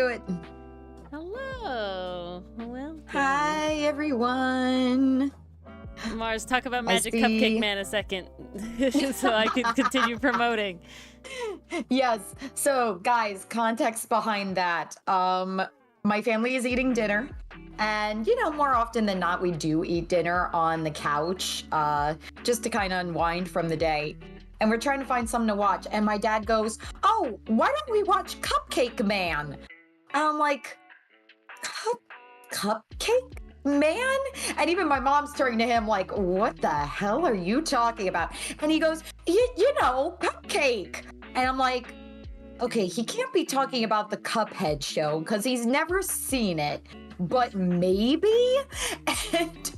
do it. Hello. Welcome. Hi, everyone. Mars, talk about Magic Cupcake Man a second so I can continue promoting. Yes. So, guys, context behind that. My family is eating dinner. And, more often than not, we do eat dinner on the couch just to kind of unwind from the day. And we're trying to find something to watch. And my dad goes, "Oh, why don't we watch Cupcake Man?" And I'm like, Cupcake Man? And even my mom's turning to him like, "What the hell are you talking about?" And he goes, you know, Cupcake. And I'm like, okay, he can't be talking about the Cuphead show because he's never seen it, but maybe? And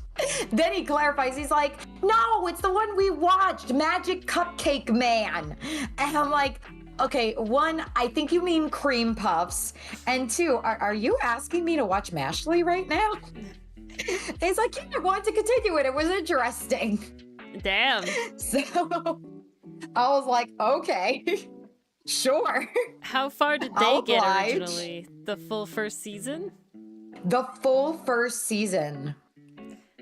then he clarifies, he's like, "No, it's the one we watched, Magic Cupcake Man." And I'm like, okay, one, I think you mean Cream Puffs. And two, are you asking me to watch Mashley right now? He's like, "Yeah, I wanted to continue it. It was interesting." Damn. So I was like, okay, sure. How far did they I'll get oblige. originally? The full first season? The full first season.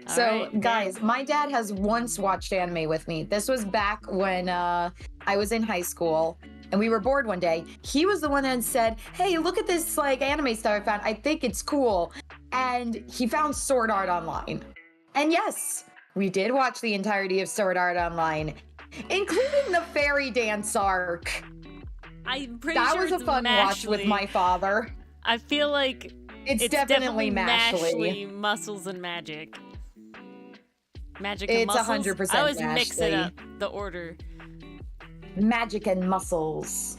So, Alright, guys, damn. my dad has once watched anime with me. This was back when I was in high school and we were bored one day. He was the one that said, "Hey, look at this anime stuff I found. I think it's cool." And he found Sword Art Online. And yes, we did watch the entirety of Sword Art Online, including the fairy dance arc. I'm pretty That sure was a it's fun watch with Mashley. my father. I feel like It's definitely Mashley. Muscles and Magic. Magic and It's Muscles? 100% I always mix it Mashley. up, the order. Magic and Muscles.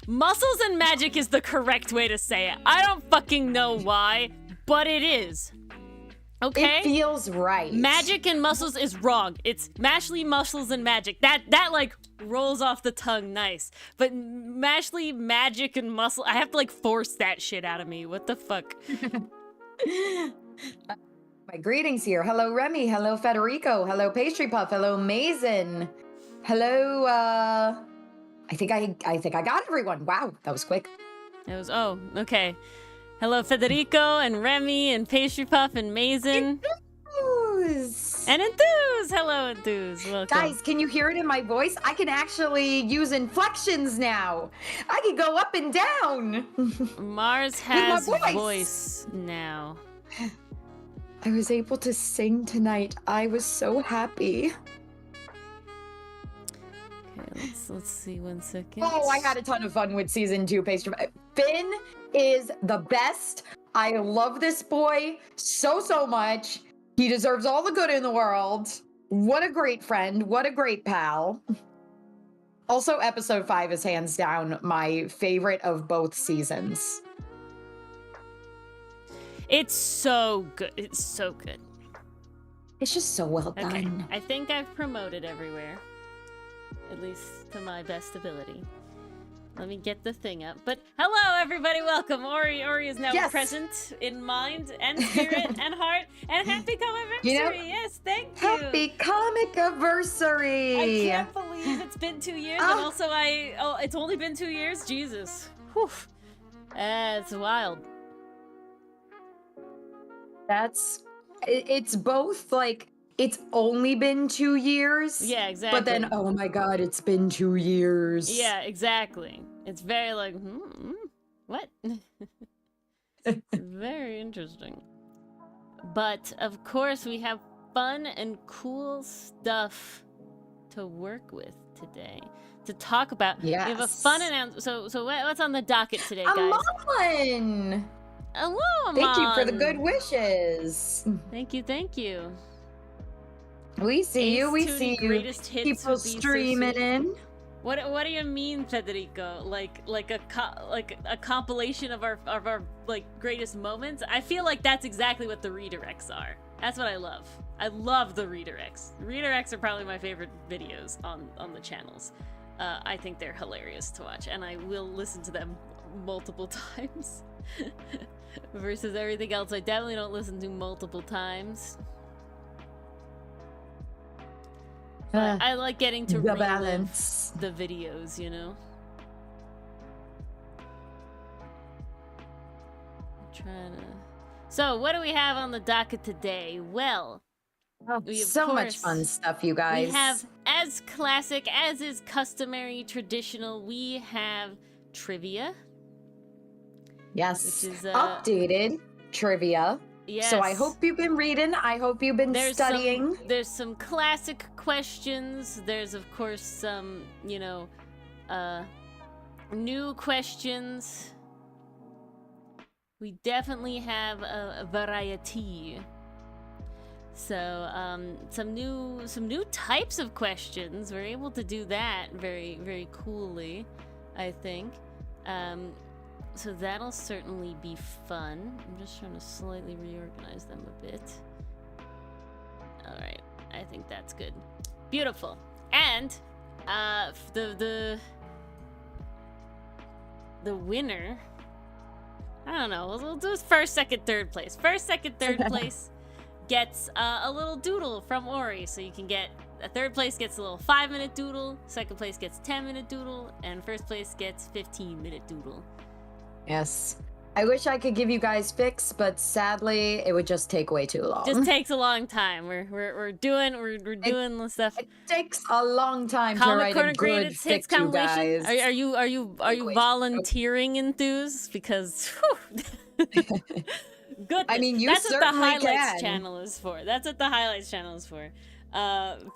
Muscles and Magic is the correct way to say it. I don't fucking know why, but it is. Okay? It feels right. Magic and Muscles is wrong. It's Mashley, Muscles, and Magic. That like rolls off the tongue nice. But Mashley, Magic, and Muscle, I have to like force that shit out of me. What the fuck? My greetings here. Hello, Remy. Hello, Federico. Hello, Pastry Puff. Hello, Mason. Hello, I think I got everyone. Wow, that was quick. It was, oh, okay. Hello, Federico, and Remy, and Pastry Puff, and Mason. Enthuse. And Enthuse! Hello, Enthuse. Welcome. Guys, can you hear it in my voice? I can actually use inflections now. I can go up and down. Mars has voice. voice now. I was able to sing tonight. I was so happy. Okay, let's see 1 second. Oh, I had a ton of fun with season 2, Pastry. Finn is the best. I love this boy so much. He deserves all the good in the world. What a great friend. What a great pal. Also, episode 5 is hands down my favorite of both seasons. It's so good. It's so good. It's just so well done. Okay, I think I've promoted everywhere. At least to my best ability. Let me get the thing up. But hello, everybody. Welcome. Ori is now present in mind and spirit and heart. And happy comic-aversary. Yes, thank you. Happy comic-aversary. I can't believe it's been 2 years. And also, it's only been 2 years. Jesus. Whew. It's wild. It's both like, it's only been 2 years. Yeah, exactly. But then, oh my god, it's been 2 years. Yeah, exactly. It's very like, what? Very interesting. But, of course, we have fun and cool stuff to work with today. To talk about. Yes. We have a fun announcement. So what's on the docket today, guys? Amon! Hello, Amon! Thank you for the good wishes. Thank you. We see you, we see you. People streaming in. What do you mean, Federico? Like a compilation of our like greatest moments? I feel like that's exactly what the redirects are. That's what I love. I love the redirects. Redirects are probably my favorite videos on the channels. I think they're hilarious to watch, and I will listen to them multiple times. Versus everything else, I definitely don't listen to multiple times. I like getting to the relive balance. the videos, you know? trying to... So, what do we have on the docket today? Well, we, of So much course, fun stuff, you guys. We have, as classic, as is customary, traditional, we have trivia. Yes. Which is, updated trivia. Yes. So I hope you've been reading. I hope you've been studying. There's some classic questions. There's, of course, some, you know, new questions. We definitely have a variety. So, some new types of questions. We're able to do that very, very coolly, I think. So that'll certainly be fun. I'm just trying to slightly reorganize them a bit. All right, I think that's good. Beautiful. And the winner, I don't know, we'll do first, second, third place. First, second, third place gets a little doodle from Ori. So you can get, third place gets a little 5-minute doodle, second place gets 10-minute doodle, and first place gets 15-minute doodle. Yes. I wish I could give you guys fix, but sadly, it would just take way too long. Just takes a long time. We're doing the stuff. It takes a long time to Comic write Corner a good Greatest Hits fix, you compilation. guys. Are you volunteering, enthuse? Because goodness, I mean, you that's what the certainly highlights can. channel is for. That's what the highlights channel is for.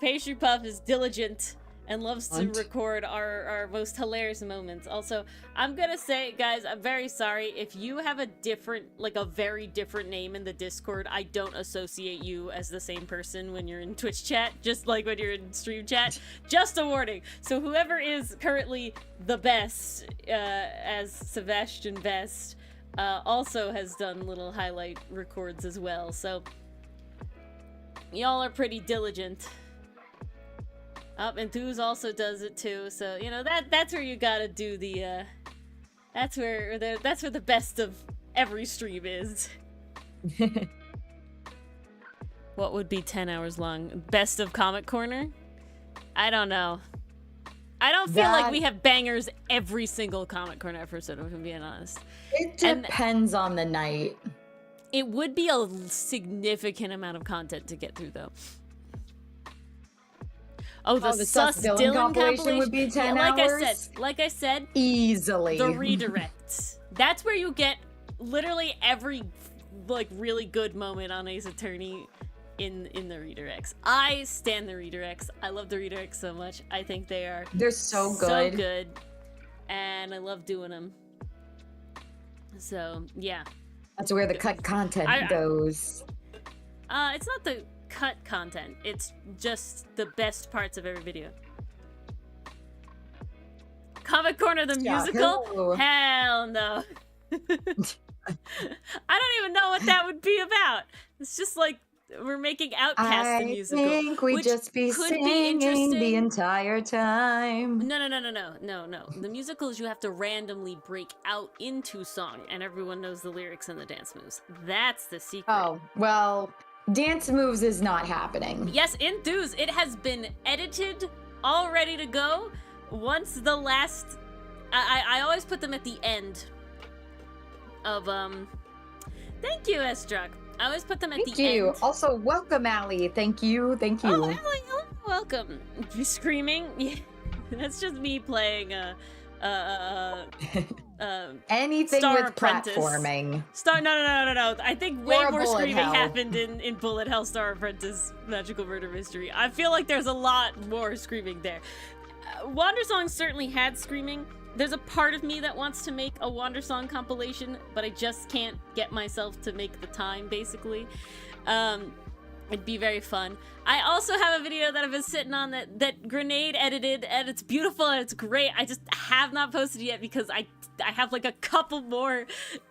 Pastry Puff is diligent and loves to record our most hilarious moments. Also, I'm gonna say, guys, I'm very sorry if you have a different, like a very different name in the Discord. I don't associate you as the same person when you're in Twitch chat, just like when you're in stream chat. Just a warning. So whoever is currently the best, as Sebastian Best, also has done little highlight records as well. So y'all are pretty diligent. Enthuse also does it too, so you know that's where you gotta do the that's where the best of every stream is. What would be 10 hours long? Best of Comic Corner? I don't know. I don't feel like we have bangers every single Comic Corner episode, if I'm being honest. It depends on the night. It would be a significant amount of content to get through, though. Oh, the Sus Dylan compilation would be 10 hours? Like I said, easily. The redirects. That's where you get literally every, like, really good moment on Ace Attorney in the redirects. I stand the redirects. I love the redirects so much. I think they're so good. So good. And I love doing them. So, yeah. That's where the cut content goes. It's not the cut content, it's just the best parts of every video. Comic Corner the musical? Hello. Hell no. I don't even know what that would be about. It's just like we're making Outcaste the musical. I think we'd just be singing the entire time. No. The musicals, you have to randomly break out into song and everyone knows the lyrics and the dance moves. That's the secret. Oh, well, dance moves is not happening. Yes, Enthuse, it has been edited, all ready to go. Once the last... I always put them at the end of, Thank you, Estruck. I always put them at the end. Thank you. Also, welcome, Allie. Thank you. Oh, Allie, welcome. You screaming? Yeah. That's just me playing, anything Star with Apprentice. platforming. No. I think way more screaming Hell. happened in Bullet Hell Star Apprentice Magical Murder Mystery. I feel like there's a lot more screaming there. Wandersong certainly had screaming. There's a part of me that wants to make a Wandersong compilation, but I just can't get myself to make the time, basically. It'd be very fun. I also have a video that I've been sitting on that Grenade edited, and it's beautiful and it's great. I just have not posted it yet because I have like a couple more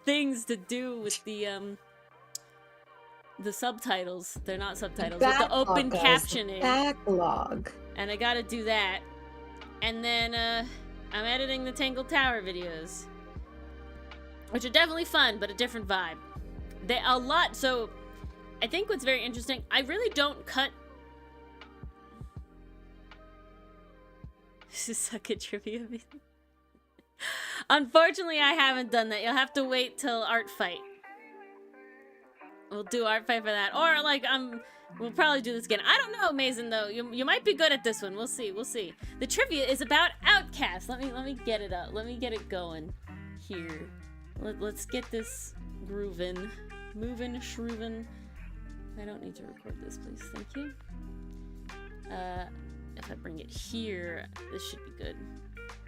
things to do with the subtitles. They're not subtitles. With the open captioning. Backlog. And I gotta do that. And then I'm editing the Tangled Tower videos, which are definitely fun, but a different vibe. So I think what's very interesting, I really don't cut... This is suck at trivia. Unfortunately, I haven't done that. You'll have to wait till Art Fight. We'll do art fight for that. Or like we'll probably do this again. I don't know, Mason, though. You might be good at this one. We'll see. We'll see. The trivia is about Outcaste. Let me get it up. Let me get it going here. Let's get this grooving. Moving, shrooving. I don't need to record this, please. Thank you. If I bring it here, this should be good.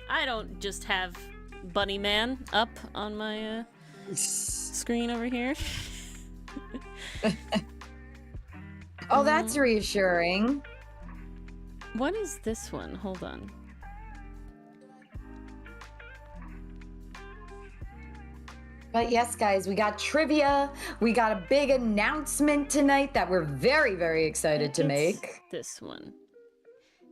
I don't just have Bunny Man up on my screen over here. Oh, that's reassuring. What is this one? Hold on. But yes, guys, we got trivia. We got a big announcement tonight that we're very, very excited to make. This one.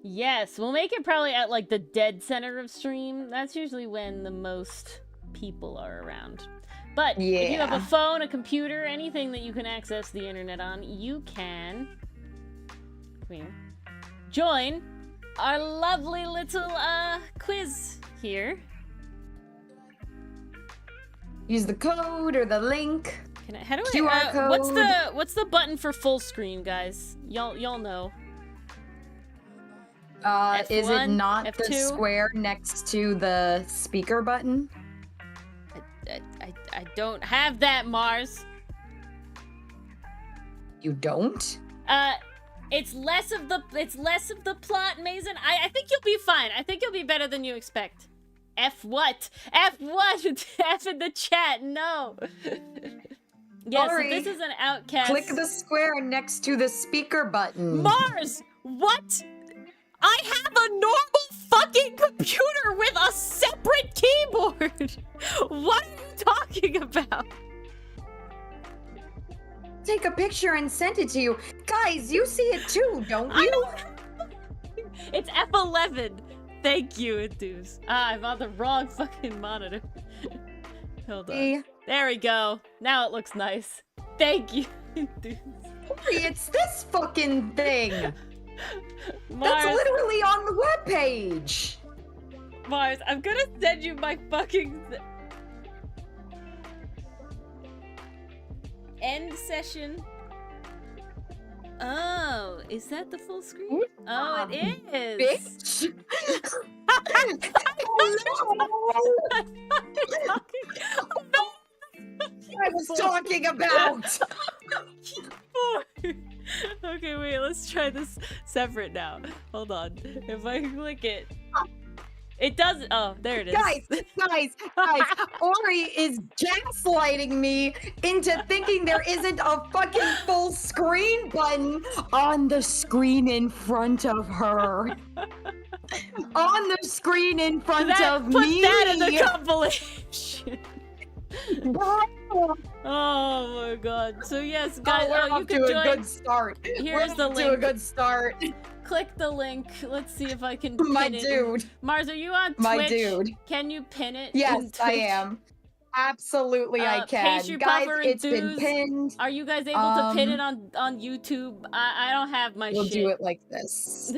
Yes, we'll make it probably at like the dead center of stream. That's usually when the most people are around. But if you have a phone, a computer, anything that you can access the internet on, you can join our lovely little quiz here. Use the code or the link. How do I QR code. what's the button for full screen, guys? Y'all know. F1, is it not F2? the square next to the speaker button? I don't have that, Mars. You don't? It's less of the plot, Mason. I think you'll be fine. I think you'll be better than you expect. F what? F what? F in the chat. No. Yes, so this is an Outcast. Click the square next to the speaker button. Mars, what? I have a normal fucking computer with a separate keyboard. What are you talking about? Take a picture and send it to you. Guys, you see it too, don't you? It's F11. Thank you, Enthuse. I'm on the wrong fucking monitor. Hold on. There we go. Now it looks nice. Thank you, Enthuse. It's this fucking thing. Mars, that's literally on the webpage. Mars, I'm gonna send you my fucking end session. Oh, is that the full screen? Oh, it is. Bitch. I was talking about. Okay, wait, let's try this separate now. Hold on. If I click it. It does. Oh, there it is. Guys. Ori is gaslighting me into thinking there isn't a fucking full screen button on the screen in front of her. On the screen in front of me. Put that in the compilation. Oh my god. So yes, guys, you can join. A good start. Here's the link. To a good start. Click the link. Let's see if I can pin my it. Dude. Mars, are you on Twitch? My dude. Can you pin it? Yes, I am. Absolutely, I can. Guys, it's been pinned. Are you guys able to pin it on YouTube? I don't have my we'll shit. We'll do it like this.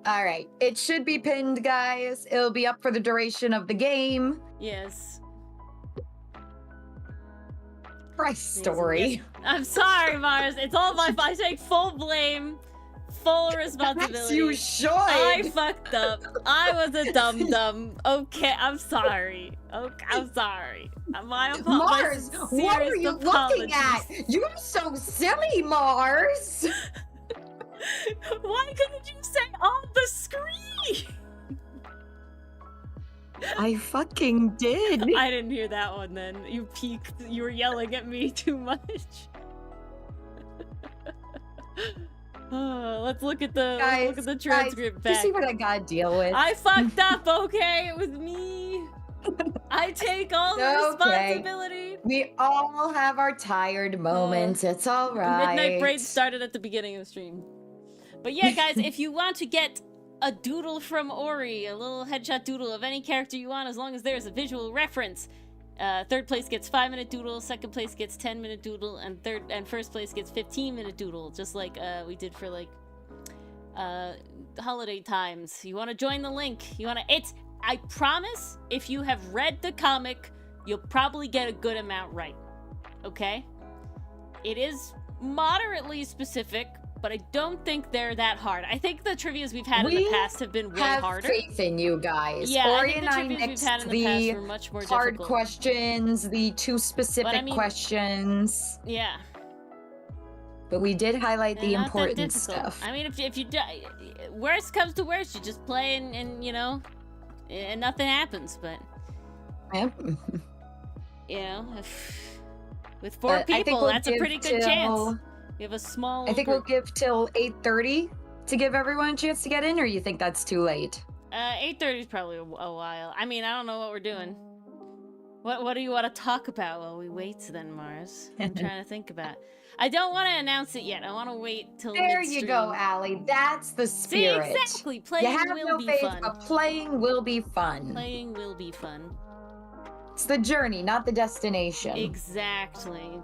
All right. It should be pinned, guys. It'll be up for the duration of the game. Yes. Christ, Story. Yes. I'm sorry, Mars. It's all my fault. I take full blame, full responsibility. Yes, you should. I fucked up. I was a dum-dum. Okay, I'm sorry. Okay, I'm sorry. Mars, what are you looking at? You're so silly, Mars. Why couldn't you say on the screen? I fucking did. I didn't hear that one then. You peeked. You were yelling at me too much. Let's look at the transcript back. You see what I gotta deal with? I fucked up, okay? It was me. I take all the responsibility. We all have our tired moments. It's all right. Midnight Braid started at the beginning of the stream. But yeah, guys, if you want to get a doodle from Ori, a little headshot doodle of any character you want, as long as there's a visual reference. Third place gets 5-minute doodle, second place gets 10-minute doodle, and first place gets 15-minute doodle, just like we did for like holiday times. You want to join the link? I promise, if you have read the comic, you'll probably get a good amount right. okay? It is moderately specific, but I don't think they're that hard. I think the trivias we've had in the past have been way harder. We have faith in you guys. Yeah, Ori I think and the I trivias we've had in the past were much more hard difficult. questions, the too specific questions. Yeah. But we did highlight the Not that important difficult. stuff. I mean, if you worst comes to worst, you just play and you know, and nothing happens. But Yep. you know, with 4 people, that's a pretty good chance. We have a small. I think we'll give till 8:30 to give everyone a chance to get in, or you think that's too late? 8:30 is probably a while. I mean, I don't know what we're doing. What do you want to talk about while we wait then, Mars? I'm trying to think about. I don't want to announce it yet. I want to wait till There midstream. you go, Allie. That's the spirit. See, exactly. Playing will be fun. But playing will be fun. Playing will be fun. It's the journey, not the destination. Exactly.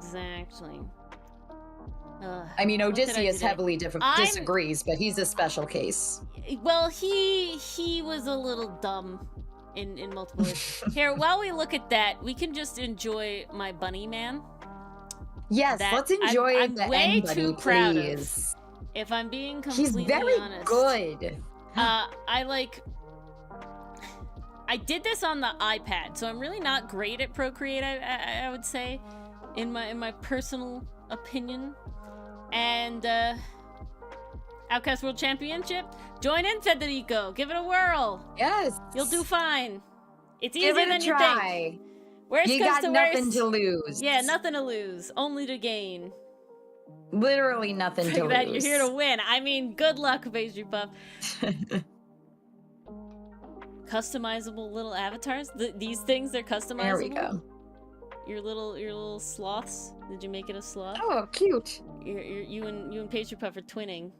I mean, Odysseus heavily disagrees, but he's a special case. Well, he was a little dumb in multiple ways. Here, while we look at that, we can just enjoy my bunny man. Yes, let's enjoy I'm the way end bunny, too proud please. If I'm being completely He's very honest. good. I did this on the iPad, so I'm really not great at Procreate, I would say, in my personal opinion. And Outcast World Championship, join in, Federico. Give it a whirl. Yes, you'll do fine. It's easier Give it than a you try. think. Worst You comes got to nothing worst. to lose. Yeah, nothing to lose, only to gain. Literally nothing to That lose. you're here to win. I mean, good luck, Pastry Puff. Customizable little avatars. These things, they're customizable. There we go. Your little sloths. Did you make it a sloth? Oh, cute. You and Pastry Puff are twinning.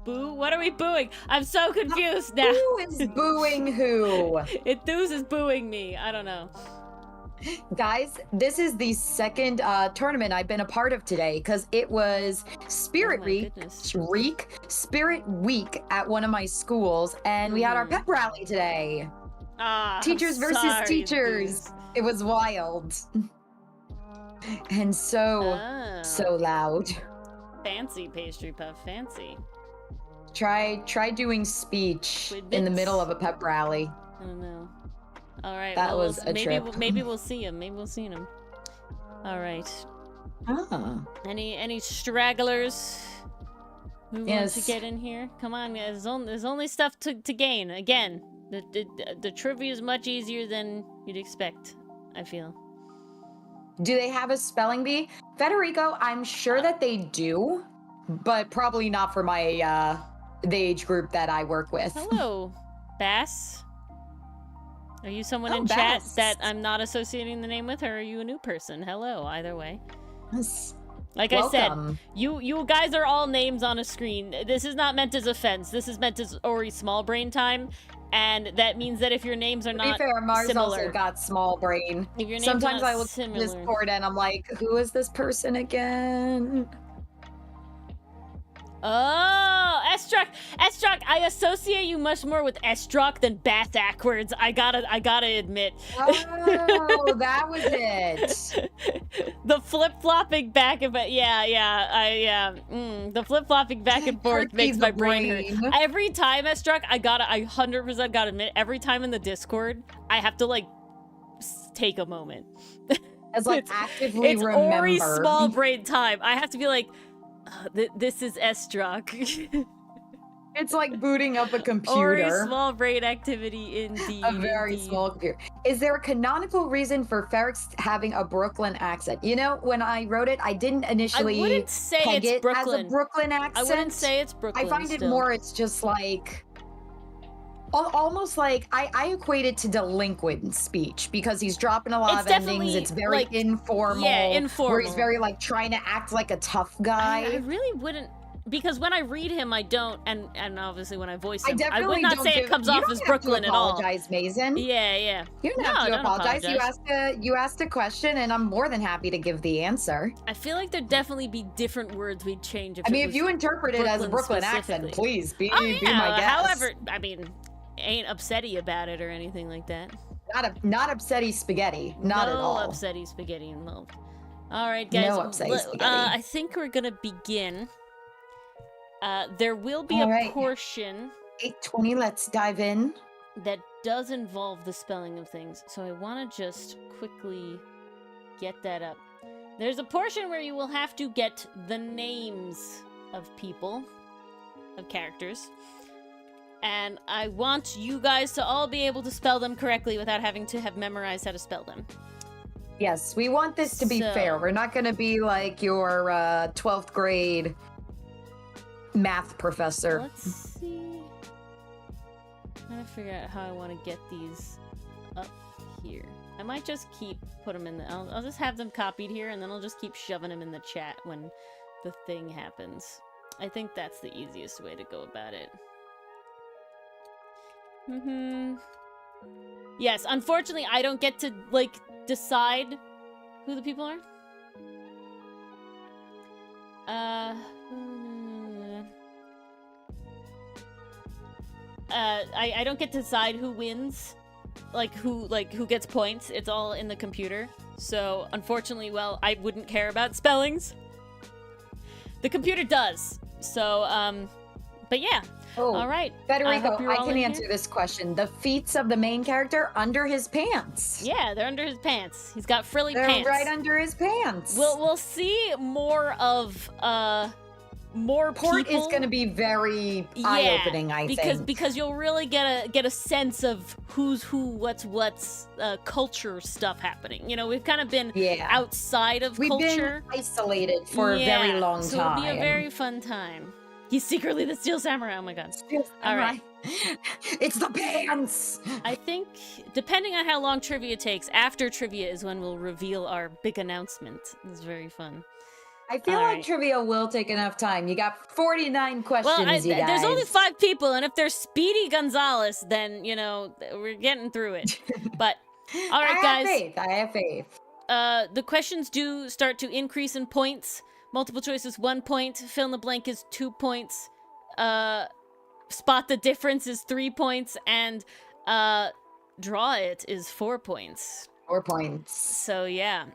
Boo? What are we booing? I'm so confused now. Who is booing who? Enthuse is booing me. I don't know. Guys, this is the second tournament I've been a part of today because it was Spirit Week at one of my schools, and we had our pep rally today. Teachers versus teachers. It was wild. And so loud. Fancy, Pastry Puff, fancy. Try doing speech in the middle of a pep rally. I don't know. All right. That was a trip. Maybe we'll see him. Maybe we'll see him. All right. Any stragglers who want to get in here? Come on, guys. There's only stuff to gain. Again, the trivia is much easier than you'd expect, I feel. Do they have a spelling bee? Federico, I'm sure that they do, but probably not for my the age group that I work with. Hello, Bass. Are you someone in Bass. chat that I'm not associating the name with, or are you a new person? Hello, either way. Yes. Like Welcome. I said, you guys are all names on a screen. This is not meant as offense. This is meant as Ori small brain time, and that means that if your names are not to be fair, Mars similar, also got small brain. If your names Sometimes are not I look similar, at Discord and I'm like, who is this person again? Oh, Estruck, I associate you much more with Estruck than Bath backwards. I gotta admit. Oh, that was it. The flip-flopping back and forth. The flip-flopping back and forth makes my brain hurt. Every time, Estruck, I 100% gotta admit, every time in the Discord, I have to, like, take a moment. As, like, actively remember. Ori small brain time. I have to be like, this is Estruck. It's like booting up a computer. Ori small brain activity indeed. A very small computer. Is there a canonical reason for Ferrex having a Brooklyn accent? You know, when I wrote it, I didn't initially I wouldn't say peg it's it Brooklyn. as a Brooklyn accent. I wouldn't say it's Brooklyn. I find it more, it's just like, almost like, I equate it to delinquent speech because he's dropping a lot of endings. It's very like, informal. Yeah, informal. Where he's very like trying to act like a tough guy. I really wouldn't, because when I read him, I don't, and obviously when I voice him, I would not say it comes off as Brooklyn at all. You don't have to apologize, Mason. Yeah. You don't have to apologize. You asked a question, and I'm more than happy to give the answer. I feel like there'd definitely be different words we'd change. If you interpret it as a Brooklyn accent, please be my guest. However, I mean, ain't upsetty about it or anything like that. Not upsetty spaghetti. Not at all. No upsetty spaghetti involved. All right, guys. No upsetting spaghetti. I think we're gonna begin. There will be a portion 8:20. Let's dive in. that does involve the spelling of things, so I want to just quickly get that up. There's a portion where you will have to get the names of people, of characters, and I want you guys to all be able to spell them correctly without having to have memorized how to spell them. Yes, we want this to be fair. We're not going to be like your 12th grade math professor. Let's see. I'm trying to figure out how I want to get these up here. I might just put them in the... I'll just have them copied here, and then I'll just keep shoving them in the chat when the thing happens. I think that's the easiest way to go about it. Yes, unfortunately, I don't get to, like, decide who the people are. I don't get to decide who wins, who gets points. It's all in the computer. So, unfortunately, well, I wouldn't care about spellings. The computer does. So, but yeah. Oh, all right. Federico, I can answer this question. The feet of the main character under his pants. Yeah, they're under his pants. He's got frilly pants. They're right under his pants. We'll see more of more Port people. Is going to be very eye-opening, I think. Because you'll really get a sense of who's who, what's culture stuff happening. You know, we've kind of been outside of culture. We've been isolated for a very long time. So it'll be a very fun time. He's secretly the Steel Samurai. Oh my god. All right. It's the pants! I think, depending on how long trivia takes, after trivia is when we'll reveal our big announcement. It's very fun. I feel like trivia will take enough time. You got 49 questions, you guys. There's only 5 people, and if there's Speedy Gonzalez, then, you know, we're getting through it. But, all right, guys. I have faith. The questions do start to increase in points. Multiple choice is 1 point. Fill in the blank is 2 points. Spot the difference is 3 points. And draw it is 4 points. 4 points. So, yeah.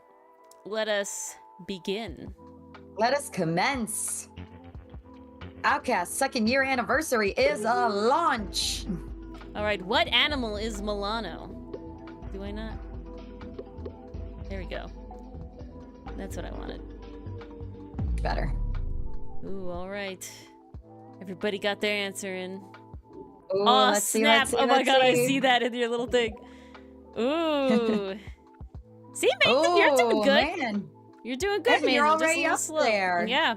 Let us begin. Let us commence. Outcaste 2nd year anniversary is a launch. All right. What animal is Milano? Do I not? There we go. That's what I wanted. Better. Ooh, all right. Everybody got their answer in. Ooh, oh, let's snap. See, oh my god, I see that in your little thing. Ooh. See, Mason, you're doing good. Man. You're doing good, Mason. You're already just up slow. there. Yeah.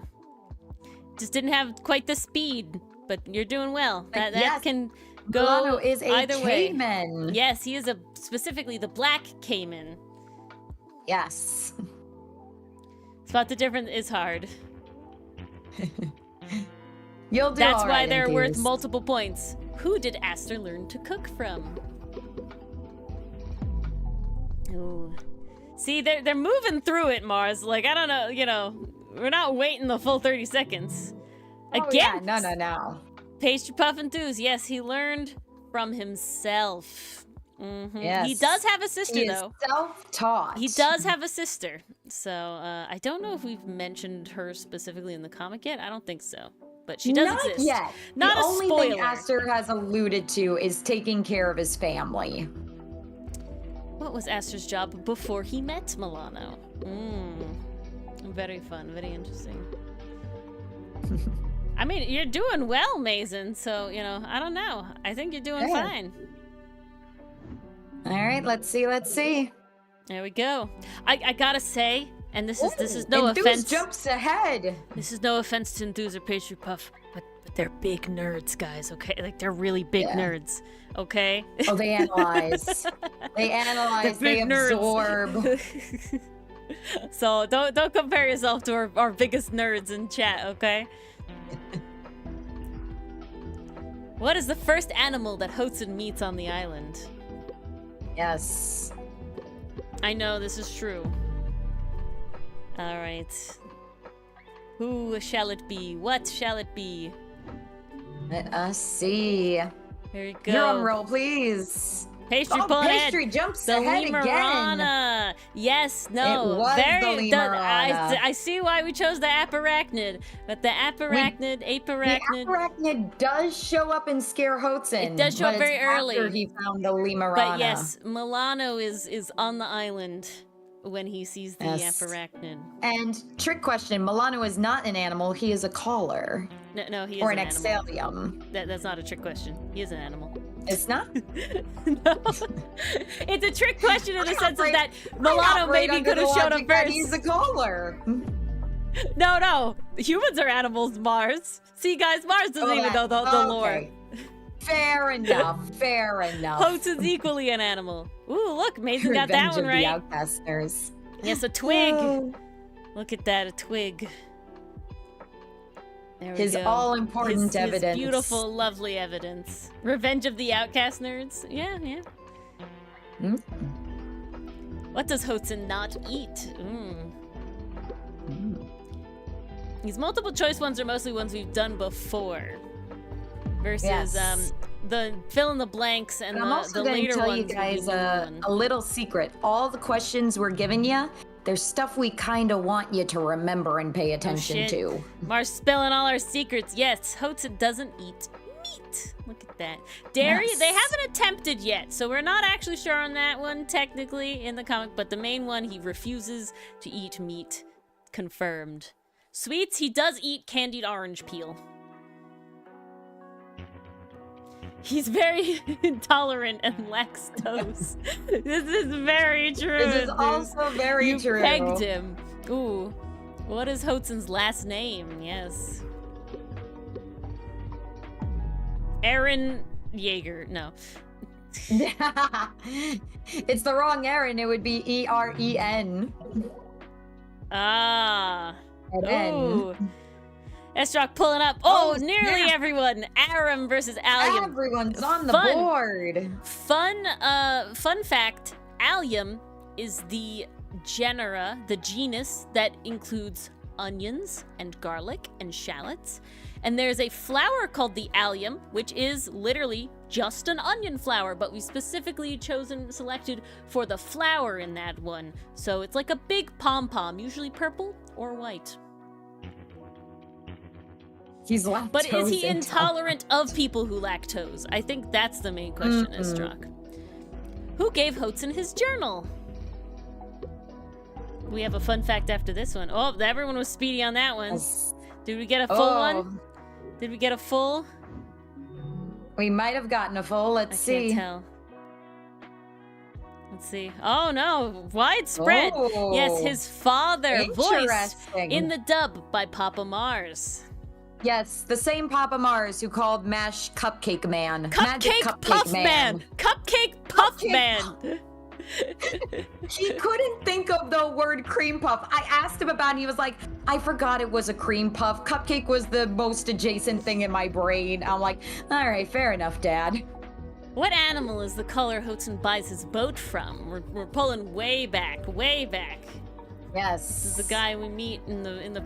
Just didn't have quite the speed, but you're doing well. That can go Milano is a either Cayman. way. Yes, he is specifically the black Cayman. Yes. Spot the difference is hard. You'll do That's all why right, they're Enthused. worth multiple points. Who did Aster learn to cook from? Ooh. See, they're moving through it, Mars. Like, I don't know, you know, we're not waiting the full 30 seconds. Again, yeah, no. Pastry Puff Enthused, yes, he learned from himself. Yes. He does have a sister, though. Self-taught. He does have a sister. So, I don't know if we've mentioned her specifically in the comic yet. I don't think so. But she does exist. Not yet. Not the a only spoiler. thing Aster has alluded to is taking care of his family. What was Aster's job before he met Milano? Very fun. Very interesting. I mean, you're doing well, Mason. So, you know, I don't know. I think you're doing fine. All right, let's see. There we go. I gotta say, and this is no offense. Jumps ahead. This is no offense to Enthuse or Pastry Puff, but they're big nerds, guys. Okay, like they're really big nerds. Okay. Oh, they analyze. They absorb. So don't compare yourself to our biggest nerds in chat, okay? What is the first animal that Hotsun meets on the island? Yes. I know, this is true. Alright. Who shall it be? What shall it be? Let us see. Here we go. Drum roll, please. Pastry Oh, pulling Pastry ahead. jumps The ahead again. Lemurana. Yes, no. It was the Lemurana. I see why we chose the Aperachnid. But the Aperachnid, The Aperachnid. Aperachnid does show up and scare Hotson. It does show up very early. After he found the Lemurana. But yes, Milano is on the island when he sees the Yes. Aperachnid. And trick question, Milano is not an animal, he is a caller. No, he is Or an an animal. exalium. That's not a trick question. He is an animal. It's not? No. It's a trick question in the sense of that Milano maybe could have shown up first. He's a caller. No. Humans are animals, Mars. See, guys, Mars doesn't even know the lore. Fair enough. Hotson's equally an animal. Ooh, look, Mason got that one right. Revenge of the Outcasters. Yes, a twig. Oh. Look at that, a twig. There we His go. all-important evidence. His beautiful, lovely evidence. Revenge of the Outcast nerds. Yeah. Hmm? What does Hotson not eat? These multiple choice ones are mostly ones we've done before. Versus the fill in the blanks and I'm also the going to later tell ones. you guys will be new one. a little secret. All the questions we're giving you, there's stuff we kind of want you to remember and pay attention to. Mars spilling all our secrets. Yes, Hotson doesn't eat meat. Look at that. Dairy, Yes. they haven't attempted yet, so we're not actually sure on that one technically in the comic, but the main one, he refuses to eat meat. Confirmed. Sweets, he does eat candied orange peel. He's very intolerant and lactose. This is very true. This is also very true. You pegged him. Ooh. What is Hotson's last name? Yes. Aaron Yeager. No. It's the wrong Aaron. It would be E-R-E-N. Ah. Aaron. Ooh. Estrock pulling up. Oh, nearly yeah. everyone. Aram versus Allium. Everyone's on the Fun. board. Fun fact, Allium is the genus that includes onions and garlic and shallots. And there's a flower called the allium, which is literally just an onion flower, but we specifically selected for the flower in that one. So it's like a big pom-pom, usually purple or white. He's lactose But is he intolerant. intolerant of people who lactose? I think that's the main question, Estrock. Who gave Hotson his journal? We have a fun fact after this one. Oh, everyone was speedy on that one. Yes. Did we get a full one? Did we get a full? We might have gotten a full. Let's see. Can't tell. Let's see. Oh no, widespread. Oh, Yes, his father voiced interesting. in the dub by Papa Mars. Yes, the same Papa Mars who called Mash Cupcake Man. Magic Cupcake Puff Man. Cupcake Puff Man. He couldn't think of the word cream puff. I asked him about it, and he was like, I forgot it was a cream puff. Cupcake was the most adjacent thing in my brain. I'm like, all right, fair enough, Dad. What animal is the color Hotson buys his boat from? We're pulling way back, way back. Yes. This is the guy we meet in the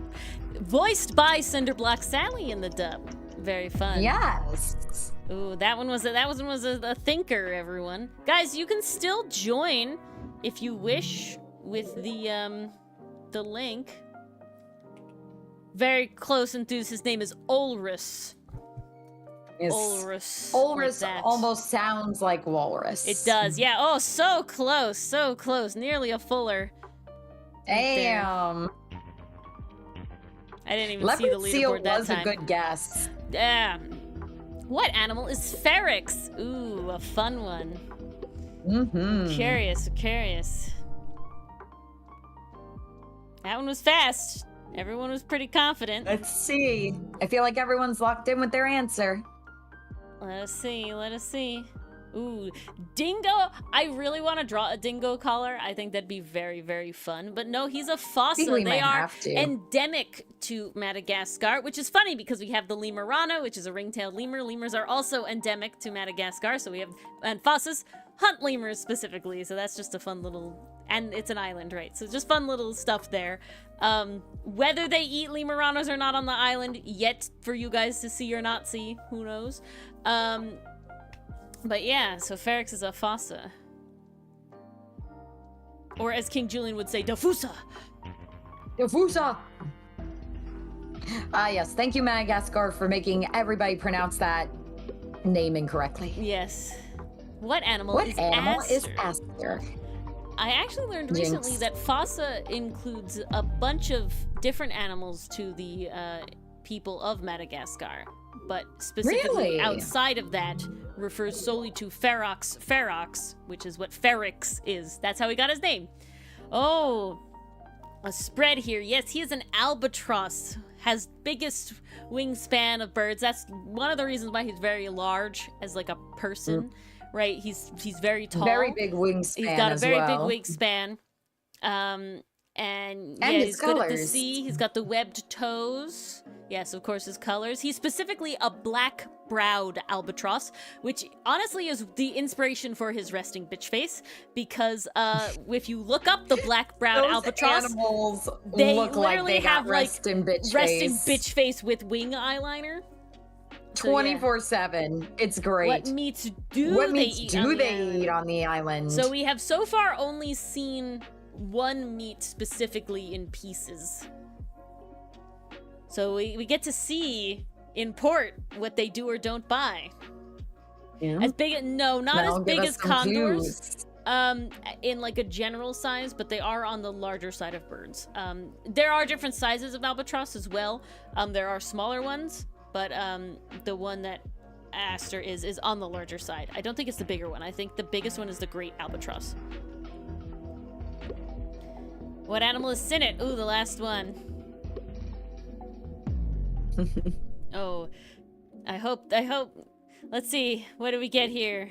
voiced by Cinderblock Sally in the dub. Very fun. Yes. Ooh, that one was a thinker, everyone. Guys, you can still join if you wish with the link. Very close enthusiast. His name is Ulrus. Yes. Ulrus. Ulrus like that. almost sounds like walrus. It does. Yeah. Oh, so close. So close. Nearly a fuller. Damn. I didn't even see the Leopard seal leaderboard that was time. a good guess. What animal is Feryx? Ooh, a fun one. Mm-hmm. Curious. That one was fast. Everyone was pretty confident. Let's see. I feel like everyone's locked in with their answer. Let us see. Ooh, dingo. I really want to draw a dingo collar. I think that'd be very, very fun. But no, he's a fossa. We They might are have to. endemic to Madagascar, which is funny because we have the lemurana, which is a ring-tailed lemur. Lemurs are also endemic to Madagascar, so we have, and fossas hunt lemurs specifically, so that's just a fun little, and it's an island, right? So just fun little stuff there. Whether they eat lemuranas or not on the island, yet for you guys to see or not see, who knows? But yeah, so Ferrix is a fossa. Or as King Julian would say, Dafusa! Yafusa! Yes, thank you, Madagascar, for making everybody pronounce that name incorrectly. Yes. What animal is Aster? I actually learned recently that fossa includes a bunch of different animals to the people of Madagascar, but specifically outside of that refers solely to ferox, which is what Ferrix is. That's how he got his name. Oh, a spread here. Yes, he is an albatross, has biggest wingspan of birds. That's one of the reasons why he's very large as like a person. Right, he's very tall. Very big wingspan. He's got a very big wingspan. And yeah, he's good at the sea. He's got the webbed toes. Yes, of course, his colors. He's specifically a black-browed albatross, which honestly is the inspiration for his resting bitch face. Because if you look up the black-browed albatross, animals they look literally like they have got resting bitch face with wing eyeliner. 24/7. It's great. What meats do they eat on the island? So we have so far only seen one meat specifically in pieces. So we get to see in port what they do or don't buy. Yeah. As big, no, not as big as condors. In like a general size, but they are on the larger side of birds. There are different sizes of albatross as well. There are smaller ones. But the one that Aster is on the larger side. I don't think it's the bigger one. I think the biggest one is the great albatross. What animal is Sinnet? Ooh, the last one. Oh, I hope. Let's see. What do we get here?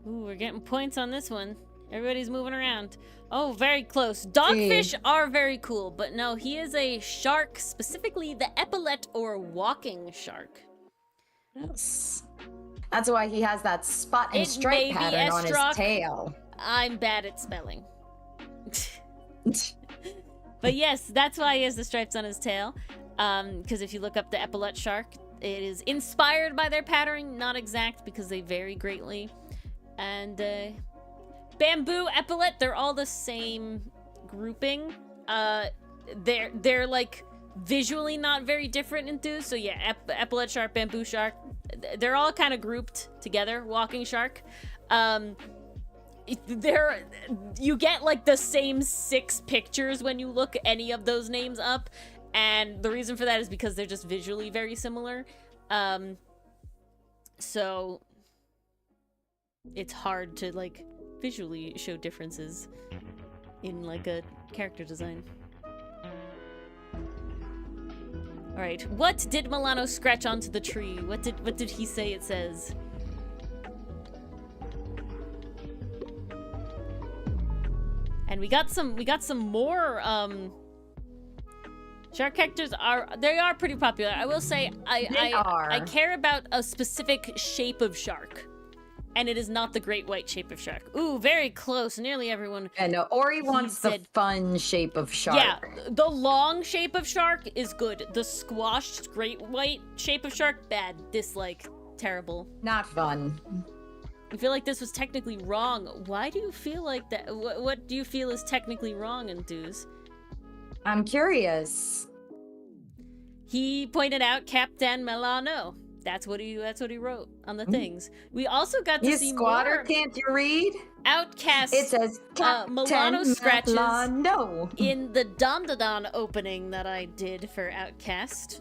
Ooh, we're getting points on this one. Everybody's moving around. Oh, very close. Dogfish are very cool, but no, he is a shark, specifically the epaulette or walking shark. Yes. That's why he has that spot and stripe pattern on his tail. I'm bad at spelling. But yes, that's why he has the stripes on his tail. Because if you look up the epaulette shark, it is inspired by their patterning, not exact because they vary greatly. And bamboo, epaulette, they're all the same grouping. They're like visually not very different in two. So yeah, epaulette shark, bamboo shark, they're all kind of grouped together. Walking shark. You get like the same 6 pictures when you look any of those names up, and the reason for that is because they're just visually very similar. So it's hard to like visually show differences in like a character design. All right, what did Milano scratch onto the tree? What did he say it says? And we got some more shark characters are pretty popular. I will say I care about a specific shape of shark. And it is not the great white shape of shark. Ooh, very close. Nearly everyone. Yeah, no, Ori wants the fun shape of shark. Yeah, the long shape of shark is good. The squashed great white shape of shark, bad. Dislike. Terrible. Not fun. I feel like this was technically wrong. Why do you feel like that? What do you feel is technically wrong, Enthuse? I'm curious. He pointed out Captain Milano. That's what he wrote on the things. We also got to see squatter, more. Can't you read? Outcaste. It says Milano scratches Milano. in the Don opening that I did for Outcast.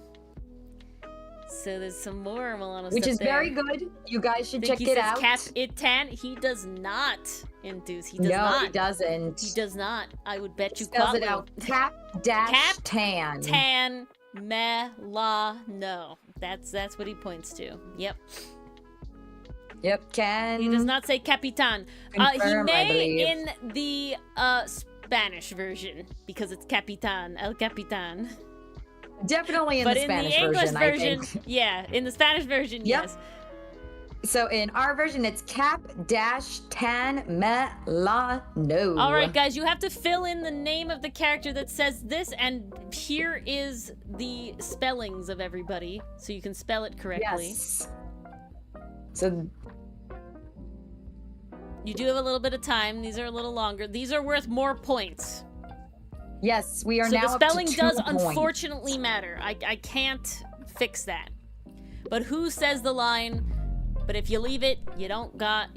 So there's some more Milano stuff which is there. very good. You guys should check it out. He does not Enthuse. He does not. No, he doesn't. He does not. I would bet you spells it out. Cap-tan. Tan Melano. That's what he points to. Yep. Yep, can. He does not say Capitan. He may in the Spanish version because it's Capitan, El Capitan. Definitely in the Spanish version, English version, I think. yeah, in the Spanish version, yep. yes. So in our version, it's Cap-Tan Melano. All right, guys, you have to fill in the name of the character that says this, and here is the spellings of everybody, so you can spell it correctly. Yes. So you do have a little bit of time. These are a little longer. These are worth more points. yes, we are So now the up to spelling 2 does points. unfortunately matter. I can't fix that. But who says the line? But if you leave it, you don't got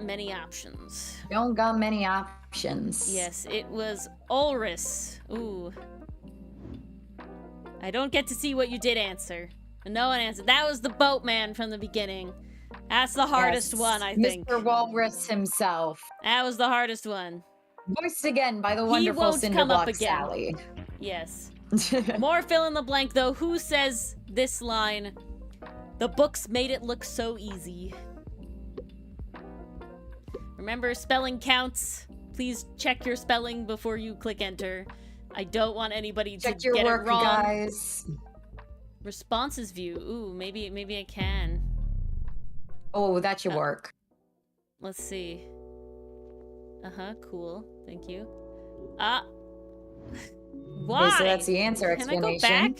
many options. Don't got many options. Yes, it was Ulrich. Ooh. I don't get to see what you did answer. No one answered. That was the boatman from the beginning. That's the hardest Yes, one, I think. Mr. Walrus himself. That was the hardest one. Voiced again by the He wonderful won't come up Cinderblock again. Sally. Yes. More fill in the blank, though. Who says this line? The books made it look so easy. Remember, spelling counts. Please check your spelling before you click enter. I don't want anybody Check to your get work, it wrong. guys. Responses view. Ooh, maybe I can. Oh, that's your work. Let's see. Cool. Thank you. Why? Okay, so that's the answer Can I go explanation.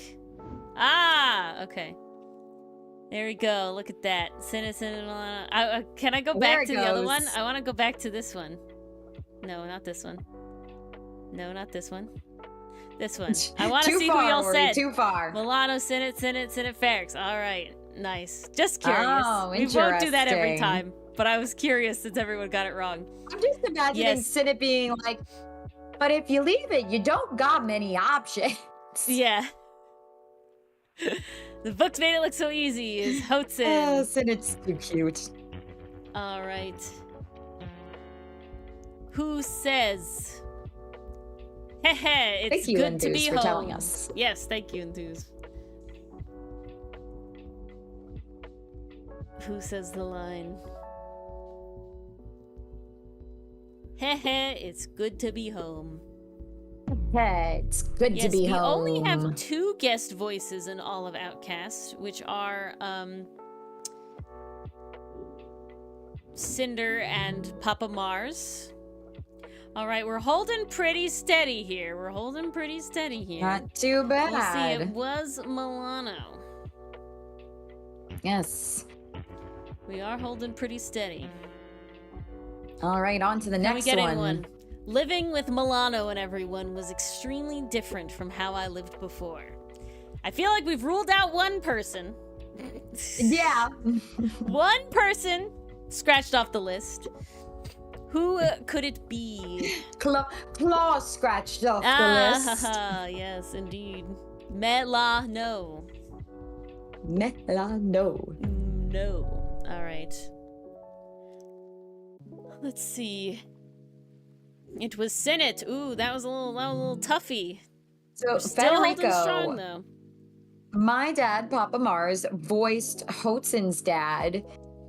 back? Okay. There we go. Look at that. Can I go There back it to the other goes. one? I want to go back to this one. No, not this one. No, not this one. This one. I want to Too see who far, y'all Ori, said. Too far. Milano, Sinnet, Ferrix. All right. Nice. Just curious. Oh, We won't do that every interesting. time. But I was curious since everyone got it wrong. I'm just imagining Yes. Sidney being like, but if you leave it, you don't got many options. Yeah. The books made it look so easy is Hotson. Oh, Sidney's too cute. All right. Who says? Hehe, it's Thank you, good to be Enthuse, for home. telling us. Yes, thank you, Enthuse. Who says the line? Hehe, it's good to be home. Okay, it's good Yes, to be we home. only have 2 guest voices in all of Outcast, which are Cinder and Papa Mars. All right, we're holding pretty steady here. Not too bad. Let's see, it was Milano. Yes. We are holding pretty steady. All right, on to the Can next we get one. anyone? Living with Milano and everyone was extremely different from how I lived before. I feel like we've ruled out one person. Yeah. One person scratched off the list. Who could it be? Claw scratched off the list. Yes, indeed. Melano. Melano. No. All right. Let's see. It was Sinnet. Ooh, that was a little toughy. So We're still holding Federico, strong though. my dad, Papa Mars, voiced Hotson's dad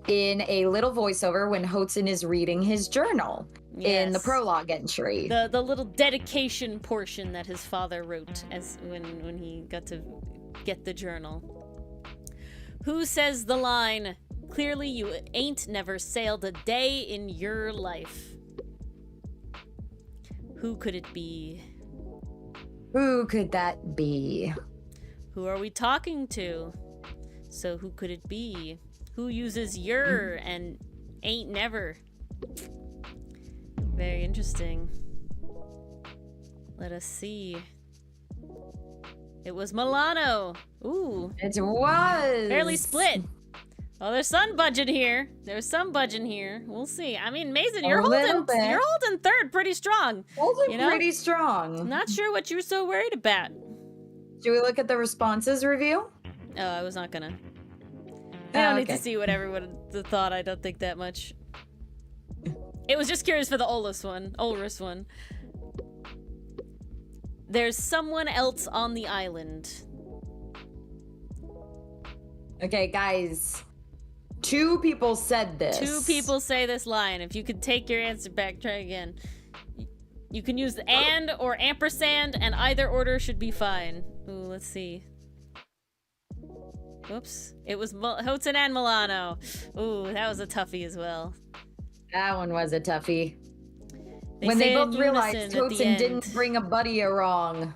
in a little voiceover when Hotson is reading his journal in the Yes. prologue entry. The little dedication portion that his father wrote as when he got to get the journal. Who says the line, "Clearly you ain't never sailed a day in your life"? Who could it be? Who could that be? Who are we talking to? So who could it be? Who uses your and ain't never? Very interesting. Let us see. It was Milano. Ooh, It was. fairly split. Oh, there's some budget here. There's some budget here. We'll see. I mean, Mason, you're A little holding bit. you're holding third pretty strong. Holding you know? pretty strong. Not sure what you're so worried about. Do we look at the responses review? Oh, I was not gonna. I don't need to Okay. see what everyone thought. I don't think that much. It was just curious for the Ulrich one. There's someone else on the island. Okay, guys. 2 people said this. 2 people say this line. If you could take your answer back, try again. You can use the and or ampersand, and either order should be fine. Ooh, let's see. Oops. It was Hudson and Milano. Ooh, that was a toughie as well. That one was a toughie. They When say they in both realized unison at the Hudson didn't end. bring a buddy along,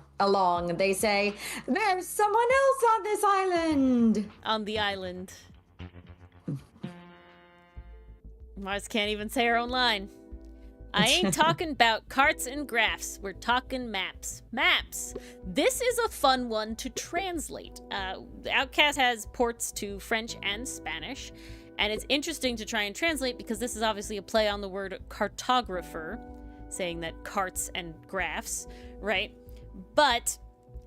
they say, "There's someone else on this island." On the island. Mars can't even say her own line. I ain't talking about carts and graphs. We're talking maps. Maps! This is a fun one to translate. Outcast has ports to French and Spanish, and it's interesting to try and translate because this is obviously a play on the word cartographer, saying that carts and graphs, right? But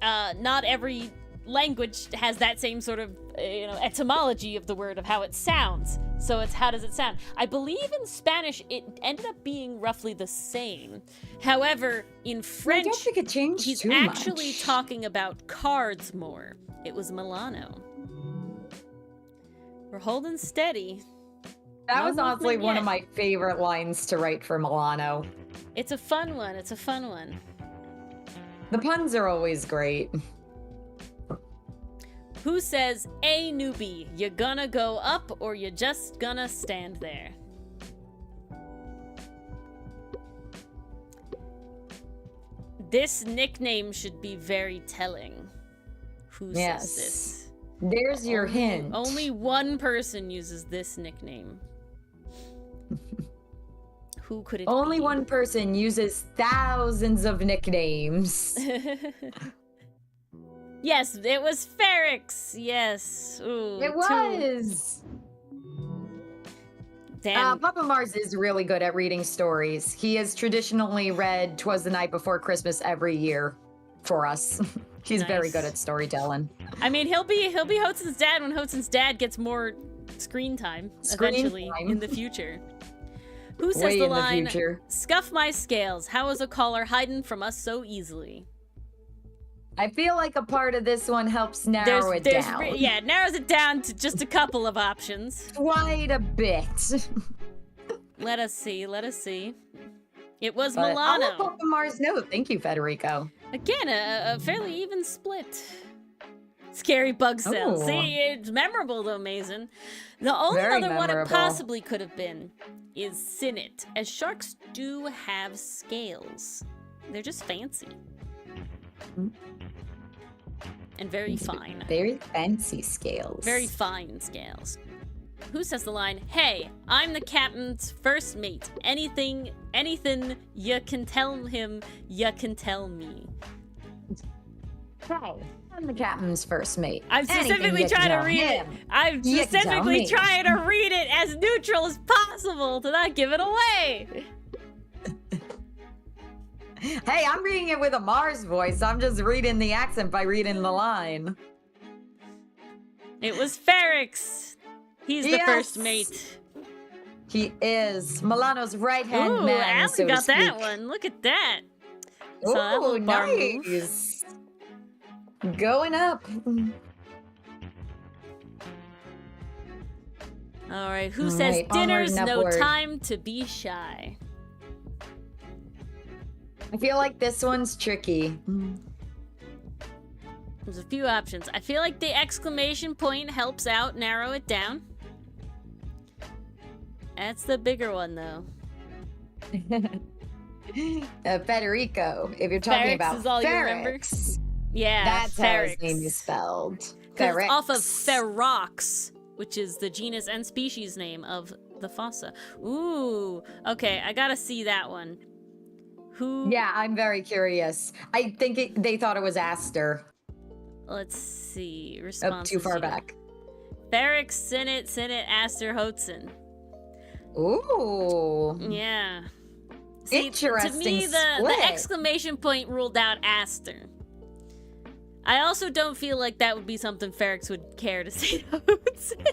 not every language has that same sort of etymology of the word, of how it sounds. So it's how does it sound? I believe in Spanish it ended up being roughly the same. However, in French, I don't think it changed he's too actually much. talking about cards more. It was Milano. We're holding steady. That No was honestly movement one of yet. my favorite lines to write for Milano. It's a fun one. It's a fun one. The puns are always great. Who says, "Hey newbie, you gonna go up or you just gonna stand there?" This nickname should be very telling. Who says this? There's your hint. Only one person uses this nickname. Who could it Only be? one person uses thousands of nicknames. Yes, it was Ferrix. Yes. Ooh, It was. Damn. Papa Mars is really good at reading stories. He has traditionally read "'Twas the Night Before Christmas" every year for us. He's very Nice. good at storytelling. I mean, he'll be Hodson's dad when Hodson's dad gets more screen time eventually in the future. Who says Way the in the line, future. "Scuff my scales, how is a caller hiding from us so easily?" I feel like a part of this one helps narrow it down. Yeah, it narrows it down to just a couple of options. Quite a bit. Let us see. It was But I'll let Milano. Papa Mars know. Thank you, Federico. Again, a fairly even split. Scary bug cell. Ooh. See, it's memorable though, Mason. The only Very other one it memorable. possibly could have been is Sinnet, as sharks do have scales. They're just fancy. And very fine. Very fancy scales. Very fine scales. Who says the line, "Hey, I'm the captain's first mate. Anything you can tell him, you can tell me." Hey, I'm the captain's first mate. I'm specifically Anything you trying to tell read it. him, I'm you can tell specifically me. trying to read it as neutral as possible to not give it away. Hey, I'm reading it with a Mars voice. I'm just reading the accent by reading the line. It was Ferrix. He's the Yes. first mate. He is Milano's right-hand Ooh, man, Alan so to got that speak. one. Look at that. Saw that Ooh, little bar move. nice. Going up. All right, who All says right, onward dinner's and no upward. time to be shy? I feel like this one's tricky. There's a few options. I feel like the exclamation point helps out narrow it down. That's the bigger one, though. Federico, if you're talking Ferrix about is all you remember? Ferrix, Yeah, that's how Ferrix. his name is spelled. 'Cause Ferrix. it's off of Ferox, which is the genus and species name of the fossa. Ooh, okay, I gotta see that one. Who? Yeah, I'm very curious. I think they thought it was Aster. Let's see. Up Responses too far here. back. Ferrix, Sinnet, Aster, Hodson. Ooh. Yeah. See, to Interesting me, the split. exclamation point ruled out Aster. I also don't feel like that would be something Ferrix would care to say to Hodson.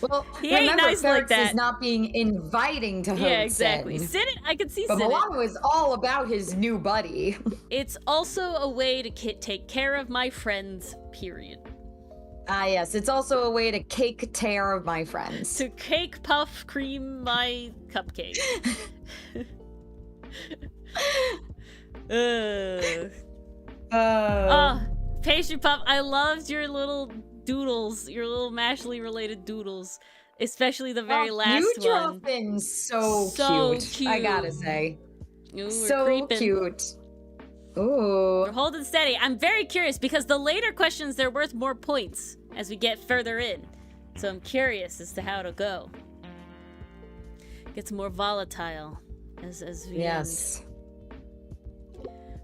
Well, He ain't remember, nice like Ferrix that. is not being inviting to Hudson. Yeah, exactly. Sinnet, I could see But Sinnet. Milano is all about his new buddy. It's also a way to take care of my friends, period. Ah, yes. It's also a way to cake tear of my friends. To cake, puff, cream my cupcake. Oh. Paige Pastry Puff, I loved your little doodles, your little Mashley related doodles. Especially the very last you draw one. things so cute, I gotta say. Ooh, So we're creeping. cute. Ooh. We're holding steady. I'm very curious because the later questions, they're worth more points as we get further in. So I'm curious as to how it'll go. Gets more volatile as we Yes. end.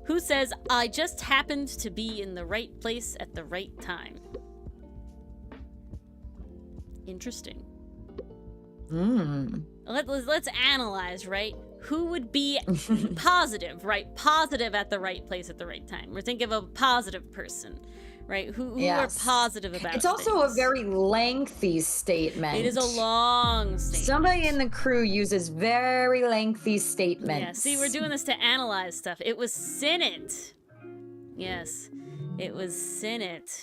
Who says, I just happened to be in the right place at the right time? Interesting. Let's analyze, right? Who would be positive, right? Positive at the right place at the right time. We're thinking of a positive person, right? Who Yes. are positive about It's also a things. very lengthy statement. It is a long statement. Somebody in the crew uses very lengthy statements. Yeah, see, we're doing this to analyze stuff. It was Sinnit. Yes, it was Sinnit.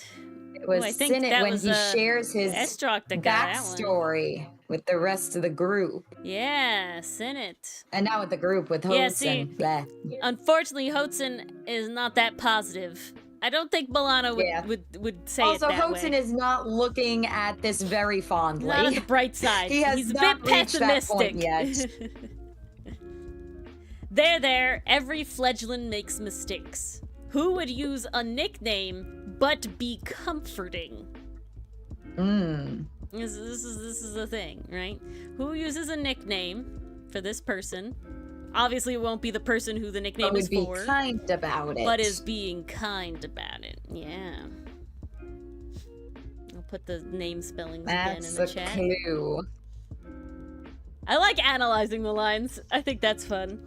It was I think Sinnit that when was, he shares his Estrog that got that one. backstory with the rest of the group. Yeah, Sinnit. And now with the group with Hosen. Yeah, see, Bleh. unfortunately, Hotzen is not that positive. I don't think Milano would say also, it that Hosen way. is not looking at this very fondly. Not on the bright side. He has He's a not bit reached that point pessimistic. yet. There. Every fledgling makes mistakes. Who would use a nickname but be comforting? This is the thing, right? Who uses a nickname for this person? Obviously, it won't be the person who the nickname is for. But would be kind about it. But is being kind about it. Yeah. I'll put the name spellings again in the That's a chat. clue. I like analyzing the lines. I think that's fun.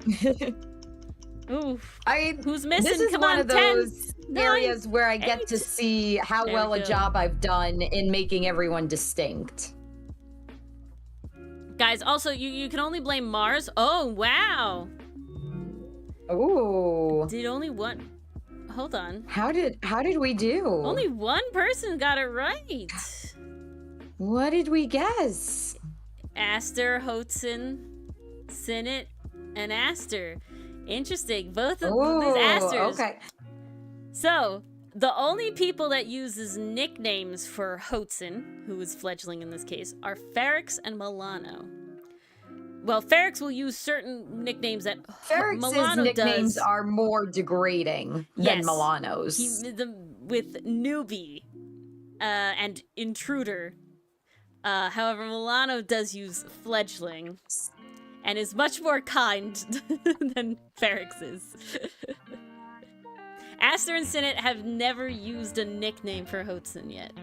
Ooh. Who's missing? This is Come one on, of 10, those 9, areas where I get 8. to see how There well we a go. job I've done in making everyone distinct. Guys, also, you can only blame Mars. Oh, wow. Ooh. Did only one... Hold on. How did we do? Only one person got it right. What did we guess? Aster, Hotzen, Sinnit, and Aster. Interesting. Both of Ooh, these Asters. okay. So, the only people that uses nicknames for Hotzen, who is fledgling in this case, are Ferrix and Milano. Well, Ferrix will use certain nicknames that Ferrix's Milano nicknames does. are more degrading than Milano's. With newbie and intruder. However, Milano does use fledgling and is much more kind than Ferrix is. Aster and Sinnit have never used a nickname for Hotzen yet.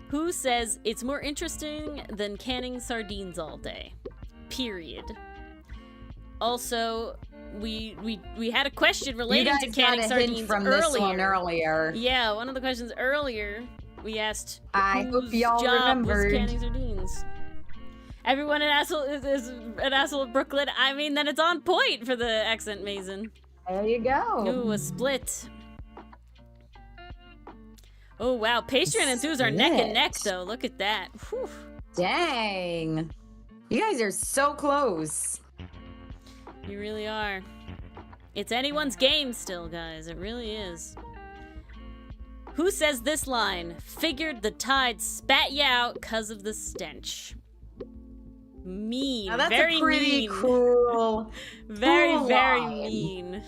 Who says it's more interesting than canning sardines all day? Period. Also, we had a question relating to canning sardines from earlier. This one earlier. Yeah, one of the questions earlier, we asked I hope whose y'all job remembered. was canning sardines. Everyone in asshole is an asshole of Brooklyn. I mean, then it's on point for the accent Mason. There you go. Ooh, a split. Oh, wow. Pastry and Enthuse are neck and neck, though. Look at that. Whew. Dang. You guys are so close. You really are. It's anyone's game still, guys. It really is. Who says this line? Figured the tide spat you out 'cause of the stench. Mean. Now that's very a pretty mean. cool. Very, cool very line. mean.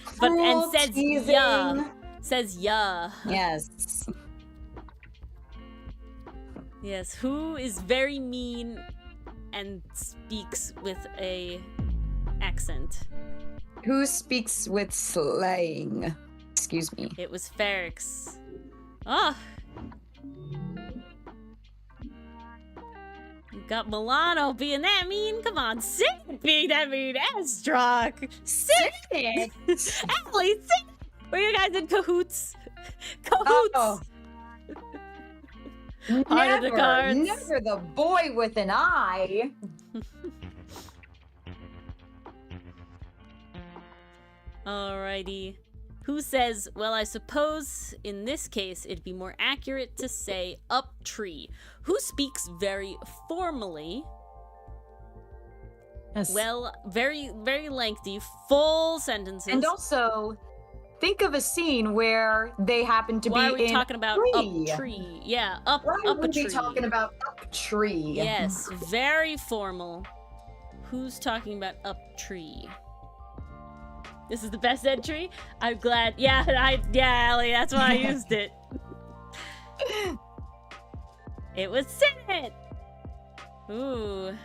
Cruel, and says teasing. yeah. Says yeah. Yes. Yes, who is very mean and speaks with a accent? Who speaks with slang? Excuse me. It was Ferrix. Oh. You got Milano being that mean? Come on, Sinnit being that mean. Estrog. Sinnit. Allie, Sinnit. Were you guys in cahoots? Cahoots. Oh. Heart of the cards. Never the boy with an eye. Alrighty. Who says, well, I suppose in this case it'd be more accurate to say up tree. Who speaks very formally? Yes. Well, very, very lengthy, full sentences. And also, think of a scene where they happen to Why be are we in talking about tree. up tree? Yeah, up Why up would a we tree. be talking about up tree? Yes, very formal. Who's talking about up tree? This is the best entry? I'm glad. Yeah, Allie, that's why I used it. It was Senate! Ooh.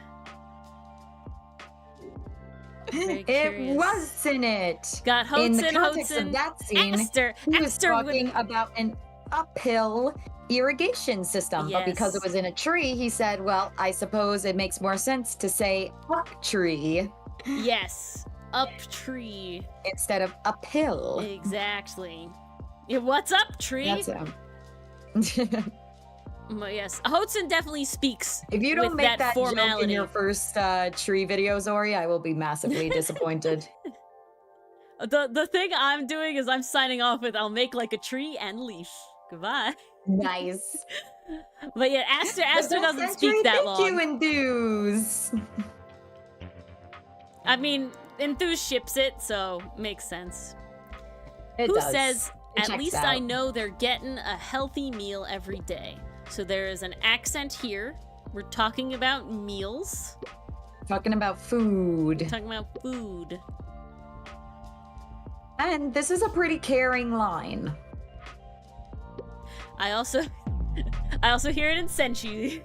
Very It curious. was in it. Got In the Hudson, context Hudson, of that scene, Esther. he was Esther talking would... about an uphill irrigation system, but because it Yes. was in a tree, he said, well, I suppose it makes more sense to say up tree Yes, up tree. instead of uphill. Exactly. Yeah, what's up, tree? That's him. But yes, Hudson definitely speaks If you don't with make that joke in formality. your first tree video, Zori, I will be massively disappointed. The thing I'm doing is I'm signing off with I'll make like a tree and leaf. Goodbye. Nice. But yeah, Aster The doesn't best speak entry, that thank long. you, Enthuse. I mean, Enthuse ships it, so makes sense. It Who does. says, It at checks least I out. know they're getting a healthy meal every day. So there is an accent here. We're talking about meals. Talking about food. Talking about food. And this is a pretty caring line. I also hear it in Senshi.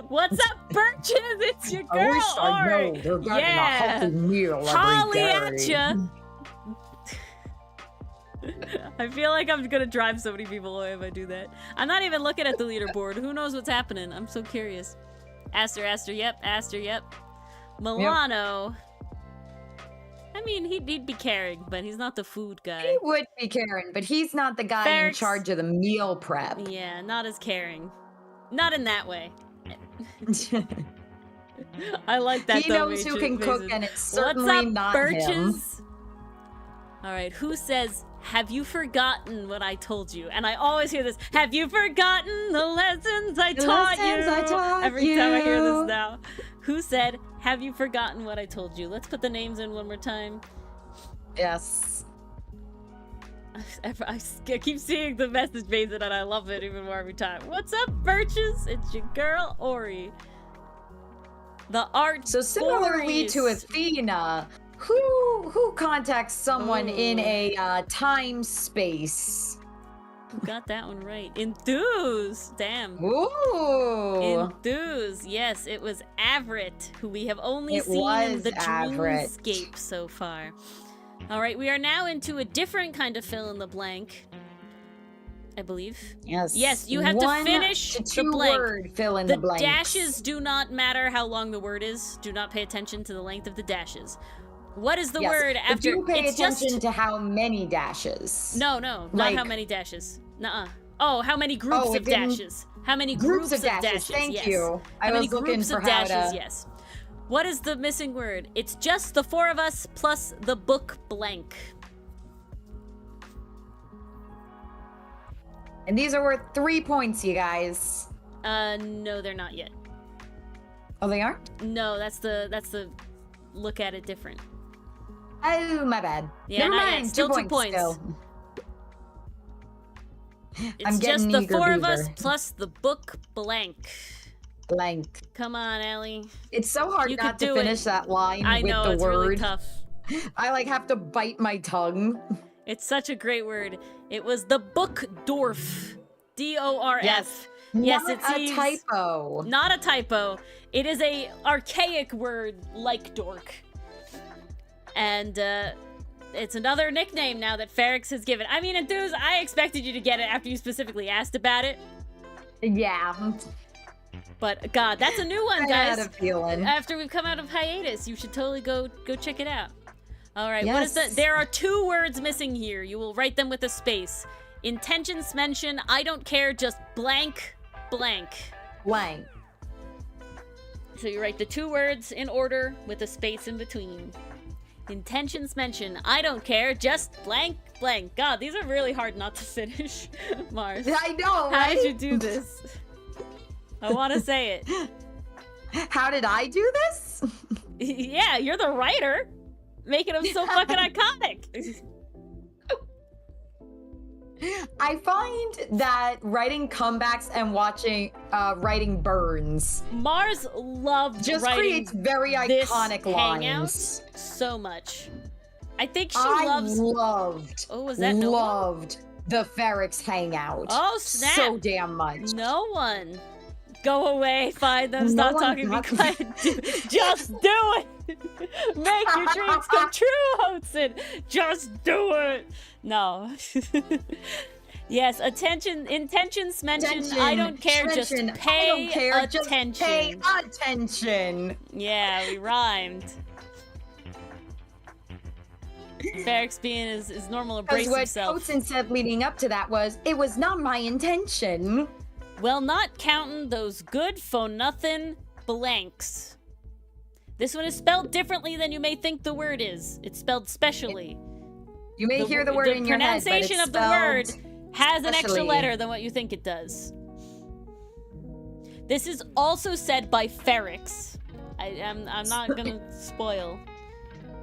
What's up, birches? It's your girl, I wish I Ori. know they're getting Yeah. a healthy meal every Holly day. at ya. I feel like I'm gonna drive so many people away if I do that. I'm not even looking at the leaderboard. Who knows what's happening? I'm so curious. Aster, yep. Aster, yep. Milano. I mean, he'd be caring, but he's not the food guy. He would be caring, but he's not the guy in Ferrex. charge of the meal prep. Yeah, not as caring. Not in that way. I like that He though, knows who Mason. can cook, and it's certainly What's up, not him. birches? All right, who says, have you forgotten what I told you? And I always hear this, have you forgotten the lessons I taught you? Every time I hear this now. Who said, have you forgotten what I told you? Let's put the names in one more time. Yes. I keep seeing the message Mason, and I love it even more every time. What's up, birches? It's your girl, Ori. The art. So similarly to Athena, who contacts someone in a time space? Who got that one right? Enthuse. Damn. Ooh. Enthuse. Yes, it was Avrit, who we have only seen in the Avrit. Dreamscape so far. All right, we are now into a different kind of fill in the blank, I believe. Yes. Yes, you have to finish to the two blank. word fill in The the blanks. dashes do not matter how long the word is. Do not pay attention to the length of the dashes. What is the word But after? do pay It's attention just to how many dashes. no, not like- how many dashes. Nuh-uh. Oh, how many groups Oh, it of didn't- dashes? How many groups of dashes? Thank Yes. you. I How many was looking groups for of how dashes? to. Yes. What is the missing word? It's just the four of us plus the book blank. And these are worth 3 points, you guys. No, they're not yet. Oh, they aren't? No, that's the look at it different. Oh, my bad. Yeah, Never not yet. mind. Still 2 2 points. points. Still. It's I'm just getting the eager four of us beaver. plus the book blank. Blank. Come on, Ellie. It's so hard You not could to do it. finish that line I with know, the it's word. really tough. I like have to bite my tongue. It's such a great word. It was the book dwarf. D-O-R-F. Yes. Yes, Not it a seems typo. not a typo. It is a archaic word like dork. And it's another nickname now that Ferrex has given. I mean, Enthuse, I expected you to get it after you specifically asked about it. Yeah. But God, that's a new one, I had guys. a feeling. After we've come out of hiatus, you should totally go check it out. All right, what is Yes. the? There are 2 words missing here. You will write them with a space. Intentions mention. I don't care. Just blank, blank. Blank. So you write the 2 words in order with a space in between. Intentions mention. I don't care. Just blank, blank. God, these are really hard not to finish, Mars. I know, How right? did you do this? I want to say it. How did I do this? Yeah, you're the writer, making them so fucking iconic. I find that writing comebacks and watching writing burns Mars loved just writing creates very this iconic hangout lines. so much. I think she I loves. loved, Oh, was that no one? loved the Ferrex hangout. Oh, snap. So damn much. No one. Go away, find them, No stop one talking, be got- quiet. Just do it! Make your dreams come true, Hudson! Just do it! No. Yes, intentions mentioned. I don't care, just Attention. pay I don't care, attention. Just pay attention. Yeah, we rhymed. Ferrex being his normal Because embrace what himself. Coates said leading up to that was, it was not my intention. Well, not counting those good for nothing blanks. This one is spelled differently than you may think the word is. It's spelled specially. You may hear the word in your head, but it's pronunciation of the word has an extra specially. letter than what you think it does. This is also said by Ferrex. I'm not gonna spoil.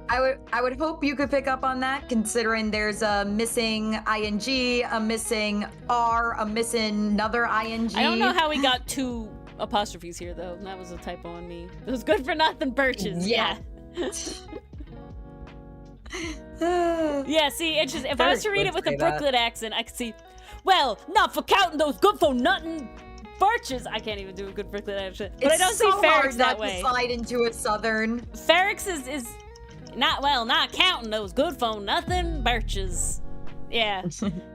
I would hope you could pick up on that, considering there's a missing ing, a missing r, a missing another ing. I don't know how we got 2 apostrophes here, though. That was a typo on me. It was good for nothing birches. Yeah. Yeah, see, it's just, if I was to read it with a Brooklyn accent, I could see, well, not for counting those good for nothing birches. I can't even do a good Brooklyn accent. But I don't It's see so Ferrex hard that not way. to slide into a southern. Ferrex is not counting those good for nothing birches. Yeah.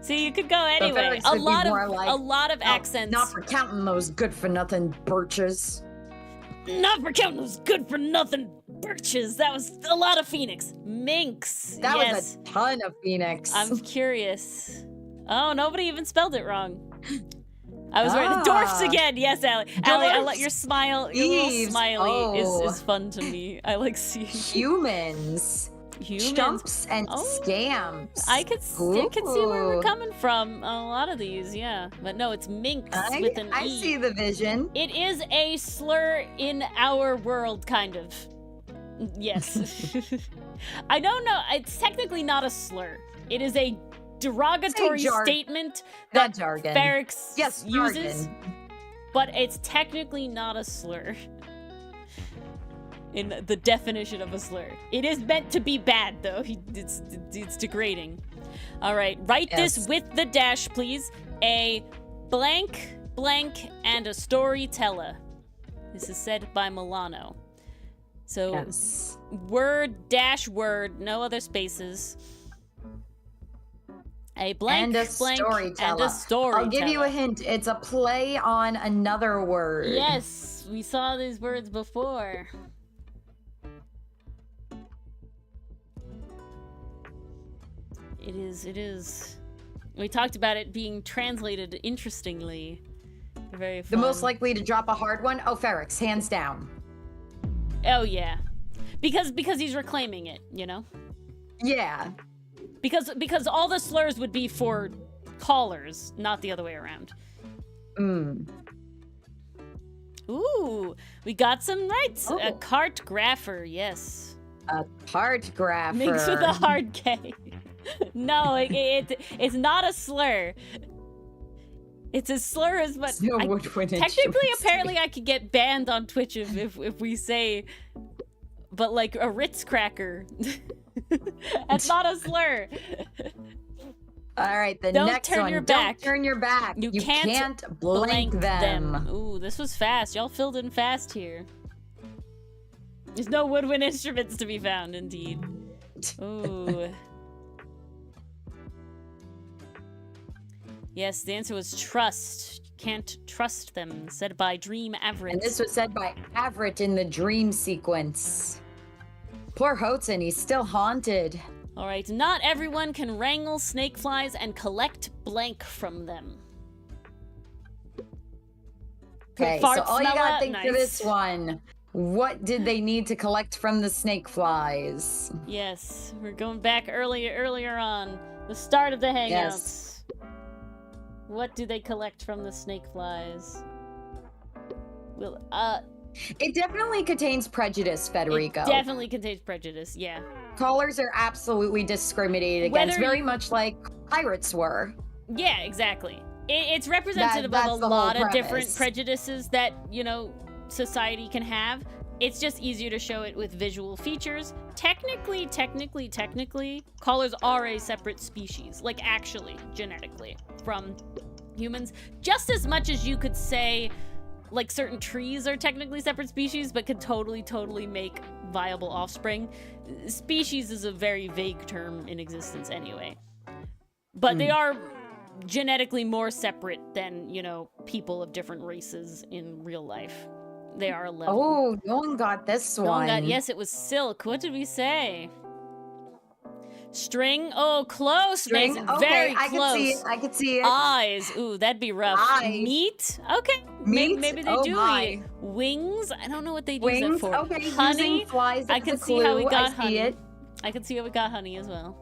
See, you could go anyway. Ferrex would be more like, a lot of accents. Not for counting those good for nothing birches. Not for counting those good for nothing birches. That was a lot of Phoenix. Minx. That yes. was a ton of Phoenix. I'm curious. Oh, nobody even spelled it wrong. I was right. Dwarfs again. Yes, Allie. Allie, I let your smile, your little smiley is fun to me. I like seeing humans. Chumps and scams. I could see where we're coming from on a lot of these, yeah. But no, it's minx with an E. I see the vision. It is a slur in our world, kind of. Yes. I don't know. It's technically not a slur. It is a derogatory statement that Ferrex uses, but it's technically not a slur. In the definition of a slur. It is meant to be bad, though. It's degrading. All right, write this with the dash, please. A blank, and a storyteller. This is said by Milano. So, word, dash, word, no other spaces. A blank, and a storyteller. I'll give you a hint. It's a play on another word. Yes, we saw these words before. It is. We talked about it being translated interestingly. Very fun. The most likely to drop a hard one? Oh, Ferrex, hands down. Oh, yeah. Because he's reclaiming it, you know? Yeah. Because all the slurs would be for callers, not the other way around. Ooh, we got some rights. Oh. A cartographer, yes. A cartographer. Mixed with a hard K. No, it's not a slur. It's a slur as much. Technically, apparently, I could get banned on Twitch if we say, but like a Ritz cracker. That's not a slur. All right, the next one. Don't turn your back. You can't blank them. Ooh, this was fast. Y'all filled in fast here. There's no woodwind instruments to be found, indeed. Ooh. Yes, the answer was trust. Can't trust them, said by Dream Average. And this was said by Average in the dream sequence. Poor Hotson, he's still haunted. All right, not everyone can wrangle snakeflies and collect blank from them. Okay, so all you gotta think for this one, what did they need to collect from the snake flies? Yes, we're going back earlier on. The start of the Hangouts. Yes. What do they collect from the snake flies? It definitely contains prejudice, Federico. It definitely contains prejudice, yeah. Callers are absolutely discriminated against, very much like pirates were. Yeah, exactly. It's representative That's of a the whole lot of different premise. prejudices that, you know, society can have. It's just easier to show it with visual features. Technically, callers are a separate species, like actually, genetically, from humans. Just as much as you could say, like, certain trees are technically separate species, but could totally make viable offspring. Species is a very vague term in existence anyway. But they are genetically more separate than, you know, people of different races in real life. They are a level. Oh, no one got this one. Yes, it was silk. What did we say? String? Oh, close, String? Mason. Okay, Very I close. can see it. I can see it. Eyes. Ooh, that'd be rough. Eyes. Meat? Okay. Meat? Maybe they Oh do my. eat it. Wings? I don't know what they'd use Wings? that for. Okay, Honey? using flies I as can a see how we clue. got I see honey. it. I can see how we got honey as well.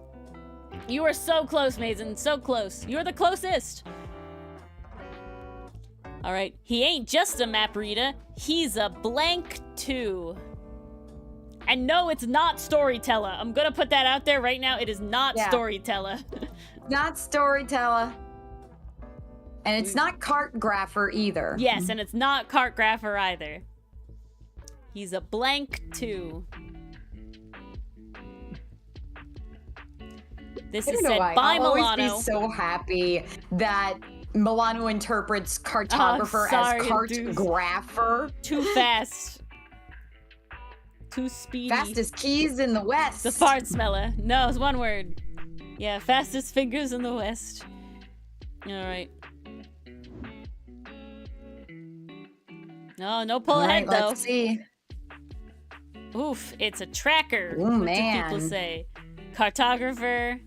You are so close, Mason. So close. You're the closest. All right. He ain't just a map reader. He's a blank too. And no, it's not storyteller. I'm gonna put that out there right now. It is not storyteller. Not storyteller. And it's not cartographer either. Yes, and it's not cartographer either. He's a blank too. This is said by I'll always Milano. be so happy that Milano interprets cartographer as cartographer. Too fast. Too speedy. Fastest keys in the West. The fart smeller. No, it's one word. Yeah, fastest fingers in the West. All right. No pull ahead though. Let's see. Oof, it's a tracker. Oh, what man. do people say? Cartographer,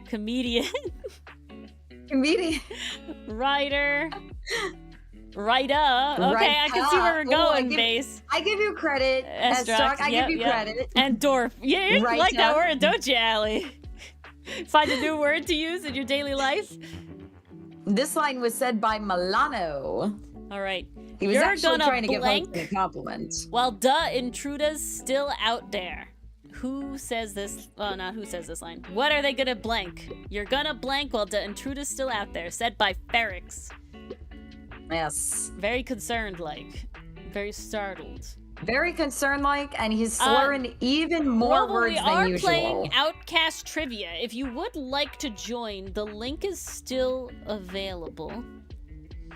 comedian, Comedian. writer, writer. Okay, I can see where we're going, Base. I give you credit. Estrock, I give you credit. And dwarf. Yeah, you Writer. like that word, don't you, Allie? Find a new word to use in your daily life. This line was said by Milano. All right. He was You're actually gonna trying to give blank Hudson a compliment. Well, duh, intruder's still out there. Who says this? Oh, not who says this line. What are they gonna blank? You're gonna blank while the intruder's still out there. Said by Ferrix. Yes. Very concerned, like. Very startled. Very concerned-like, and he's slurring even more words than usual. We are playing Outcast Trivia. If you would like to join, the link is still available.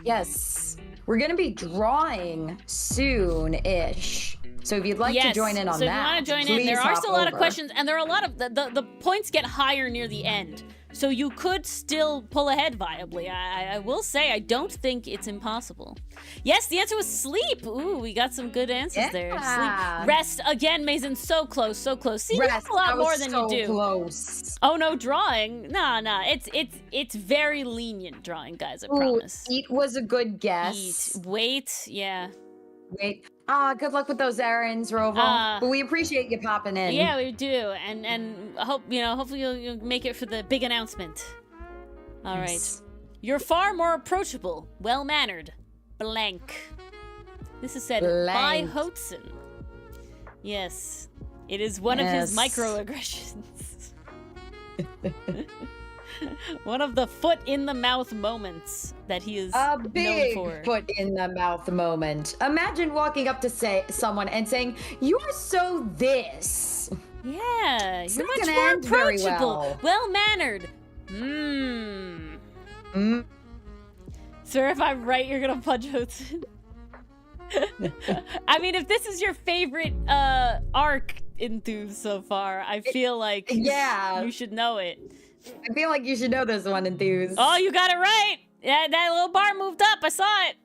Yes. We're going to be drawing soon-ish. So if you'd like to join in on that, so if you want to join in, there are still a lot of questions, and there are a lot of the points get higher near the end. So you could still pull ahead viably. I will say, I don't think it's impossible. Yes, the answer was sleep. Ooh, we got some good answers there. Sleep. Rest. Again, Mason, so close, so close. See, you have a lot more than you do. Close. Oh, no, drawing? Nah. It's very lenient drawing, guys, I promise. Eat was a good guess. Eat. Wait, yeah. Wait. Good luck with those errands, Roval. But we appreciate you popping in. Yeah, we do, and hopefully you'll make it for the big announcement. All right, you're far more approachable, well-mannered, blank. This is said by Hotson. Yes, it is one of his microaggressions. One of the foot in the mouth moments that he is a known big for. Foot in the mouth moment. Imagine walking up to someone and saying, "You're so this." Yeah, it's you're not much gonna more end very approachable, well-mannered. Sir, if I'm right, you're gonna punch Hudson. I mean, if this is your favorite arc enthuse so far, I feel like you should know it. I feel like you should know this one, Enthuse. Oh, you got it right! Yeah, that little bar moved up. I saw it.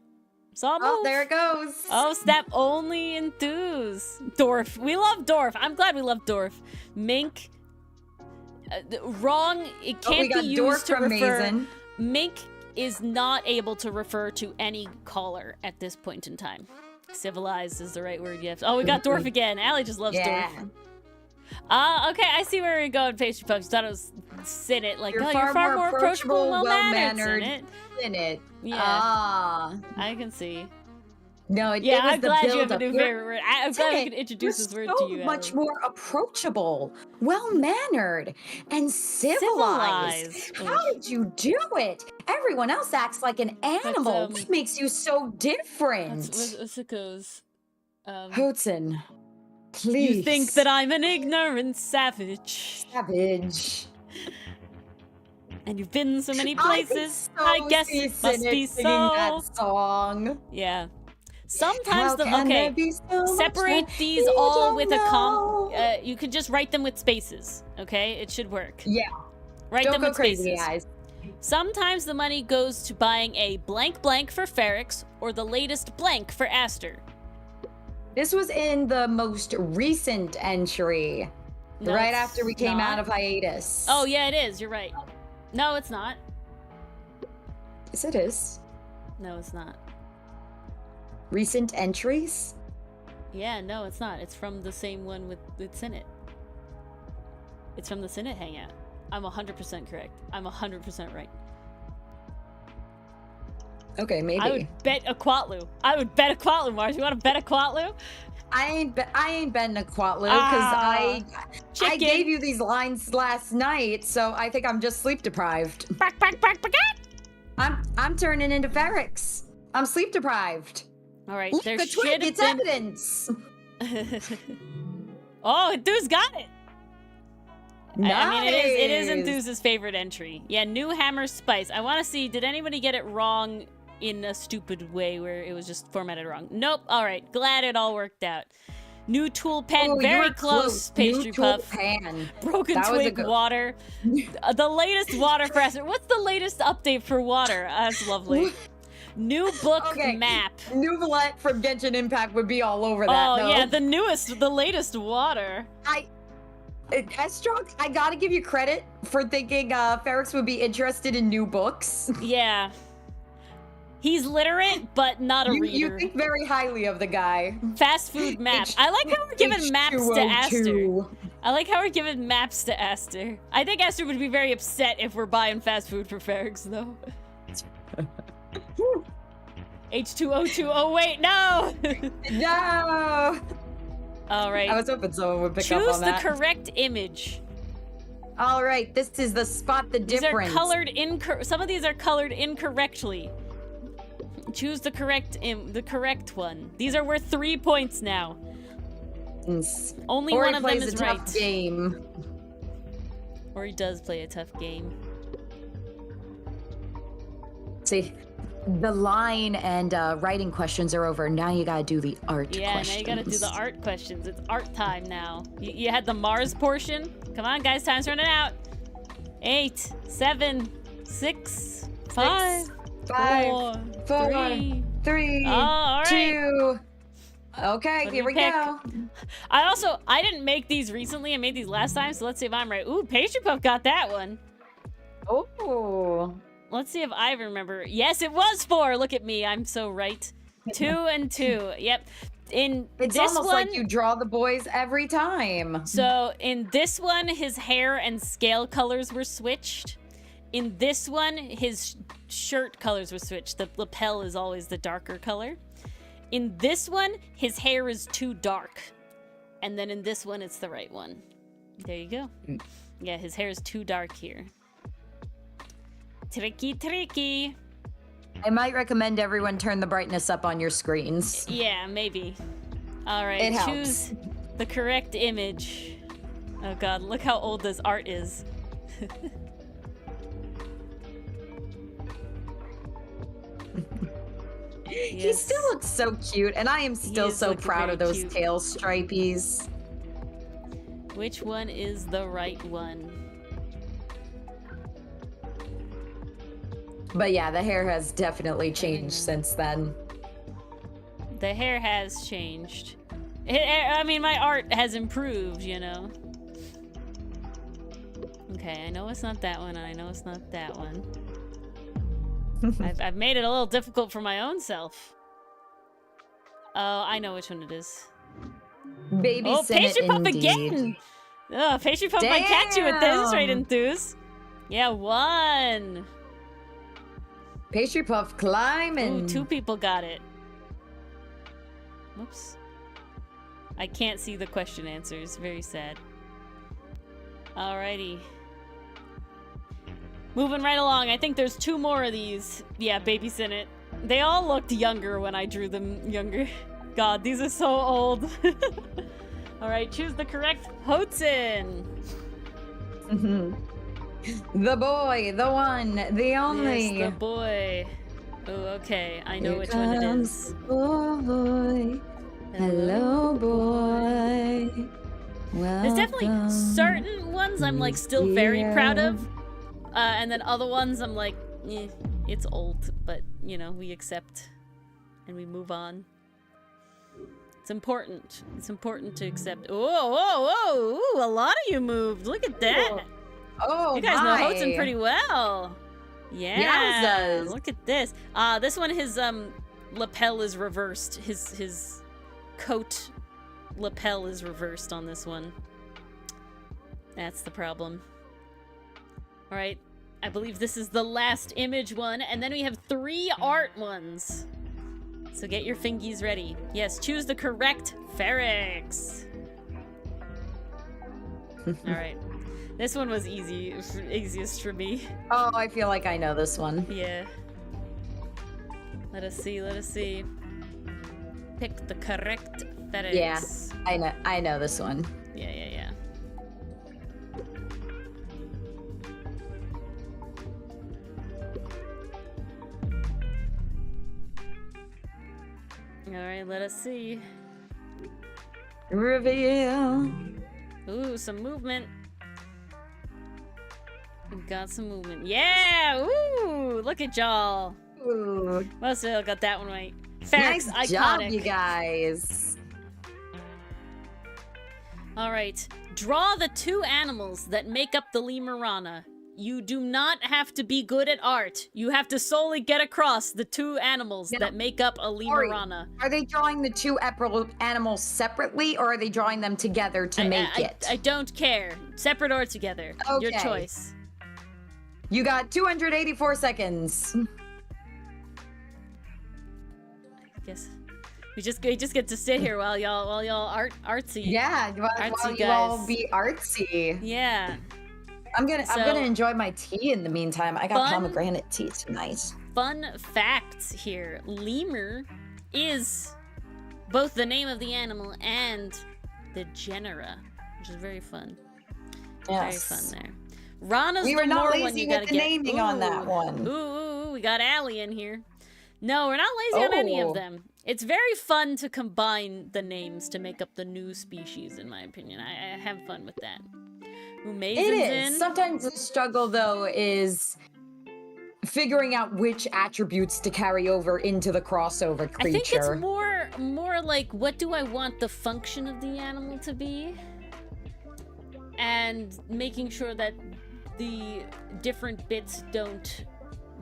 Saw it move. Oh, there it goes. Oh, snap. Only Enthuse. Dwarf. We love Dwarf. I'm glad we love Dwarf. Mink. Wrong. It can't be used to refer. Mason. Mink is not able to refer to any caller at this point in time. Civilized is the right word. Yes. Oh, we got Dwarf again. Allie just loves Dwarf. Okay, I see where we're going, Pastry Puffs. Thought it was in it. Like, you're far more approachable, well-mannered. In it. Yeah. I can see. No, it was I'm the glad you have a build-up. new favorite word. I'm glad we can introduce this word to you. So much more approachable, well-mannered, and civilized. How did you do it? Everyone else acts like an animal. What makes you so different? What's it goes? Hudson, please. You think that I'm an ignorant savage. Savage. And you've been so many places. I guess it must be so. That song. Yeah. Sometimes separate these all with you can just write them with spaces, okay? It should work. Yeah. Write them with crazy, spaces. guys. Sometimes the money goes to buying a blank blank for Ferrix or the latest blank for Aster. This was in the most recent entry, No, right after we came not. out of hiatus. Oh, yeah, it is. You're right. No, it's not. Yes, it is. No, it's not. Recent entries? Yeah, no, it's not. It's from the same one with Sinnet. It's from the Sinnet hangout. I'm 100% correct. I'm 100% right. Okay, maybe. I would bet a Quatlu. Mars. You want to bet a Quatlu? I ain't betting a Quatlu because I gave you these lines last night, so I think I'm just sleep deprived. I'm turning into Ferrix. I'm sleep deprived. All right, Look, there the should twig, have it's been evidence. Oh, Enthuse got it. Nice. I mean, it is Enthuse's favorite entry. Yeah, new hammer spice. I want to see, did anybody get it wrong in a stupid way where it was just formatted wrong? Nope. All right, glad it all worked out. New tool pen, Ooh, very close. Pastry new puff. Tool pan. Broken That was a twig good- water. The latest water for Aster. What's the latest update for water? That's lovely. New book map. Nuvolette from Genshin Impact would be all over that. Oh though. yeah, the latest water. Strong, I gotta give you credit for thinking Ferrix would be interested in new books. Yeah. He's literate, but not a reader. You think very highly of the guy. Fast food map. I like how we're giving maps to Aster. I like how we're giving maps to Aster. I think Aster would be very upset if we're buying fast food for Ferrix, though. H2O2. Oh, wait, no! No! All right. I was hoping someone would pick up on that. Choose the correct image. All right, this is the spot the difference. These are colored some of these are colored incorrectly. Choose the correct one. These are worth 3 points now. Only one of them is right. Tough game. Or he does play a tough game. See, the line and writing questions are over. Now you gotta do the art questions. Yeah, now you gotta do the art questions. It's art time now. You had the Mars portion. Come on, guys, time's running out. 8, 7, 6, 5, 4, 3, all right. 2. Okay, here we go. I didn't make these recently. I made these last time, so let's see if I'm right. Ooh, Pastry Puff got that one. Oh. Let's see if I remember. Yes, it was 4. Look at me. I'm so right. 2 and 2. Yep. It's almost like you draw the boys every time. So in this one, his hair and scale colors were switched. In this one, his shirt colors were switched. The lapel is always the darker color. In this one, his hair is too dark. And then in this one, it's the right one. There you go. Yeah, his hair is too dark here. Tricky, tricky. I might recommend everyone turn the brightness up on your screens. Yeah, maybe. All right, It helps. choose the correct image. Oh god, look how old this art is. He still looks so cute, and I am still so proud of those tail stripies. Which one is the right one? But yeah, the hair has definitely changed since then. The hair has changed. I mean, my art has improved, you know. Okay, I know it's not that one, and I know it's not that one. I've made it a little difficult for my own self. Oh, I know which one it is. Babysit Pastry Puff indeed. again! Oh, Pastry Puff might catch you with this, right, Enthuse? Yeah, 1. Pastry Puff climbing. Ooh, 2 people got it. Whoops. I can't see the question answers. Very sad. Alrighty. Moving right along. I think there's 2 more of these. Yeah, babysit it. They all looked younger when I drew them younger. God, these are so old. Alright, choose the correct Hotsun. The boy, the one, the only. Yes, the boy. Oh, okay. I know which one it is. Boy. Hello, boy. There's definitely certain ones I'm like still very proud of. And then other ones I'm like, it's old, but you know, we accept and we move on. It's important. It's important to accept. Whoa, ooh, a lot of you moved. Look at that. Oh, you guys know Hotsun pretty well. Yeah. Look at this. This one, his lapel is reversed. His coat lapel is reversed on this one. That's the problem. All right. I believe this is the last image one, and then we have 3 art ones. So get your fingies ready. Yes, choose the correct Ferrex. All right. This one was easiest for me. Oh, I feel like I know this one. Yeah. Let us see. Pick the correct Ferrex. Yeah, I know this one. Yeah. Alright, let us see. Reveal. Ooh, some movement. We've got some movement. Yeah! Ooh! Look at y'all. Ooh. Most of y'all got that one right. Ferrex, Nice iconic. job, you guys. Alright. Draw the 2 animals that make up the lemurana. You do not have to be good at art. You have to solely get across the 2 animals that make up a lemurana. Are they drawing the 2 animals separately, or are they drawing them together to make it? I don't care. Separate or together. Okay. Your choice. You got 284 seconds. I guess we just get to sit here while y'all artsy. Yeah, while you all be artsy. Yeah. I'm gonna enjoy my tea in the meantime. I got pomegranate tea tonight. Fun facts here. Lemur is both the name of the animal and the genera, which is very fun. Yes. Very fun there. Rana's we were the not more lazy one you with gotta the get. naming on that one. Ooh, we got Allie in here. No, we're not lazy on any of them. It's very fun to combine the names to make up the new species, in my opinion. I have fun with that. It is. Sometimes the struggle, though, is figuring out which attributes to carry over into the crossover creature. I think it's more like, what do I want the function of the animal to be? And making sure that the different bits don't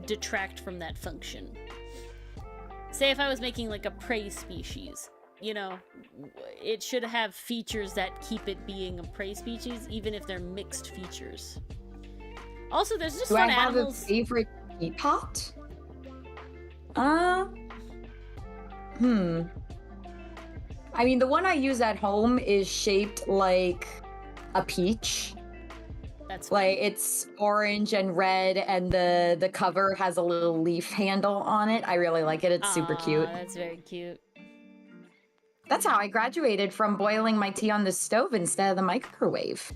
detract from that function. Say if I was making like a prey species, you know, it should have features that keep it being a prey species, even if they're mixed features. Also, there's just fun animals. Do I have a favorite teapot? I mean, the one I use at home is shaped like a peach. That's fun. Like, it's orange and red, and the cover has a little leaf handle on it. I really like it. It's super cute. That's very cute. That's how I graduated from boiling my tea on the stove instead of the microwave.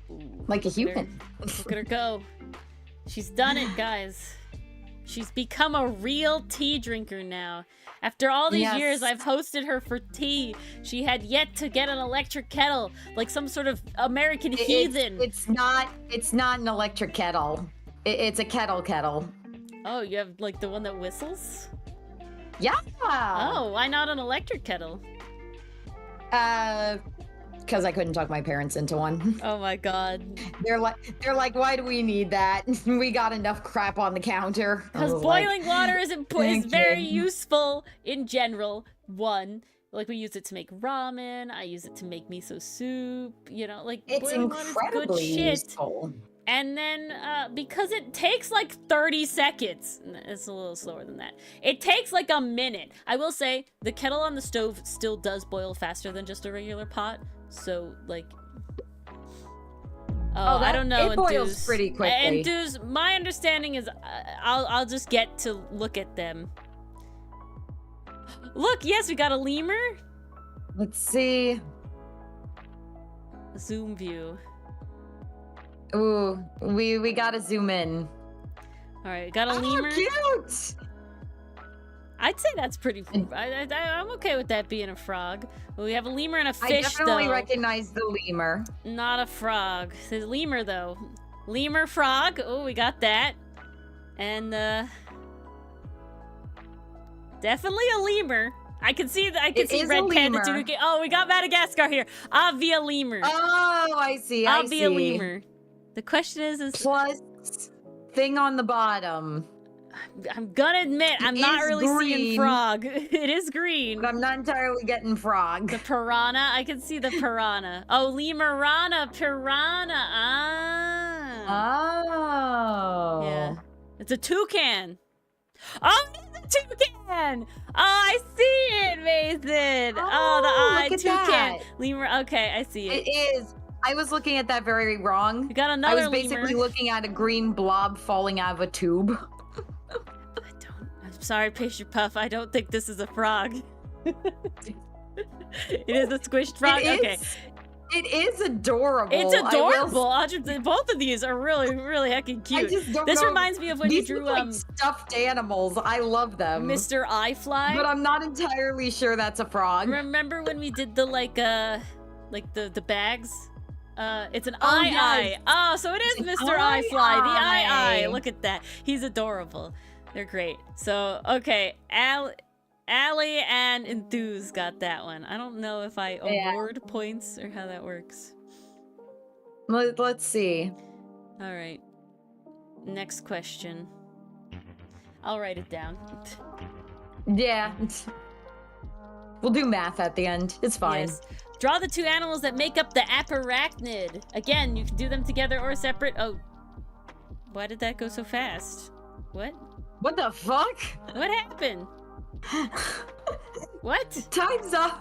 Ooh, like a human. Look at her go. She's done it, guys. She's become a real tea drinker now. After all these years I've hosted her for tea, she had yet to get an electric kettle, like some sort of American heathen. It's not an electric kettle. It's a kettle. Oh, you have like the one that whistles? Yeah. Oh, why not an electric kettle? Because I couldn't talk my parents into one. Oh my god. They're like, why do we need that? We got enough crap on the counter. Because boiling water is very useful in general. One, like we use it to make ramen. I use it to make miso soup. You know, like it's boiling water is good shit. Useful. And then, because it takes like 30 seconds, it's a little slower than that. It takes like a minute. I will say, the kettle on the stove still does boil faster than just a regular pot. So, like, Oh, I don't know. It boils Enthuse. pretty quickly. Enthuse, my understanding is I'll just get to look at them. Look, yes, we got a lemur. Let's see. Zoom view. Ooh, we gotta zoom in. All right, got a lemur. Cute! I'd say that's pretty. I'm okay with that being a frog. Well, we have a lemur and a fish, I definitely though. recognize the lemur. Not a frog. It says lemur, though. Lemur frog. Oh, we got that. And definitely a lemur. I can see that. I can see red panda too. Oh, we got Madagascar here. Avia lemur. Oh, I see. Avia lemur. The question is plus thing on the bottom. I'm gonna admit I'm not really seeing frog. It is green. But I'm not entirely getting frog. The piranha. I can see the piranha. Oh, lemurana, piranha. Ah. Oh. Yeah. It's a toucan. Oh, it's a toucan. Oh, I see it, Mason. Oh, the eye toucan. Lemur. Okay, I see it. It is. I was looking at that very wrong. We got another lemur. I was basically looking at a green blob falling out of a tube. I'm sorry, Pastry Puff. I don't think this is a frog. It is a squished frog? Okay. It is adorable. It's adorable. Both of these are really, really heckin' cute. I just don't this know. reminds me of when These you drew look like stuffed animals. I love them. Mr. Eyefly. But I'm not entirely sure that's a frog. Remember when we did the the bags? It's an eye. Oh, so it is Mr. Eyefly. The eye. Look at that. He's adorable. They're great. So, okay, Allie and Enthuse got that one. I don't know if I award points or how that works. Let's see. All right. Next question. I'll write it down. Yeah. We'll do math at the end. It's fine. Yes. Draw the two animals that make up the aparachnid. Again, you can do them together or separate. Oh. Why did that go so fast? What? What the fuck? What happened? What? Time's up.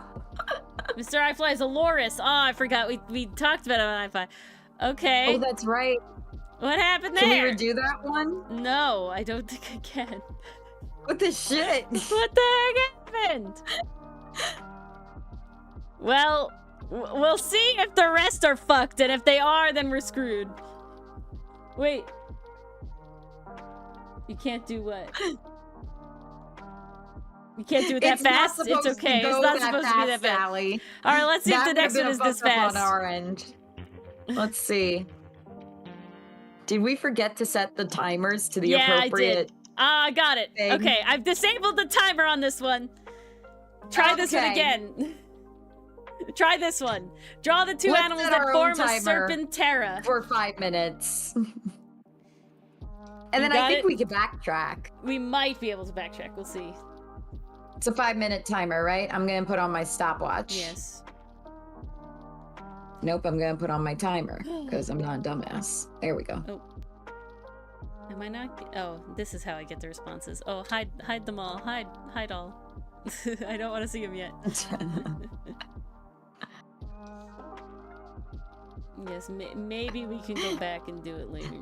Mr. Eyefly is a loris. Oh, I forgot. We talked about it on Eyefly. Okay. Oh, that's right. What happened there? Can we redo that one? No, I don't think I can. What the shit? What the heck happened? Well, we'll see if the rest are fucked, and if they are, then we're screwed. Wait. You can't do what? You can't do it that fast? It's okay. It's not supposed to be that fast. Allie. All right, let's see if the next one is this fast. On our end. Let's see. Did we forget to set the timers to the appropriate? I did. I got it. thing? Okay, I've disabled the timer on this one. Try this one again. Try this one. Draw the two animals that form a serpentera. For 5 minutes. And then I think we can backtrack. We might be able to backtrack. We'll see. It's a 5-minute timer, right? I'm going to put on my stopwatch. Yes. Nope, I'm going to put on my timer because I'm not a dumbass. There we go. Oh. Am I not? Oh, this is how I get the responses. Oh, hide them all. Hide all. I don't want to see them yet. Yes, maybe we can go back and do it later.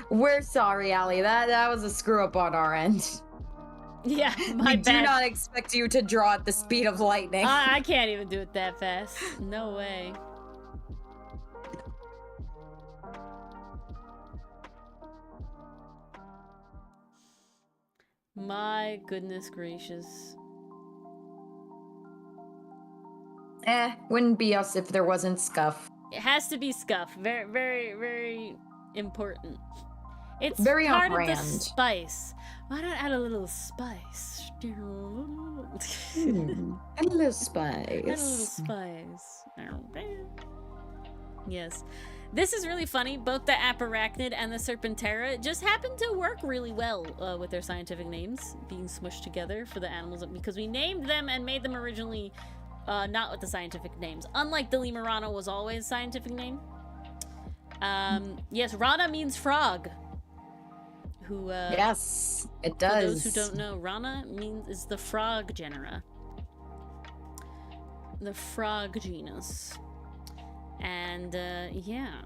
We're sorry, Allie. That was a screw up on our end. Yeah, my bad. We do not expect you to draw at the speed of lightning. I can't even do it that fast. No way. My goodness gracious. Wouldn't be us if there wasn't Scuff. It has to be Scuff. Very, very, very important. It's very part on of the brand. Spice. Why not add a little spice? Add a little spice. Add a little spice. Yes. This is really funny. Both the aparachnid and the serpentera just happen to work really well with their scientific names being smushed together for the animals because we named them and made them originally not with the scientific names. Unlike the lemurana was always a scientific name. Yes, rana means frog. Who? Yes, it does. For those who don't know, rana is the frog genera. The frog genus. And yeah.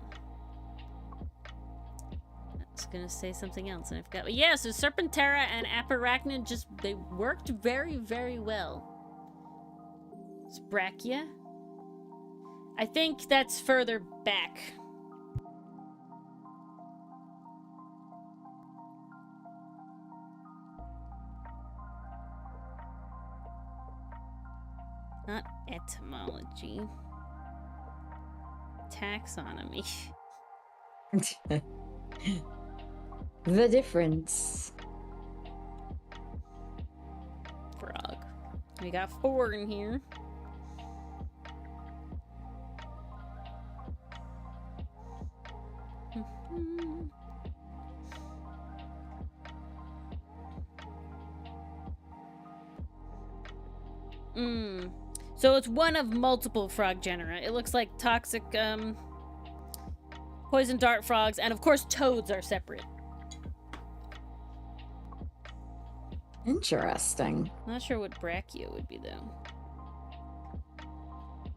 was gonna say something else and I forgot. But yeah, so Serpentera and Aperachnid they worked very, very well. It's Brachia. I think that's further back. Not etymology. Taxonomy. The difference. Frog. We got 4 in here. So it's one of multiple frog genera. It looks like toxic, poison dart frogs, and of course toads are separate. Interesting. Not sure what Brachia would be, though.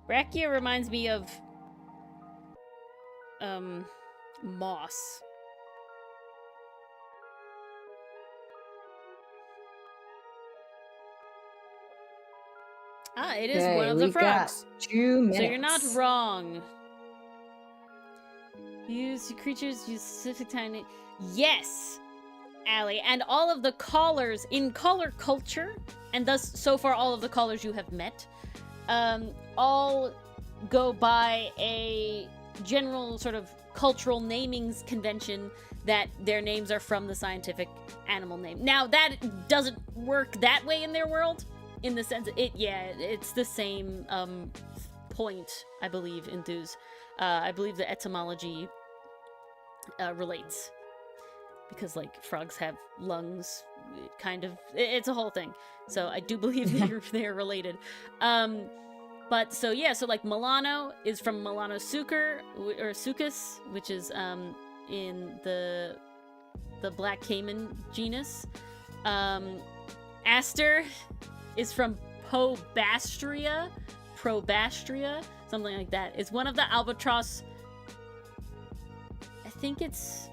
Brachia reminds me of, moss. Ah, it is one of the frogs. 2 minutes. So you're not wrong. Use creatures use specific tiny. Yes, Allie, and all of the callers in color culture, and thus so far all of the callers you have met, all go by a general sort of cultural namings convention that their names are from the scientific animal name. Now that doesn't work that way in their world. In the sense, it's the same point, I believe, in those. I believe the etymology relates. Because, like, frogs have lungs, kind of. It's a whole thing. So I do believe they're related. But, so, yeah, so, like, Milano is from Milano Sucre, or Sucus, which is in the Black Caiman genus. Aster is from Probastria, something like that. It's one of the albatross. I think it's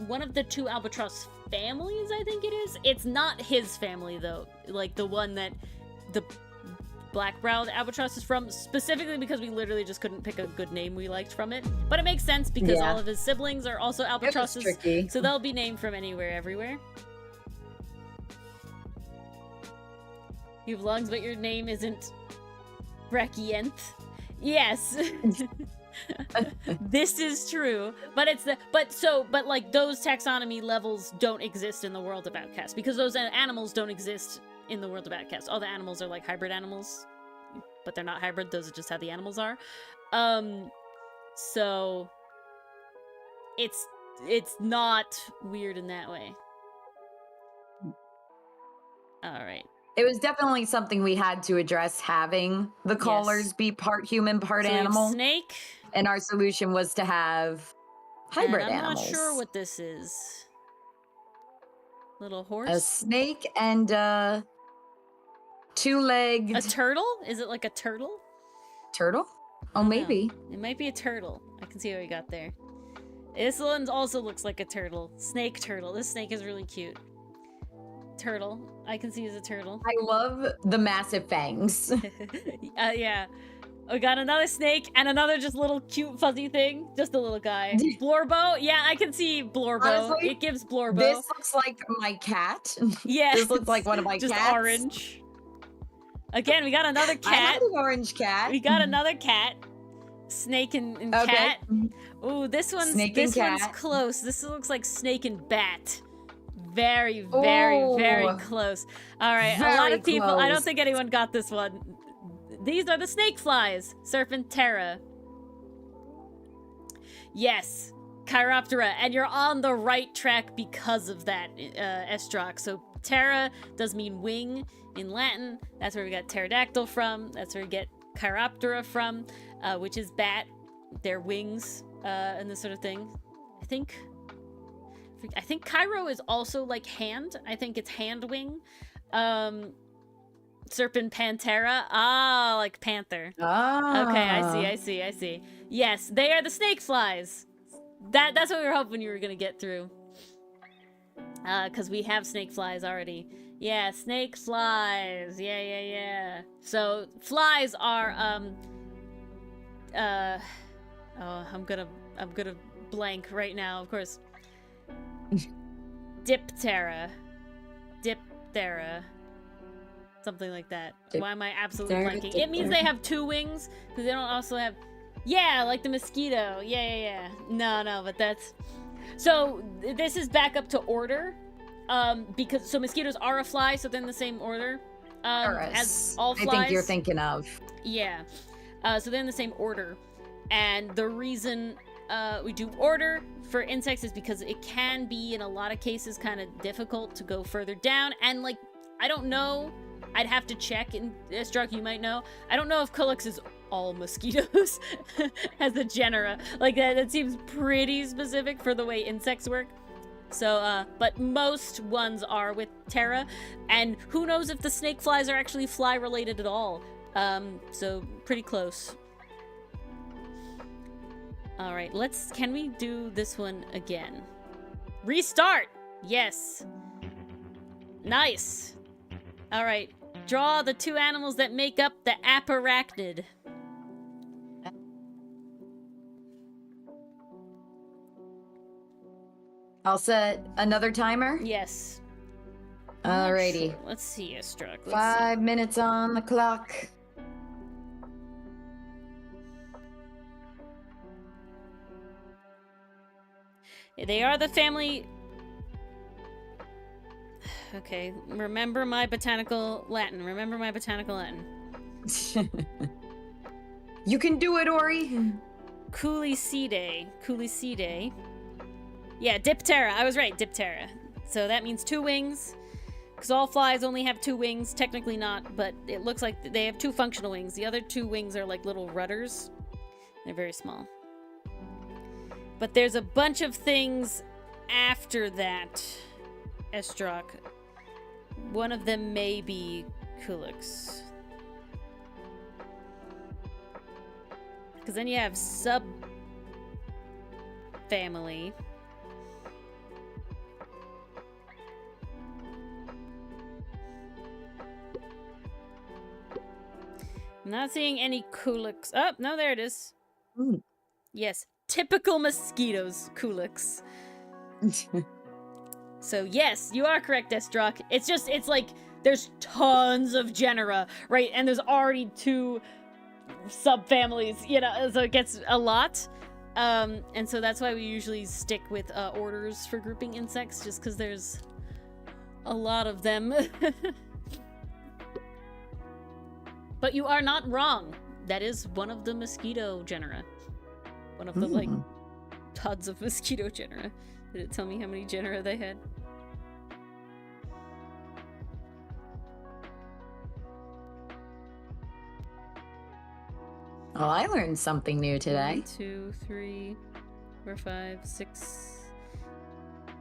one of the 2 albatross families, I think it is. It's not his family, though. Like, the one that the black-browed albatross is from, specifically because we literally just couldn't pick a good name we liked from it. But it makes sense because all of his siblings are also albatrosses, so they'll be named from anywhere, everywhere. You have lungs, but your name isn't Brachienth. Yes. This is true. But but like those taxonomy levels don't exist in the world of Outcast because those animals don't exist in the world of Outcast. All the animals are like hybrid animals, but they're not hybrid. Those are just how the animals are. So it's not weird in that way. All right. It was definitely something we had to address, having the callers be part human, part animal. Snake. And our solution was to have hybrid animals. I'm not sure what this is. Little horse? A snake and a 2-legged... A turtle? Is it like a turtle? Turtle? Oh, maybe. It might be a turtle. I can see what we got there. This one also looks like a turtle. Snake turtle. This snake is really cute. Turtle. I can see as a turtle. I love the massive fangs. Yeah. We got another snake and another just little cute fuzzy thing. Just a little guy. Blorbo? Yeah, I can see Blorbo. Honestly, it gives Blorbo. This looks like my cat. Yeah. This looks like one of my just cats. Orange. Again, we got another cat. I have an orange cat. We got another cat. Snake and cat. Ooh, this one's close. This looks like snake and bat. Very, very close. All right, a lot of people. I don't think anyone got this one. These are the snake flies, Serpentera. Yes, Chiroptera, and you're on the right track because of that, Estrock. So Terra does mean wing in Latin. That's where we got pterodactyl from. That's where we get Chiroptera from, which is bat. Their wings and this sort of thing. I think Cairo is also like hand. I think it's hand wing. Serpent Pantera. Ah, like panther. Ah. Okay, I see. Yes, they are the snake flies. That's what we were hoping you were gonna get through. Because we have snake flies already. Yeah, snake flies. Yeah. So flies are oh, I'm gonna blank right now, of course. Diptera. Something like that. Why am I absolutely blanking? It means they have 2 wings, because they don't also have... Yeah, like the mosquito. Yeah. No, but that's... So, this is back up to order. Because... So, mosquitoes are a fly, so they're in the same order. As all flies. I think you're thinking of. Yeah. So they're in the same order. And the reason we do order for insects is because it can be, in a lot of cases, kind of difficult to go further down. And, like, I don't know... I'd have to check, and Struck, you might know. I don't know if Culex is all mosquitoes as a genera. Like, that seems pretty specific for the way insects work. So, but most ones are with Terra, and who knows if the snake flies are actually fly-related at all. So, pretty close. Alright, can we do this one again? Restart! Yes. Nice. Alright, draw the 2 animals that make up the aparachnid. I'll set another timer? Yes. Alrighty. Let's see, Struck. 5 minutes on the clock. They are the family... Okay, remember my botanical Latin. You can do it, Ori. Culicidae. Yeah, Diptera. I was right, Diptera. So that means 2 wings. Because all flies only have 2 wings. Technically not, but it looks like they have 2 functional wings. The other 2 wings are like little rudders. They're very small. But there's a bunch of things after that, Estrok. One of them may be Culex. Because then you have sub-family. I'm not seeing any Culex. Oh, no, there it is. Ooh. Yes, typical mosquitoes, Culex. So yes, you are correct, Estrok. It's like there's tons of genera, right? And there's already 2 subfamilies, so it gets a lot. And so that's why we usually stick with orders for grouping insects, just because there's a lot of them. But you are not wrong. That is one of the mosquito genera. One of the, like, tons of mosquito genera. Did it tell me how many genera they had? Oh, I learned something new today. 1, 2, 3, 4, 5, 6,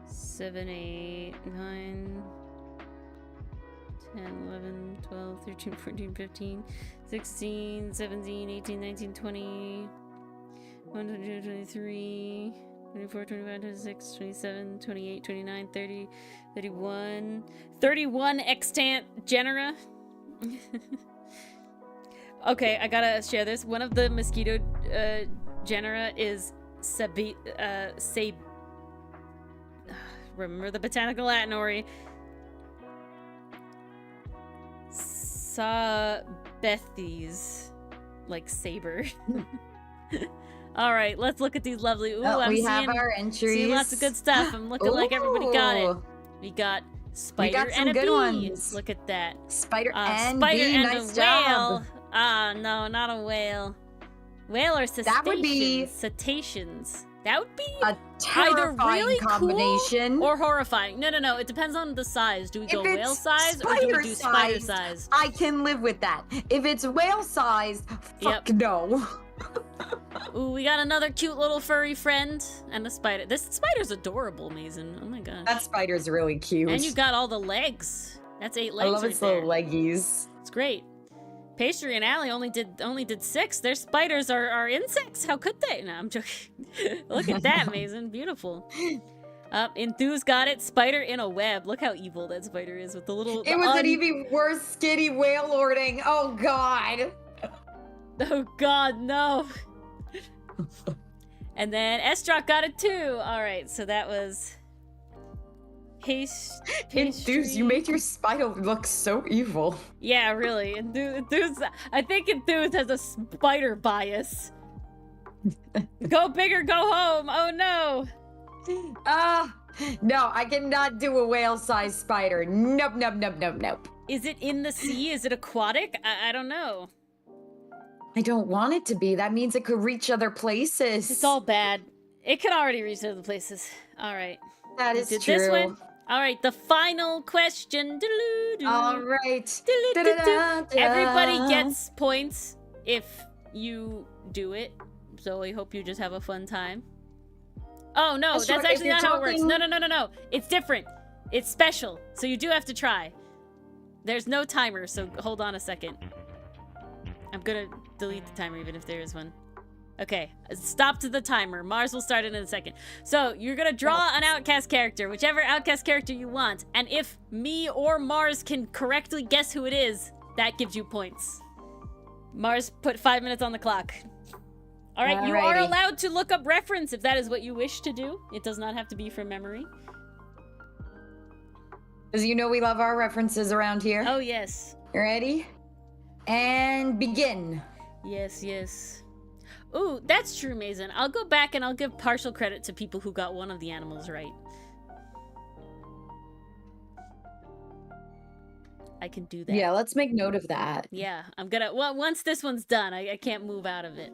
7, 8, 9, 10, 11, 12, 13, 14, 15, 16, 17, 18, 19, 20, 123, 24, 25, 26, 27, 28, 29, 30, 31. 31 extant genera. Okay, I gotta share this. One of the mosquito genera is remember the botanical Latin, Ori. Sabethes. Like saber. Alright, let's look at these lovely... Ooh, we have our entries. Seeing lots of good stuff. I'm looking like everybody got it. We got spider and a bee. Ones. Look at that. Spider and spider bee. And nice a job. whale. No, not a whale. Whale or cetaceans? That would be cetaceans. That would be a terrifying either really combination cool or horrifying. No. It depends on the size. Do we go whale size or do we do spider size? I can live with that. If it's whale sized, fuck no. Ooh, we got another cute little furry friend and a spider. This spider's adorable, Mason. Oh my gosh. That spider's really cute. And you got all the legs. That's 8 legs. I love its little leggies. It's great. Pastry and Allie only did 6. Their spiders are insects. How could they? No, I'm joking. Look at that, Mason. Beautiful. Enthuse got it. Spider in a web. Look how evil that spider is with the little. It was an even worse skinny whale lording. Oh God. Oh God, no. And then Estrock got it too. All right, so that was. Enthuse, you made your spider look so evil. Yeah, really. Enthuse, I think Enthuse has a spider bias. Go big or go home. Oh no. No, I cannot do a whale-sized spider. Nope, nope, nope, nope, nope. Is it in the sea? Is it aquatic? I don't know. I don't want it to be. That means it could reach other places. It's all bad. It can already reach other places. All right. That is Did true. This one. All right, the final question. All right. Everybody gets points if you do it. So I hope you just have a fun time. Oh, no, that's actually not how it works. No. It's different. It's special. So you do have to try. There's no timer, so hold on a second. I'm gonna delete the timer even if there is one. Okay, stop to the timer. Mars will start it in a second. So you're gonna draw an Outcast character, whichever Outcast character you want. And if me or Mars can correctly guess who it is, that gives you points. Mars, put 5 minutes on the clock. All right, you are allowed to look up reference if that is what you wish to do. It does not have to be from memory. Because you know we love our references around here. Oh, yes. You ready? And begin. Yes, yes. Ooh, that's true, Mason. I'll go back and I'll give partial credit to people who got one of the animals right. I can do that. Yeah, let's make note of that. Yeah, I'm gonna... Well, once this one's done, I can't move out of it.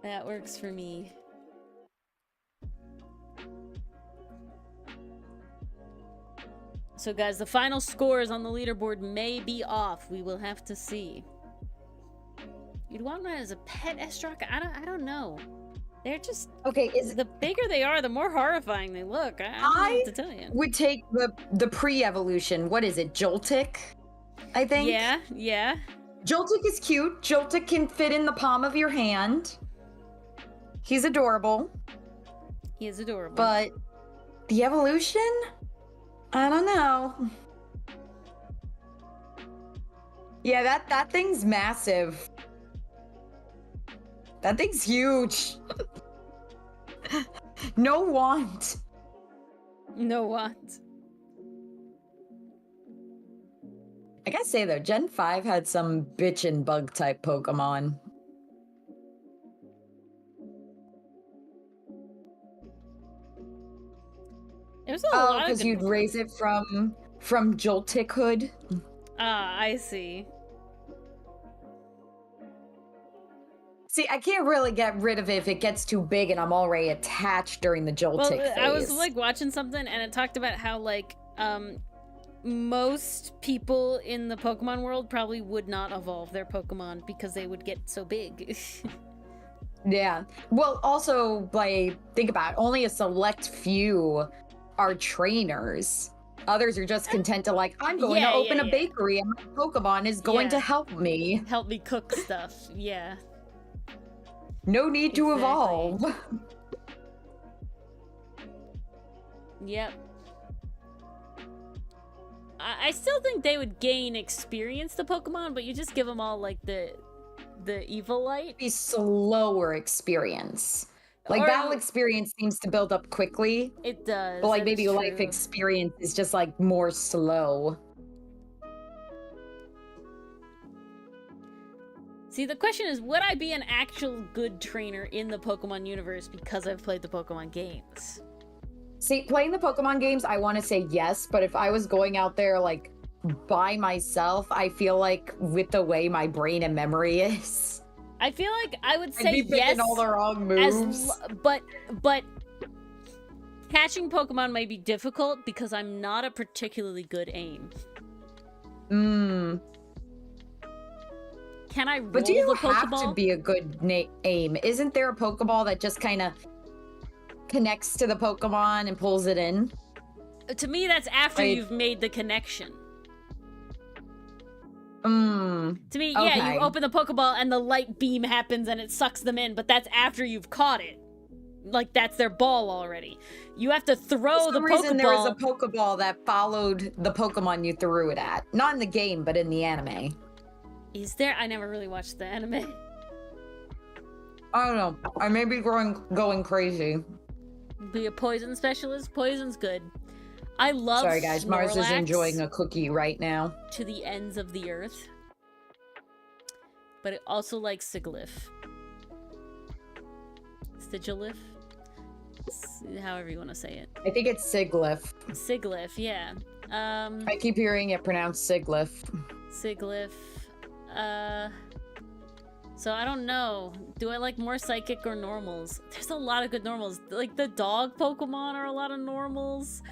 That works for me. So guys, the final scores on the leaderboard may be off. We will have to see. You'd want one as a pet, Estrock? I don't know. They're just... Okay, the bigger they are, the more horrifying they look. I don't know what to tell you. Would take the pre-evolution. What is it, Joltik? I think? Yeah, yeah. Joltik is cute. Joltik can fit in the palm of your hand. He's adorable. He is adorable. But the evolution? I don't know. Yeah, that thing's massive. That thing's huge. No want. No want. I gotta say though, Gen 5 had some bitchin' bug type Pokemon. There's a lot because you'd raise it from Joltikhood. Ah, I see. See, I can't really get rid of it if it gets too big and I'm already attached during the Joltik phase. I was like watching something and it talked about how like most people in the Pokemon world probably would not evolve their Pokemon because they would get so big. Yeah. Well, also, like, think about it, only a select few are trainers. Others are just content to like, I'm going to open a bakery and my Pokemon is going to help me. Help me cook stuff. Yeah. No need to evolve. Yep. I still think they would gain experience, the Pokemon, but you just give them all like the evil light. Be slower experience. Like, battle experience seems to build up quickly. It does. But like maybe life experience is just like more slow. See, the question is, would I be an actual good trainer in the Pokemon universe because I've played the Pokemon games? See, playing the Pokemon games, I want to say yes, but if I was going out there like by myself, I feel like with the way my brain and memory is, I feel like I would say I'd be picking yes. all the wrong moves. But catching Pokemon may be difficult because I'm not a particularly good aim. Can I roll but do you the have Pokeball? to be a good aim? Isn't there a Pokeball that just kind of connects to the Pokemon and pulls it in. To me, that's after you've made the connection. To me, yeah, okay. you open the Pokeball and the light beam happens and it sucks them in, but that's after you've caught it. Like, that's their ball already. You have to throw the Pokeball. For some reason, there was a Pokeball that followed the Pokemon you threw it at. Not in the game, but in the anime. Is there? I never really watched the anime. I don't know. I may be going crazy. Be a poison specialist? Poison's good. I love Sorry, guys. Snorlax Mars is enjoying a cookie right now. To the ends of the earth. But it also likes Sigilyph. Sigilyph? However you want to say it. I think it's Sigilyph. Sigilyph, yeah. I keep hearing it pronounced Sigilyph. Sigilyph. So I don't know. Do I like more psychic or normals? There's a lot of good normals. Like the dog Pokemon are a lot of normals.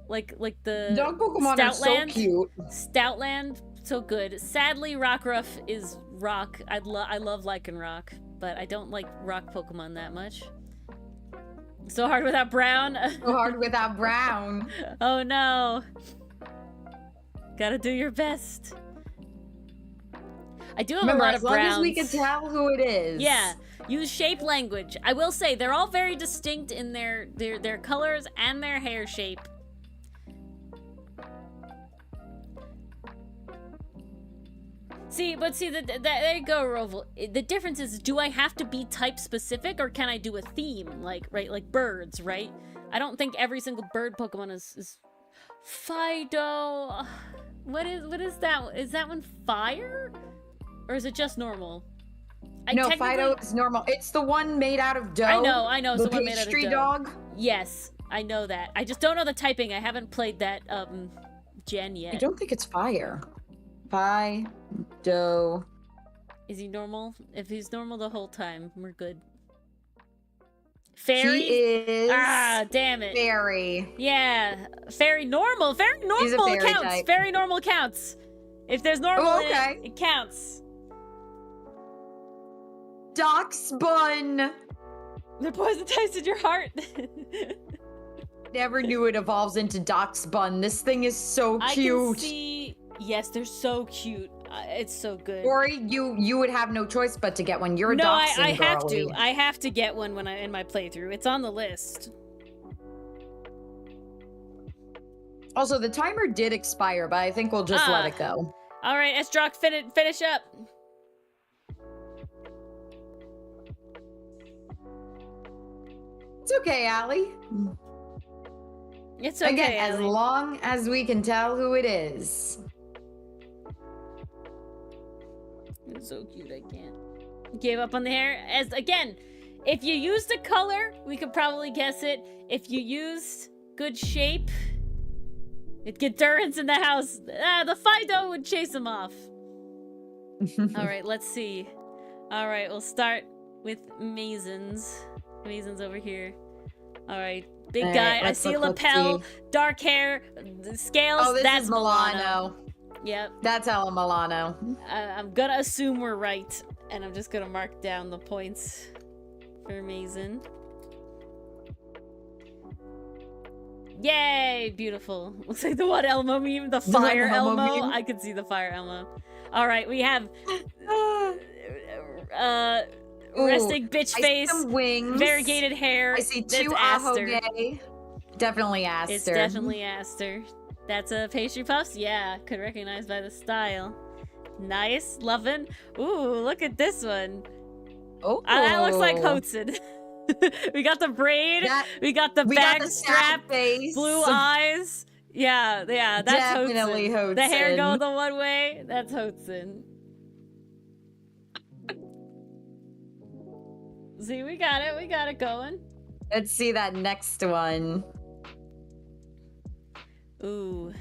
Like the dog Pokemon are so cute. Stoutland, so good. Sadly, Rockruff is rock. I love Lycanroc, but I don't like rock Pokemon that much. So hard without brown. So hard without brown. Oh no. Gotta do your best. I do have a lot of browns. As long as we can tell who it is. Yeah. Use shape language. I will say they're all very distinct in their colors and their hair shape. There you go, Roval. The difference is, do I have to be type specific or can I do a theme? Like birds, right? I don't think every single bird Pokemon is Fido. What is that? Is that one fire? Or is it just normal? No, Fido is normal. It's the one made out of dough. I know. It's the one made out of dough. Pastry dog? Yes, I know that. I just don't know the typing. I haven't played that gen yet. I don't think it's fire. Fido. Is he normal? If he's normal the whole time, we're good. Fairy? He is. Ah, damn it. Fairy. Yeah. Fairy normal. Very normal He's a fairy counts. Type. Very normal counts. If there's normal in it counts. Doxbun. The poison taste in your heart. Never knew it evolves into Doxbun. This thing is so cute. I can see. Yes, they're so cute. It's so good. Or you would have no choice but to get one. You're a Dachshund I have girly. to. I have to get one when in my playthrough. It's on the list. Also, the timer did expire, but I think we'll just let it go. All right, Esdrock, finish up. It's okay, Allie. It's okay, Again, Allie. as long as we can tell who it is. It's so cute, I can't. Gave up on the hair. Again, if you used a color, we could probably guess it. If you used good shape, it'd get Durance in the house. The Fido would chase him off. All right, let's see. All right, we'll start with Mazens. Mazens over here. All right, big guy. I see a lapel, dark hair, scales. Oh, that's is Milano. Yep. That's Ella Milano. I'm gonna assume we're right, and I'm just gonna mark down the points for Mazen. Yay! Beautiful. Looks like the what Elmo meme? The fire Elmo? I could see the fire Elmo. Alright, we have resting bitch face, some wings, variegated hair. I see two Ahoge. Definitely Aster. It's definitely Aster. That's a pastry puffs? Yeah, could recognize by the style. Nice, loving. Ooh, look at this one. Oh, that looks like Hotson. We got the braid. We got the bag strap. Face. Blue eyes. Yeah, that's definitely Hotson. The hair go the one way. That's Hotson. See, we got it. We got it going. Let's see that next one. Ooh.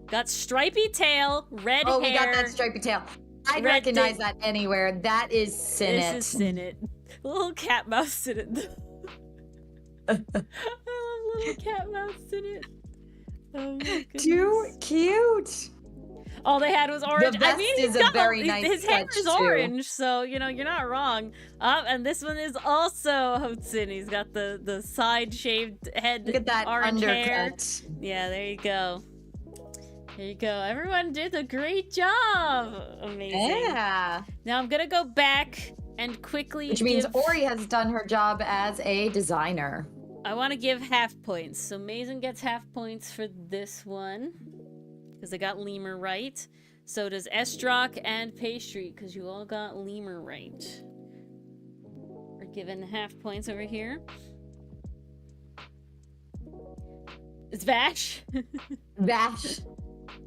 Got stripy tail, red hair. Oh, we got that stripy tail. I'd recognize that anywhere. That is Sinnet. This is Sinnet. Little cat mouse in it. I love little cat mouse in it. Oh my goodness. Too cute. All they had was orange. vest I mean, is a very nice his hair touch, is too. orange, so you know you're not wrong. And this one is also Hotsun. He's got the side shaved head. Look at that orange undercut. hair. Yeah, there you go. There you go. Everyone did a great job. Amazing. Yeah. Now I'm gonna go back and quickly. Which means Ori has done her job as a designer. I want to give half points. So Mason gets half points for this one because I got lemur right. So does Estrock and Pastry because you all got lemur right. We're given half points over here. It's Vash. Vash.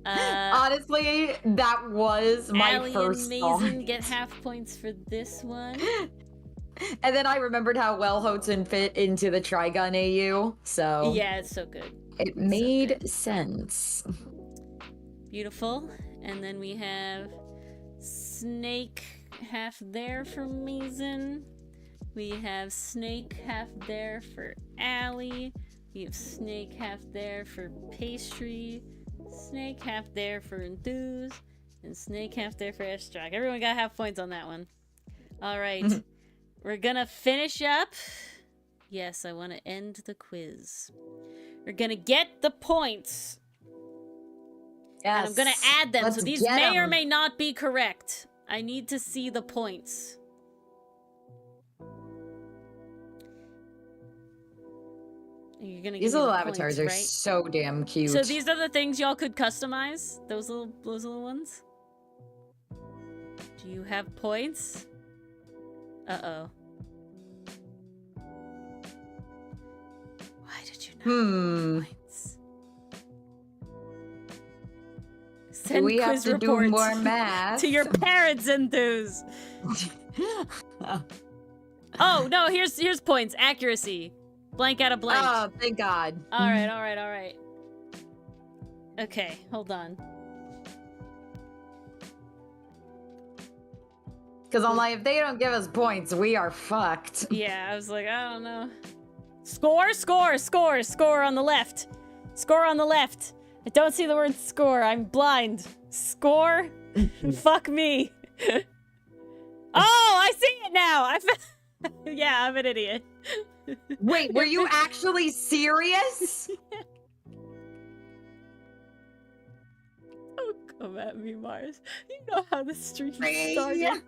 Honestly, that was my Allie first and thought. Mason get half points for this one. And then I remembered how well Hotsun fit into the Trigun AU, so Yeah, it's so good. it made sense. Beautiful. And then we have Snake half there for Mason. We have Snake half there for Allie. We have Snake half there for Pastry. Snake half there for Enthuse. And Snake half there for Estrock. Everyone got half points on that one. Alright. We're gonna finish up. Yes, I want to end the quiz. We're gonna get the points. Yes. And I'm gonna add them, so these get may or 'em. may not be correct. I need to see the points. You're gonna give These me little the avatars points, are right? so damn cute. So these are the things y'all could customize? Those little ones? Do you have points? Uh-oh. Why did you not have points? Send we have quiz to do reports more math. to your parents, Enthuse. Oh, no, here's points. Accuracy. Blank out of blank. Oh, thank God. Alright. Okay, hold on. Because I'm like, if they don't give us points, we are fucked. Yeah, I was like, I don't know. Score on the left. Score on the left. I don't see the word score. I'm blind. Score? Fuck me. Oh, I see it now. Yeah, I'm an idiot. Wait, were you actually serious? Don't come at me, Mars. You know how the stream Hey. started.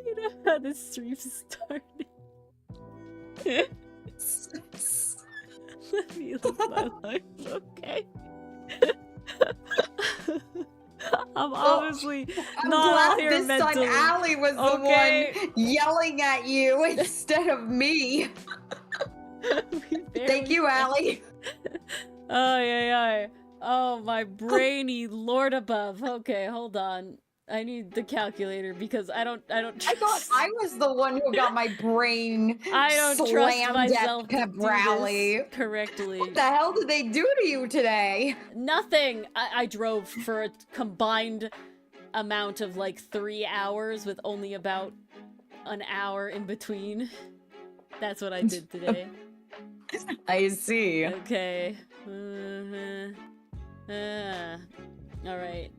You know how the stream started. Let me live my life, okay? I'm obviously I'm not out glad here this mentally. time Allie was Okay. the one yelling at you instead of me. Thank you, Allie. Oh, yeah. Oh, my brainy lord above. Okay, hold on. I need the calculator because I don't I trust. thought I was the one who got my brain I don't trust slammed myself at pep to do rally. this correctly. What the hell did they do to you today? Nothing. I drove for a combined amount of like 3 hours with only about an hour in between. That's what I did today. I see. Okay. All right.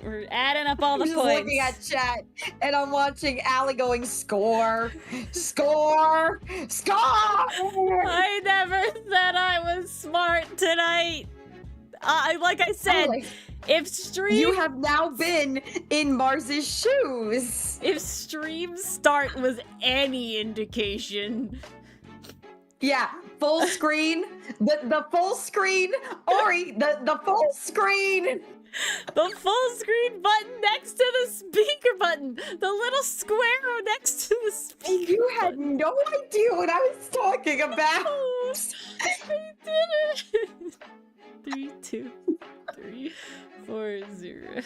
We're adding up all the I'm just points. looking at chat and I'm watching Allie going score, score, score. I never said I was smart tonight. Like I said, Like, if stream you have now been in Mars's shoes. if stream start was any indication, Yeah, full screen. The full screen. Ori, the full screen. the full screen button next to the speaker button, the little square next to the speaker. You had no idea what I was talking about. I did it. 3, 2, 3, 4, 0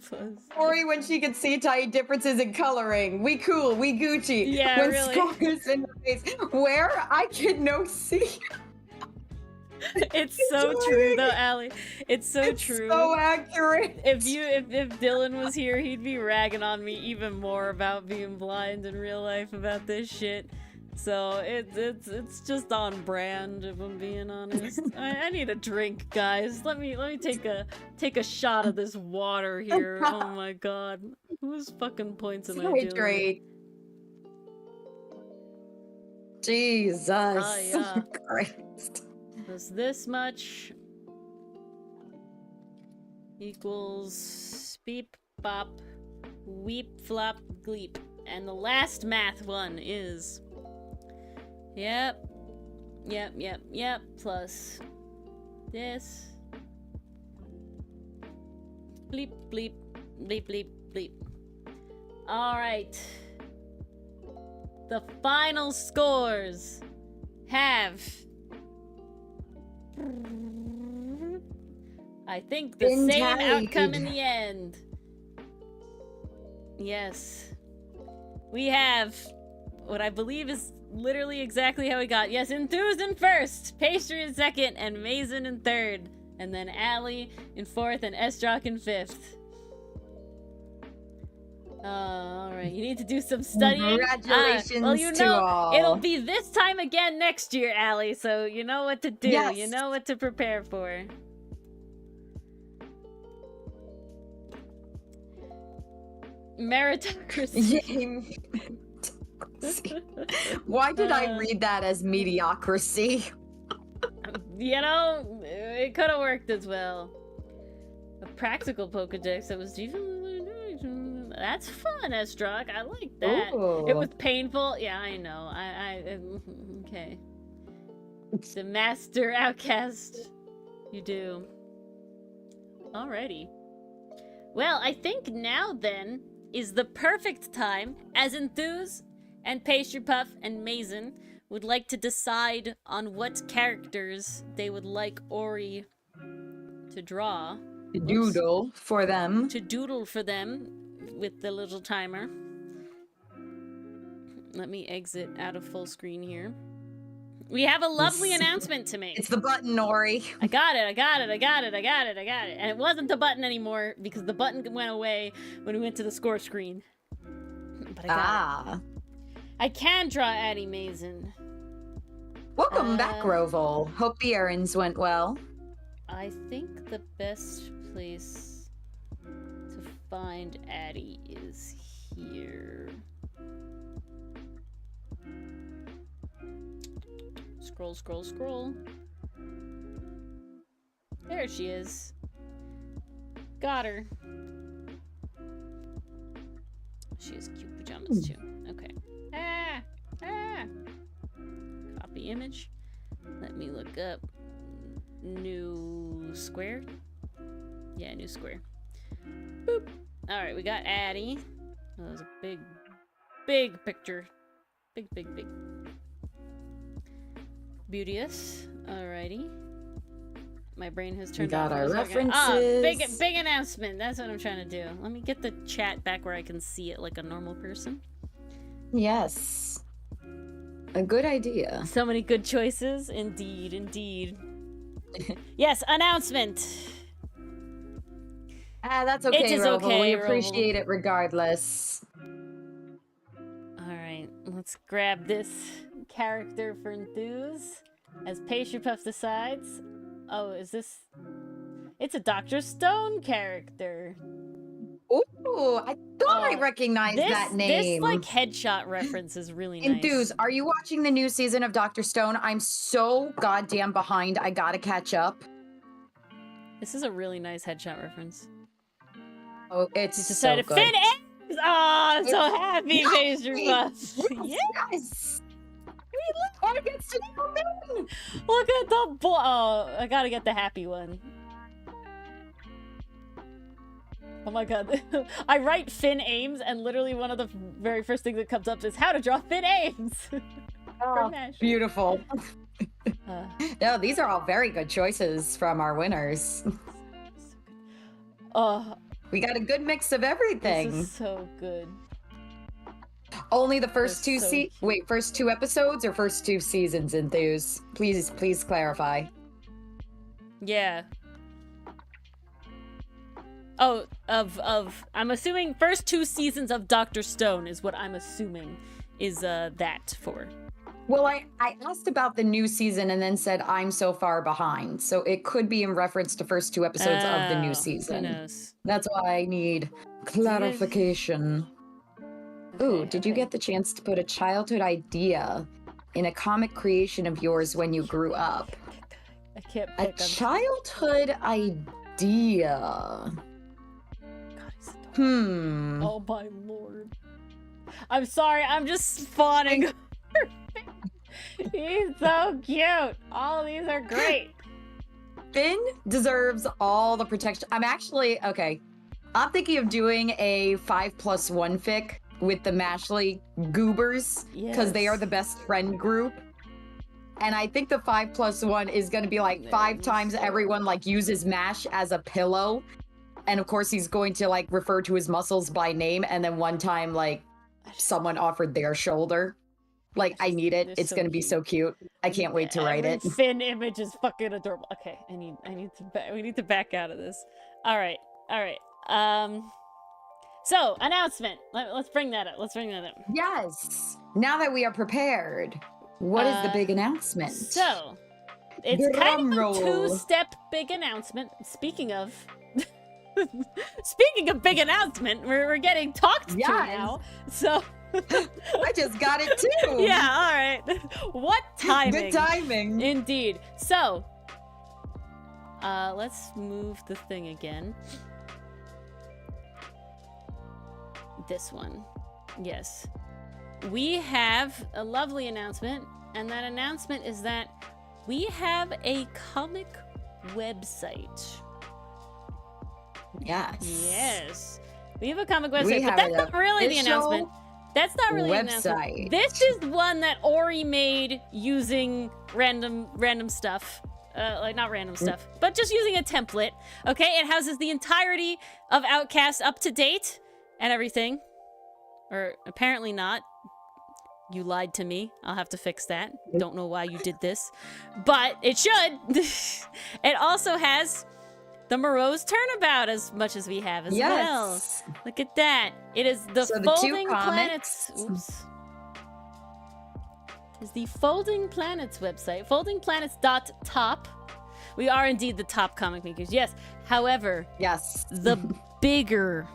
plus. Ori, when she could see tiny differences in coloring. We cool, we Gucci. Yeah, when really. Score is in the face. Where I can no see. It's so true though, Allie. It's so It's true. so accurate. If Dylan was here, he'd be ragging on me even more about being blind in real life about this shit. So it's just on brand, if I'm being honest. I need a drink, guys. Let me take a shot of this water here. Oh my god. Whose fucking points am I doing? Hydrate. Jesus yeah. Christ. Does this much equals beep bop weep flop gleep. And the last math one is yep, plus this bleep bleep bleep bleep bleep. Alright. The final scores have, I think, the Been same tallied. outcome in the end. Yes. We have what I believe is literally exactly how we got. Yes, Enthuse in first, Pastry in second, and Mason in third. And then Allie in fourth and Estrock in fifth. Alright, you need to do some studying. Congratulations well, you to know, all. it'll be this time again next year, Allie, so you know what to do. Yes. You know what to prepare for. Meritocracy. Why did I read that as mediocrity? You know, it could have worked as well. A practical Pokedex that was even... That's fun, Estrock. I like that. Ooh. It was painful. Yeah, I know. Okay. The Master Outcast. You do. Alrighty. Well, I think now then is the perfect time, as Enthuse and Pastry Puff and Mason would like to decide on what characters they would like Ori to draw. Doodle for them. To doodle for them with the little timer. Let me exit out of full screen here. We have a lovely announcement to make. It's the button, Ori. I got it. And it wasn't the button anymore because the button went away when we went to the score screen. But I got it. I can draw Addie Mason. Welcome back, Roval. Hope the errands went well. I think the best place to find Addie is here. Scroll. There she is. Got her. She has cute pajamas too. Okay. Copy image. Let me look up new square. Yeah, new square. Boop. Alright, we got Addie. Oh, that was a big picture. Big. Beauteous. Alrighty. My brain has turned off. We got our references. Big announcement. That's what I'm trying to do. Let me get the chat back where I can see it like a normal person. Yes. A good idea. So many good choices. Indeed. Yes, announcement. That's okay, It is Roval. okay, We Roval. appreciate it regardless. Alright, let's grab this character for Enthuse as Pastry Puff decides. Oh, is this... It's a Dr. Stone character. Ooh, I thought I recognized that name. This, like, headshot reference is really nice. Enthuse, are you watching the new season of Dr. Stone? I'm so goddamn behind. I gotta catch up. This is a really nice headshot reference. Oh, it's You decided so good. Finn Ames! Oh, I'm so happy, Pastry Puff. Yes! Look, gets to know me. Look at the boy. Oh, I gotta get the happy one. Oh my god. I write Finn Ames, and literally one of the very first things that comes up is how to draw Finn Ames. Oh, beautiful. No, these are all very good choices from our winners. We got a good mix of everything. This is so good. Only the first first two episodes or first two seasons, Enthuse? Please clarify. Yeah. Oh, I'm assuming first two seasons of Dr. Stone is what I'm assuming is that for. Well, I asked about the new season and then said I'm so far behind. So it could be in reference to first 2 episodes of the new Who season. knows? That's why I need clarification. Ooh, Okay, did you okay. get the chance to put a childhood idea in a comic creation of yours when you grew up? I can't A pick. childhood idea. God, he's adorable. Hmm. Oh my lord. I'm sorry, I'm just fawning. He's so cute. All of these are great. Finn deserves all the protection. I'm actually, okay. I'm thinking of doing a 5+1 fic with the Mashley Goobers because they are the best friend group. And I think the 5+1 is going to be like 5 times everyone like uses Mash as a pillow. And of course, he's going to like refer to his muscles by name. And then one time, like someone offered their shoulder. Like, I need it. It's going to be so cute. I can't wait to write it. Finn image is fucking adorable. Okay, we need to back out of this. All right. So announcement. Let's bring that up. Yes. Now that we are prepared, what is the big announcement? So it's kind of a two-step big announcement. Speaking of big announcement, we're getting talked to now. So I just got it too. Yeah, all right. What timing? Good timing. Indeed. So, let's move the thing again. This one. Yes. We have a lovely announcement, and that announcement is that we have a comic website. Yes. We have a comic website, but that's not really the announcement. That's not really an announcement. This is one that Ori made using random stuff. Like, not random stuff, but just using a template. Okay, it houses the entirety of Outcast up to date and everything. Or apparently not. You lied to me. I'll have to fix that. Don't know why you did this. But it should. It also has the Moreau's Turnabout as much as we have as well. Look at that. It is the Folding Planets. Oops. Is the Folding Planets website. foldingplanets.top. We are indeed the top comic makers. Yes. However, the bigger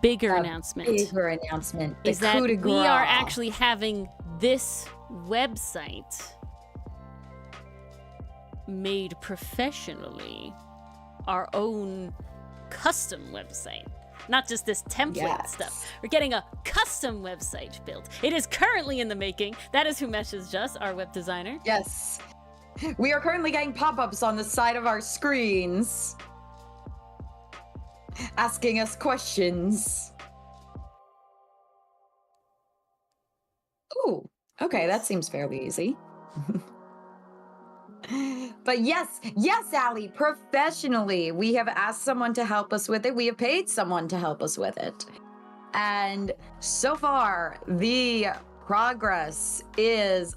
announcement. Bigger announcement is that we are actually having this website made professionally. Our own custom website, not just this template stuff. We're getting a custom website built. It is currently in the making. That is who messaged us, our web designer. Yes. We are currently getting pop-ups on the side of our screens asking us questions. Ooh, okay, that seems fairly easy. But yes, Allie, professionally, we have asked someone to help us with it. We have paid someone to help us with it. And so far, the progress is,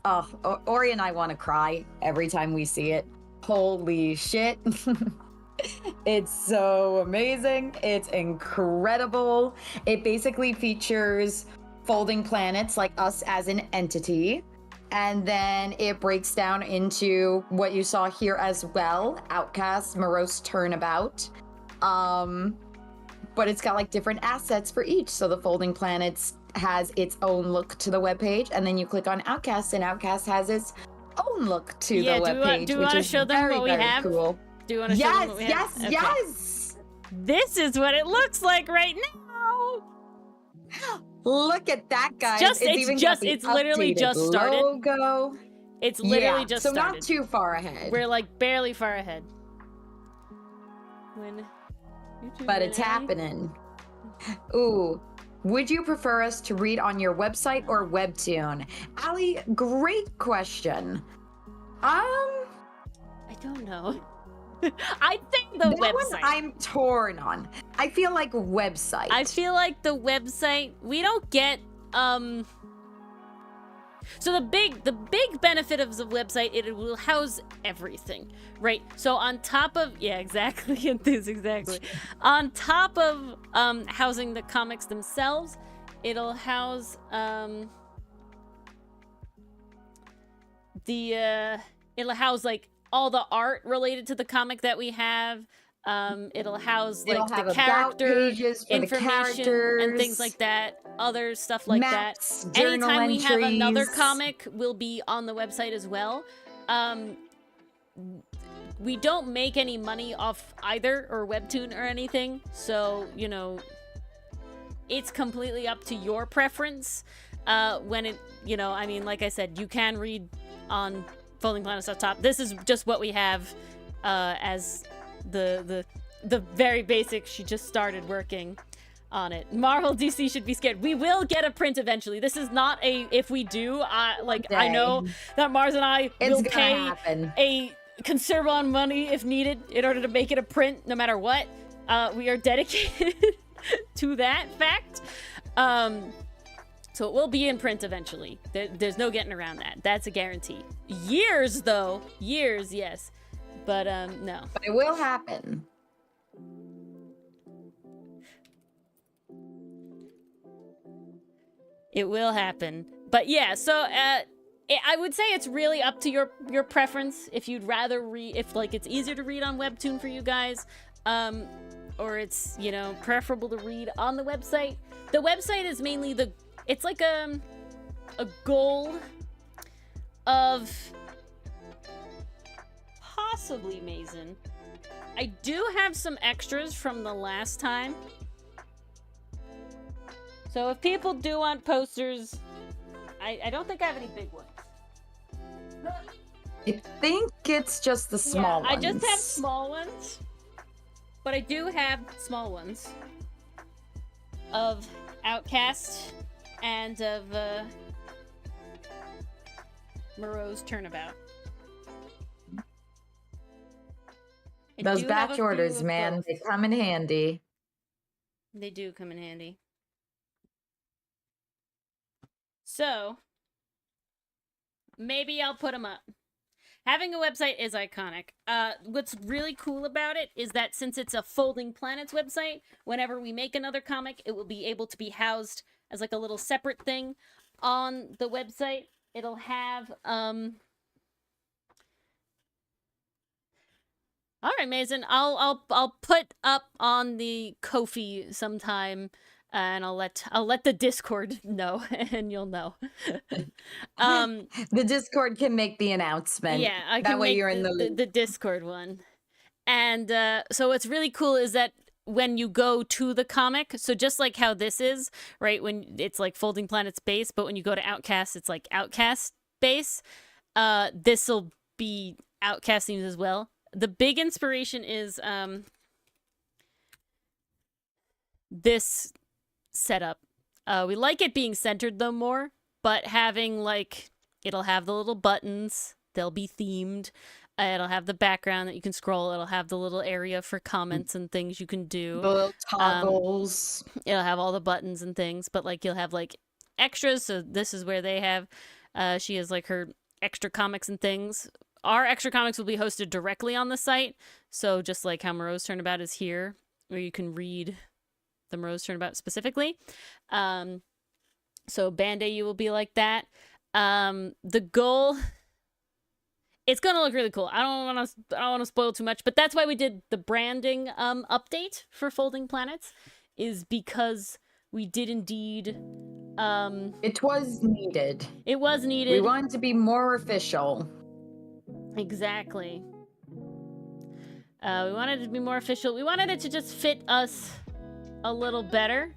Ori and I want to cry every time we see it. Holy shit. It's so amazing. It's incredible. It basically features folding planets, like us as an entity. And then it breaks down into what you saw here as well, Outcaste, Moreau's Turnabout. But it's got like different assets for each. So the Folding Planets has its own look to the webpage, and then you click on Outcast, and Outcast has its own look to the webpage. Do you want to show them what we have? Cool. Do you want to show them what we have? Yes. This is what it looks like right now. Look at that, guys. It's literally just started. Logo. It's literally just started. So not too far ahead. We're like barely far ahead. But it's happening. Ooh. Would you prefer us to read on your website or webtoon? Allie, great question. I don't know. I think the website. One I'm torn on. I feel like website. I feel like the website, we don't get so the big benefit of the website, it will house everything, right? So on top of on top of housing the comics themselves, it'll house it'll house like all the art related to the comic that we have. It'll house like It'll have the about character pages for the information and things characters, like that. Other stuff like maps, that. journal Anytime we have another entries. comic, will be on the website as well. We don't make any money off either or webtoon or anything, so you know, it's completely up to your preference. When it, you know, I mean, like I said, you can read on Folding Planets up top. This is just what we have as the very basic. She just started working on it. Marvel DC should be scared. We will get a print eventually. This is not a if we do. I know that Mars and I will pay a considerable amount of money if needed in order to make it a print, no matter what. We are dedicated to that fact. So it will be in print eventually. There's no getting around that. That's a guarantee. Years, though. Years, yes. But, no. But it will happen. It will happen. But yeah, so, I would say it's really up to your preference. If you'd rather read, if, like, it's easier to read on Webtoon for you guys, or it's, you know, preferable to read on the website. The website is mainly it's like a goal of possibly Mason. I do have some extras from the last time. So if people do want posters, I don't think I have any big ones. I think it's just the small ones. I just have small ones. But I do have small ones of Outcast and of Moreau's Turnabout. Those batch orders, man, they come in handy. They do come in handy. So, maybe I'll put them up. Having a website is iconic. What's really cool about it is that since it's a Folding Planets website, whenever we make another comic, it will be able to be housed as like a little separate thing on the website. It'll have, all right, Mason, I'll put up on the Ko-fi sometime. And I'll let the Discord know, and you'll know. The Discord can make the announcement. Yeah, I can that way make you're in the Discord one. And so what's really cool is that when you go to the comic, so just like how this is, right? When it's like Folding Planets base, but when you go to Outcast, it's like Outcast base. This'll be Outcast themes as well. The big inspiration is this setup. We like it being centered though more, but having like, it'll have the little buttons, they'll be themed, it'll have the background that you can scroll, it'll have the little area for comments and things you can do. The little toggles. It'll have all the buttons and things, but like you'll have like extras, so this is where they have, she has like her extra comics and things. Our extra comics will be hosted directly on the site, so just like how Moreau's Turnabout is here, where you can read the Moreau's Turnabout specifically. So Band-Aid you will be like that. The goal, it's gonna look really cool. I don't want to spoil too much, but that's why we did the branding update for Folding Planets, is because we did indeed it was needed. It was needed. We wanted to be more official. Exactly. We wanted it to be more official. We wanted it to just fit us a little better.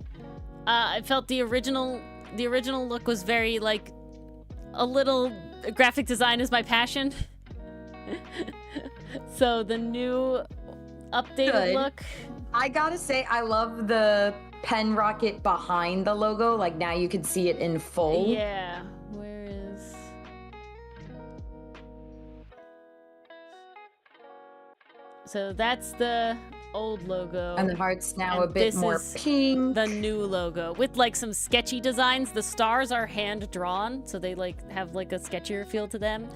I felt the original look was very like a little graphic design is my passion. So the new updated look. I gotta say, I love the pen rocket behind the logo. Like now you can see it in full. Yeah. Where is? So that's the old logo, and the heart's now a bit more pink. The new logo with like some sketchy designs. The stars are hand drawn, so they like have like a sketchier feel to them.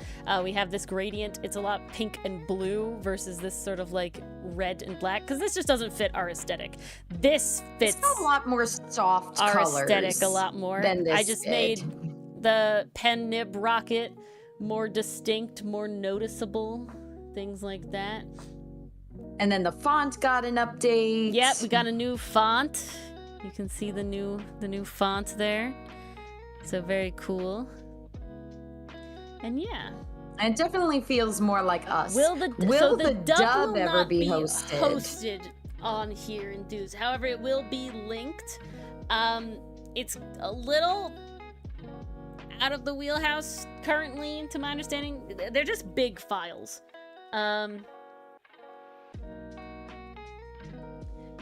We have this gradient. It's a lot pink and blue versus this sort of like red and black, because this just doesn't fit our aesthetic. This fits a lot more soft our colors aesthetic a lot more. than this I just made the pen nib rocket more distinct, more noticeable, things like that. And then the font got an update. Yep, we got a new font. You can see the new font there. So very cool. And yeah. And it definitely feels more like us. Will the dub will ever not be hosted on here in Dues? However, it will be linked. It's a little out of the wheelhouse currently, to my understanding. They're just big files.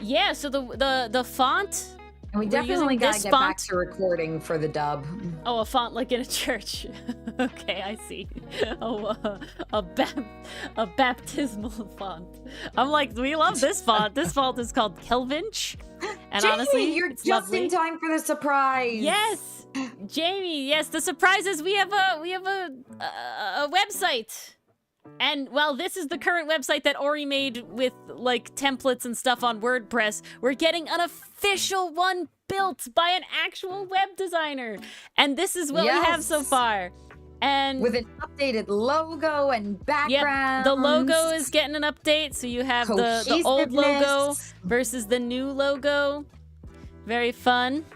Yeah, so the font. And we definitely gotta get back to recording for the dub. Oh, a font like in a church. Okay, I see. Oh, a baptismal font. I'm like, we love this font. This font is called Kelvinch. And Jamie, honestly, you're it's just lovely. in time for the surprise. Yes, Jamie. Yes, the surprise is we have a website. And while this is the current website that Ori made with like templates and stuff on WordPress, we're getting an official one built by an actual web designer. And this is what we have so far. And with an updated logo and background. Yep, the logo is getting an update, so you have the old logo versus the new logo. Very fun.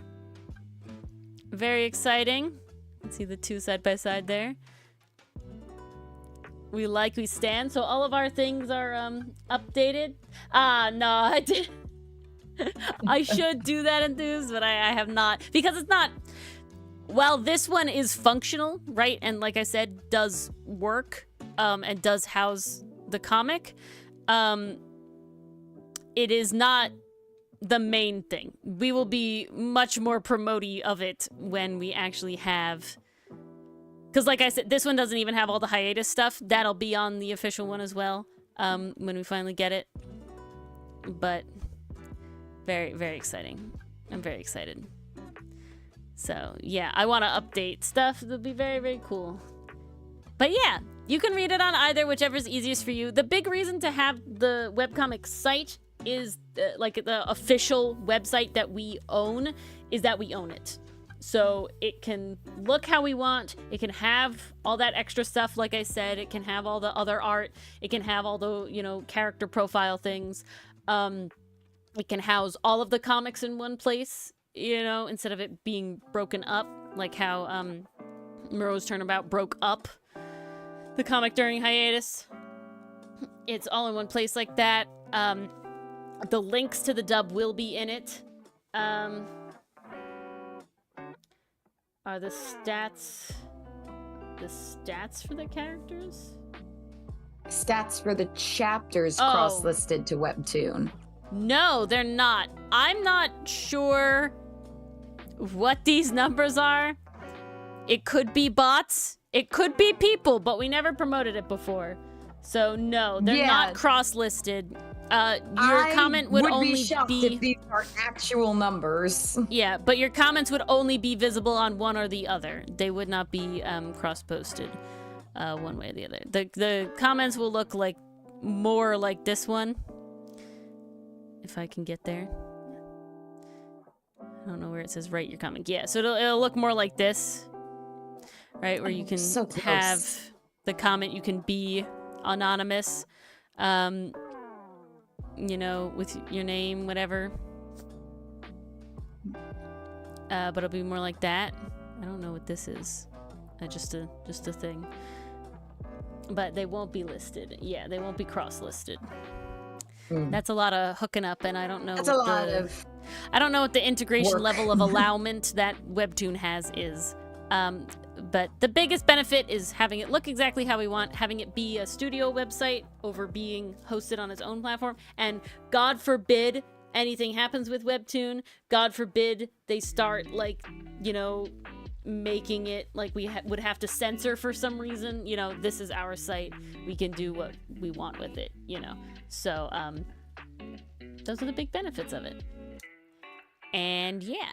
Very exciting. Let's see the two side by side there. We stand, so all of our things are updated. No, I did. I should do that in Dues, but I have not, because it's not. While this one is functional, right, and like I said, does work, and does house the comic, it is not the main thing. We will be much more promoty of it when we actually have. Because like I said, this one doesn't even have all the hiatus stuff. That'll be on the official one as well, when we finally get it. But very, very exciting. I'm very excited. So yeah, I want to update stuff. It'll be very, very cool. But yeah, you can read it on either, whichever's easiest for you. The big reason to have the webcomic site is like the official website that we own is that we own it. So it can look how we want. It can have all that extra stuff, like I said. It can have all the other art. It can have all the, character profile things. It can house all of the comics in one place, instead of it being broken up, like how Moreau's Turnabout broke up the comic during hiatus. It's all in one place like that. The links to the dub will be in it. Are the stats for the characters? Stats for the chapters cross-listed to Webtoon. No, they're not. I'm not sure what these numbers are. It could be bots. It could be people, but we never promoted it before. So no, they're not cross-listed. Your comment would only be shocked if these are actual numbers. Yeah, but your comments would only be visible on one or the other. They would not be cross-posted one way or the other. The comments will look like more like this one. If I can get there. I don't know where it says write your comment. Yeah, so it'll look more like this. Right, where you can have the comment, you can be anonymous. With your name, whatever. But it'll be more like that. I don't know what this is. Just a thing. But they won't be listed. Yeah, they won't be cross-listed. That's a lot of hooking up, and I don't know. I don't know what the integration level of allowment that Webtoon has is. But the biggest benefit is having it look exactly how we want, having it be a studio website over being hosted on its own platform. And God forbid anything happens with Webtoon. God forbid they start, making it like we would have to censor for some reason. This is our site. We can do what we want with it, So, those are the big benefits of it. And yeah.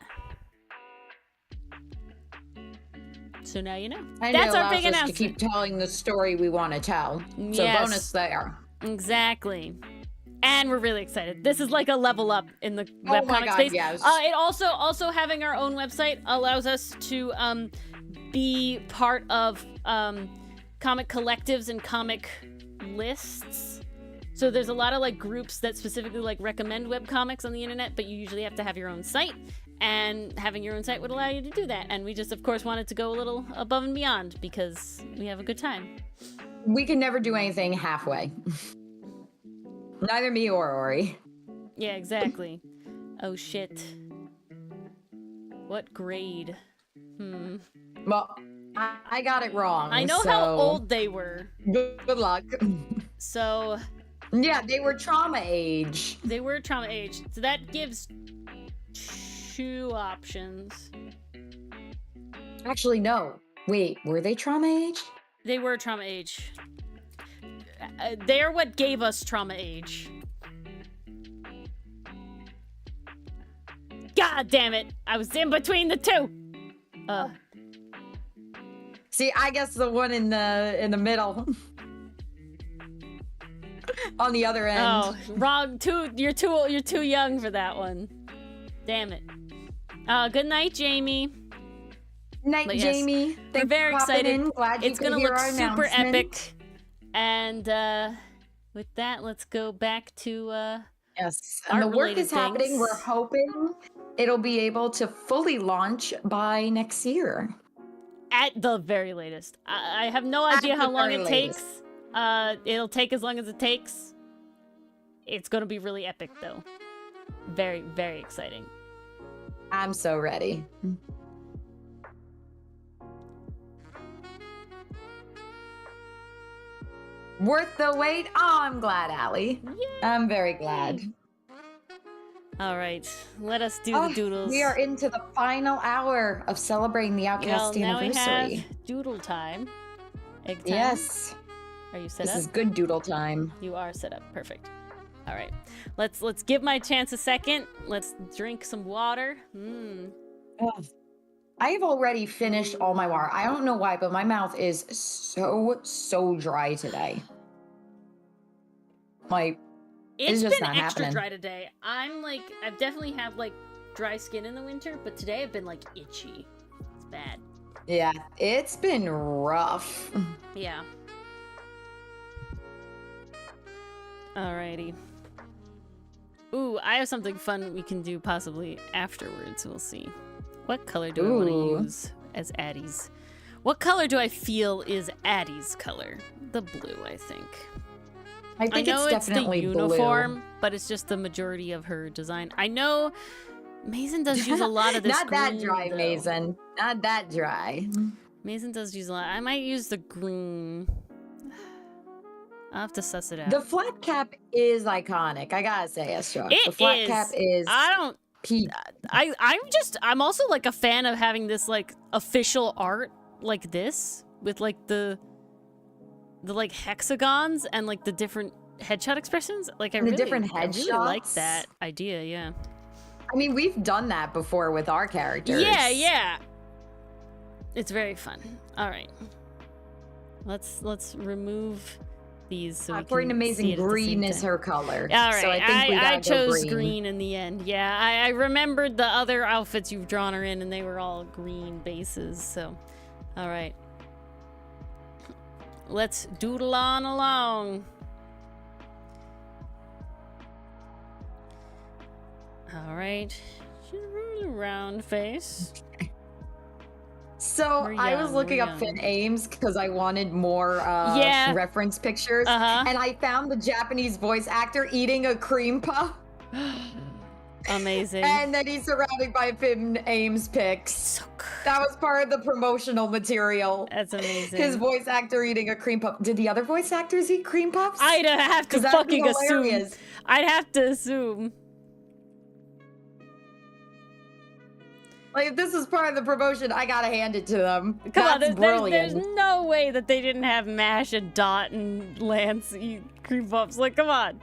So now you know. That's our big announcement. To keep telling the story we want to tell. So bonus there. Exactly. And we're really excited. This is like a level up in the webcomic space. Yes. It also having our own website allows us to be part of comic collectives and comic lists. So there's a lot of like groups that specifically like recommend webcomics on the internet, but you usually have to have your own site, and having your own site would allow you to do that. And we just, of course, wanted to go a little above and beyond because we have a good time. We can never do anything halfway. Neither me or Ori. Yeah, exactly. Oh shit. What grade? Well, I got it wrong. I know how old they were. Good luck. So... yeah, they were trauma age. They were trauma age. So that gives 2 options. Actually, no. Wait, were they trauma age? They were trauma age. They're what gave us trauma age. God damn it! I was in between the 2. See, I guess the one in the middle. On the other end. Oh, wrong. You're too young for that one. Damn it. Good night, Jamie. Night, But yes, Jamie. We're very excited. Glad It's gonna look super epic. And with that, let's go back to yes. And the work is happening. things. We're hoping it'll be able to fully launch by next year. At the very latest. I have no idea how long it takes. It'll take as long as it takes. It's gonna be really epic, though. Very, very exciting. I'm so ready. Worth the wait? Oh, I'm glad, Allie. Yay! I'm very glad. All right, let us do the doodles. We are into the final hour of celebrating the Outcaste anniversary. Now we have doodle time. Egg time. Yes. Are you set up? This is good doodle time. You are set up. Perfect. All right. Let's give my chance a second. Let's drink some water. I have already finished all my water. I don't know why, but my mouth is so dry today. Like, It's just been not extra happening. dry today. I've definitely had like dry skin in the winter, but today I've been like itchy. It's bad. Yeah, it's been rough. Yeah. Alrighty. Ooh, I have something fun we can do possibly afterwards. We'll see. What color do I want to use as Addie's? What color do I feel is Addie's color? The blue, I think. I think know it's definitely the uniform, blue. but it's just the majority of her design. I know Mason does use a lot of this Not that green, dry, though. Mason. Not that dry. Mason does use a lot. I might use the green. I'll have to suss it out. The flat cap is iconic. I gotta say, Estra. It The flat is. cap is peak. I'm also like a fan of having this like official art like this with like the like hexagons and like the different headshot expressions. Like I really like that idea. Yeah. I mean, we've done that before with our characters. Yeah. It's very fun. All right. Let's remove these so according to Mason, green is her color. All right, so I chose green in the end. Yeah, I remembered the other outfits you've drawn her in, and they were all green bases. So, all right, let's doodle on along. All right, round face. So I was looking up Finn Ames because I wanted more reference pictures, and I found the Japanese voice actor eating a cream puff. Amazing. And then he's surrounded by Finn Ames pics. So good. That was part of the promotional material. That's amazing. His voice actor eating a cream puff. Did the other voice actors eat cream puffs? I'd have to fucking assume. I'd have to assume. Like, if this is part of the promotion, I gotta hand it to them. Come on, brilliant. there's no way that they didn't have Mash and Dot and Lance eat cream puffs. Like, come on.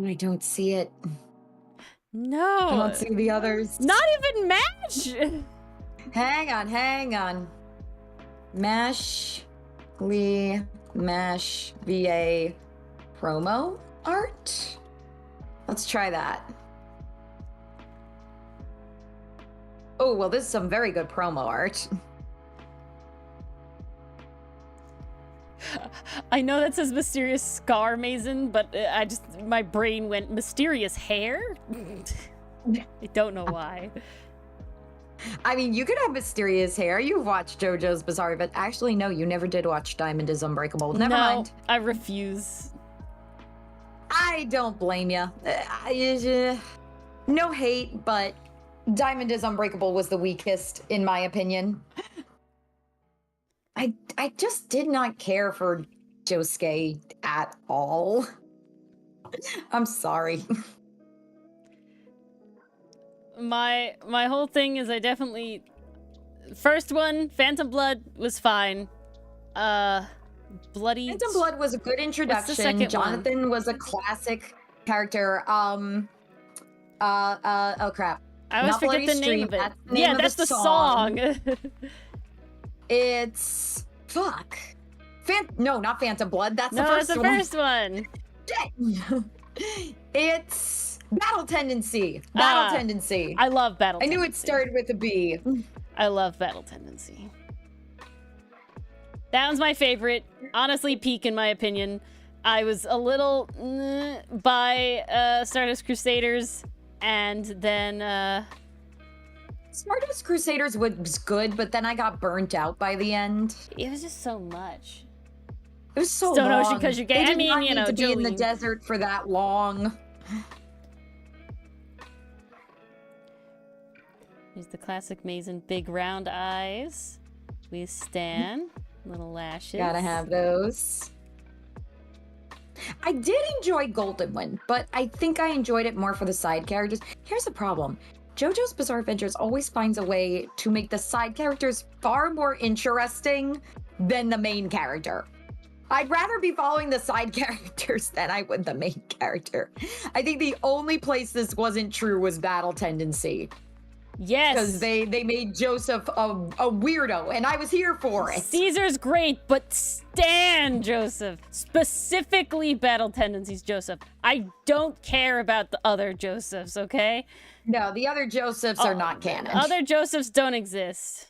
I don't see it. No. I don't see the others. Not even Mash. Hang on. Mash, Lee, Mash, VA, promo art? Let's try that. Oh, well, this is some very good promo art. I know that says mysterious scar Mason, but my brain went mysterious hair? I don't know why. I mean, you could have mysterious hair. You've watched JoJo's Bizarre Adventure. Actually, no, you never did watch Diamond is Unbreakable. Never mind. I refuse. I don't blame you. No hate, but Diamond is Unbreakable was the weakest, in my opinion. I just did not care for Josuke at all. I'm sorry. My whole thing is I definitely... First one, Phantom Blood, was fine. Bloody... Phantom Blood was a good introduction. What's the second Jonathan one? was a classic character. Oh crap. I always forget the name of it. Yeah, that's the song. It's... Fuck. No, not Phantom Blood. That's the first one. No, that's the first one. It's Battle Tendency. Battle Tendency. I love Battle Tendency. I knew it started with a B. I love Battle Tendency. That one's my favorite. Honestly, peak in my opinion. I was a little by Stardust Crusaders, and then Stardust Crusaders was good, but then I got burnt out by the end. It was just so much. It was so Stone long. Ocean, because you're getting. They I mean, you know, to be in the Jolene. desert for that long. Here's the classic Mason, big round eyes. We Stan, little lashes. Gotta have those. I did enjoy Golden Wind, but I think I enjoyed it more for the side characters. Here's the problem. JoJo's Bizarre Adventures always finds a way to make the side characters far more interesting than the main character. I'd rather be following the side characters than I would the main character. I think the only place this wasn't true was Battle Tendency. Yes. Because they made Joseph a weirdo, and I was here for it. Caesar's great, but Stan Joseph. Specifically Battle Tendencies Joseph. I don't care about the other Josephs, okay? No, the other Josephs are not canon. Other Josephs don't exist.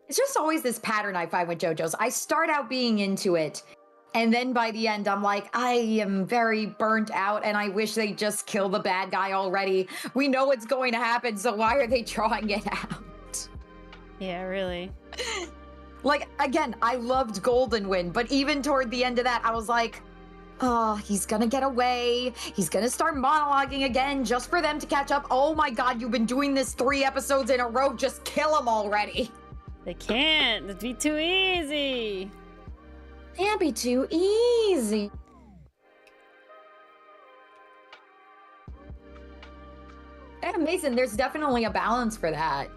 It's just always this pattern I find with JoJo's. I start out being into it, and then by the end, I'm like, I am very burnt out, and I wish they'd just kill the bad guy already. We know what's going to happen, so why are they drawing it out? Yeah, really. Like, again, I loved Golden Wind, but even toward the end of that, I was like, oh, he's gonna get away. He's gonna start monologuing again just for them to catch up. Oh my god, you've been doing this 3 episodes in a row. Just kill him already. They can't. It'd be too easy. Can't be too easy. And Mason, there's definitely a balance for that.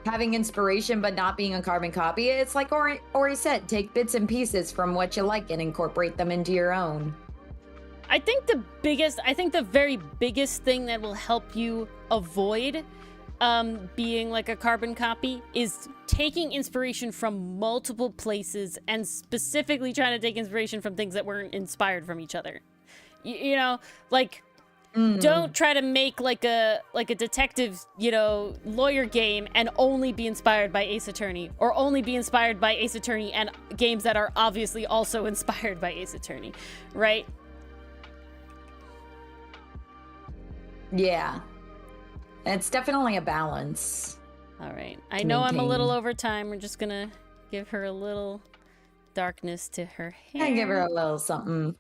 Having inspiration but not being a carbon copy. It's like Ori said, take bits and pieces from what you like and incorporate them into your own. I think the very biggest thing that will help you avoid being like a carbon copy is taking inspiration from multiple places and specifically trying to take inspiration from things that weren't inspired from each other. You know, like, don't try to make like a detective, you know, lawyer game and only be inspired by Ace Attorney, or only be inspired by Ace Attorney and games that are obviously also inspired by Ace Attorney, right? Yeah. It's definitely a balance. All right. I know I'm a little over time. We're just gonna give her a little darkness to her hair. I give her a little something.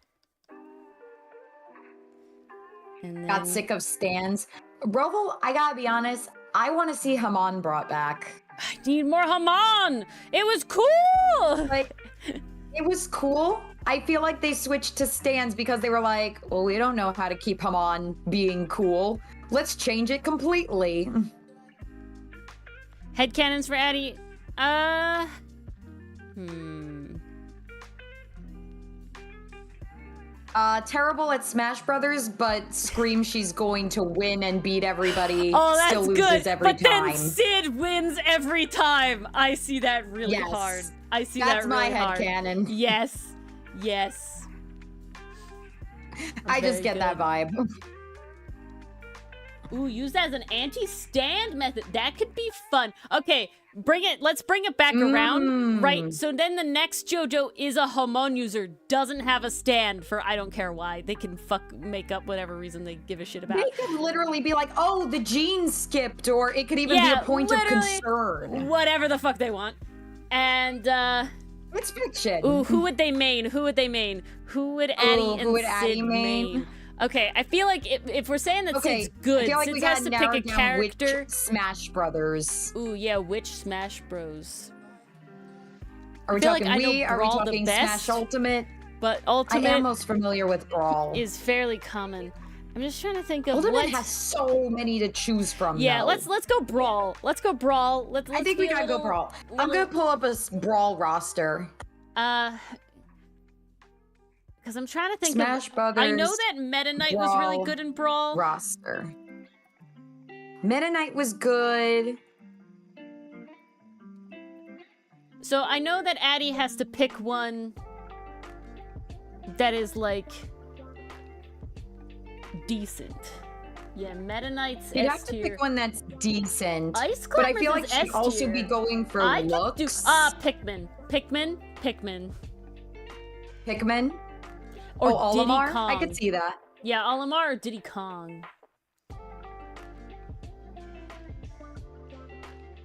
And then... Got sick of stands. Roval, I gotta be honest, I want to see Haman brought back. I need more Haman! It was cool! Like, it was cool. I feel like they switched to stands because they were like, well, we don't know how to keep Haman being cool. Let's change it completely. Headcanons for Addie. Terrible at Smash Brothers, but screams she's going to win and beat everybody. Oh, that's still loses good. every but time. Then Sid wins every time. I see that really hard. I see that really hard. That's my headcanon. Yes. Yes. I just get that vibe. Ooh, use as an anti-stand method. That could be fun. Okay, let's bring it back around. Right, so then the next JoJo is a Homon user, doesn't have a stand for I don't care why. They can make up whatever reason they give a shit about. They could literally be like, oh, the gene skipped, or it could even be a point of concern. Whatever the fuck they want. And, it's fiction. Ooh, who would they main? Who would Addie and Sid main? Okay, I feel like if we're saying that Sid's good, I feel like Sid we has gotta to narrow pick a down character. Which Smash Brothers. Ooh, yeah, which Smash Bros? Are we talking Wii? Are we talking Smash Ultimate? But Ultimate I am most familiar with Brawl. Is fairly common. I'm just trying to think of Ultimate has so many to choose from. Yeah, though. let's go Brawl. Let's go Brawl. Let's I think we gotta go Brawl. I'm gonna pull up a Brawl roster. Because I'm trying to think Smash Brothers. I know that Meta Knight was really good in Brawl. Roster. Meta Knight was good. So I know that Addie has to pick one that is like decent. Yeah, Meta Knight's S tier. You'd have to pick one that's decent. Ice but I feel Climbers like is she'd S also tier. be going for looks. Pikmin. Pikmin? Or Olimar? Diddy Kong. I could see that. Yeah, Olimar or Diddy Kong.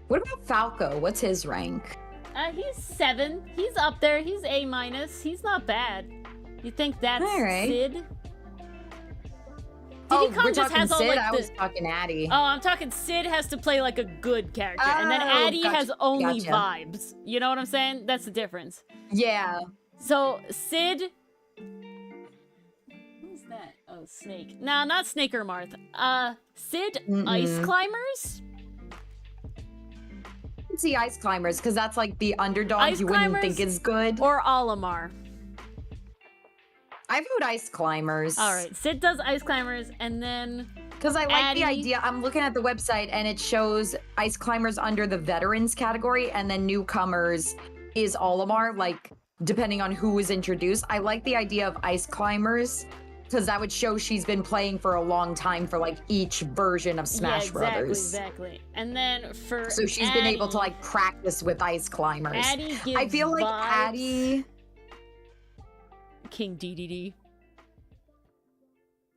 What about Falco? What's his rank? He's 7. He's up there. He's A-. He's not bad. You think that's Sid? Diddy Kong we're just talking has all Sid? like I was talking Addie. Oh, I'm talking Sid has to play like a good character, and then Addie has only vibes. You know what I'm saying? That's the difference. Yeah. So Sid. Who's that? Oh, Snake. No, not Snake or Marth. Sid, Ice Climbers. See Ice Climbers because that's like the underdog you wouldn't think is good. Or Olimar. I vote Ice Climbers. All right, Sid does Ice Climbers, and then because I like the idea. I'm looking at the website and it shows Ice Climbers under the veterans category, and then newcomers is Olimar. Like depending on who was introduced, I like the idea of Ice Climbers. Because that would show she's been playing for a long time for like each version of Smash Brothers. Exactly. And then for so she's been able to like practice with Ice Climbers. I feel like Addie. King DDD.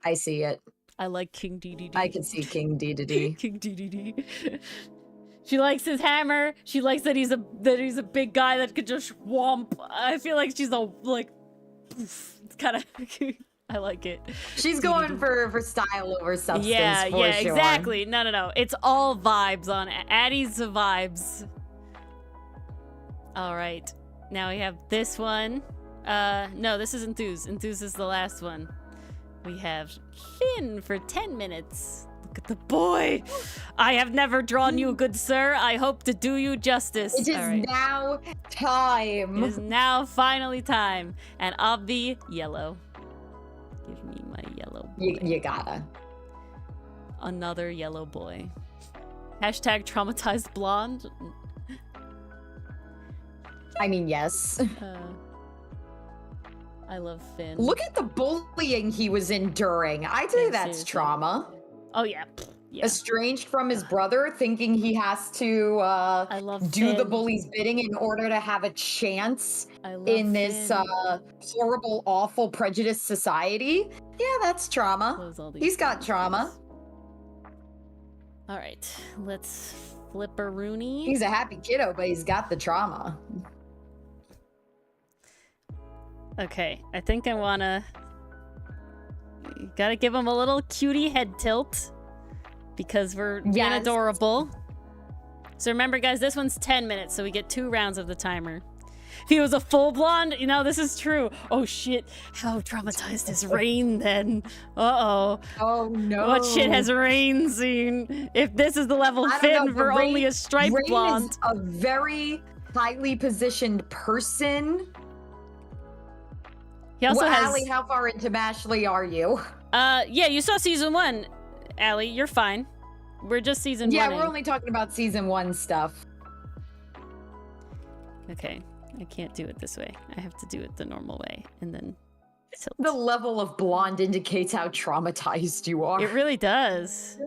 I see it. I like King DDD. I can see King DDD. King DDD. She likes his hammer. She likes that he's a big guy that could just whomp. I feel like she's it's kind of. I like it. She's going for style over substance. Yeah, for sure. Exactly. No. It's all vibes on Addie's vibes. All right. Now we have this one. No, this is Enthuse. Enthuse is the last one. We have Finn for 10 minutes. Look at the boy. I have never drawn you, good sir. I hope to do you justice. It is now time. It is now finally time. And I'll be yellow. Give me my yellow boy. You gotta. Another yellow boy. Hashtag traumatized blonde. I mean, yes. I love Finn. Look at the bullying he was enduring. I'd say that's trauma. Oh, yeah. Estranged from his brother, thinking he has to do the bully's bidding in order to have a chance in this horrible, awful, prejudiced society. Yeah, that's trauma. He's got trauma. All right, let's flip a Rooney. He's a happy kiddo, but he's got the trauma. Okay, I think I wanna... Gotta give him a little cutie head tilt. Because we're being adorable. So remember, guys, this one's 10 minutes, so we get 2 rounds of the timer. If he was a full blonde, you know, this is true. Oh, shit. How traumatized is Rain, then? Uh-oh. Oh, no. What shit has Rain seen? If this is the level Finn for only a striped blonde. Rain is a very highly positioned person. He also has... Allie, how far into Mashley are you? Yeah, you saw season 1. Allie, you're fine. We're just season 1. Yeah, we're only talking about season 1 stuff. Okay, I can't do it this way. I have to do it the normal way, and then... The level of blonde indicates how traumatized you are. It really does.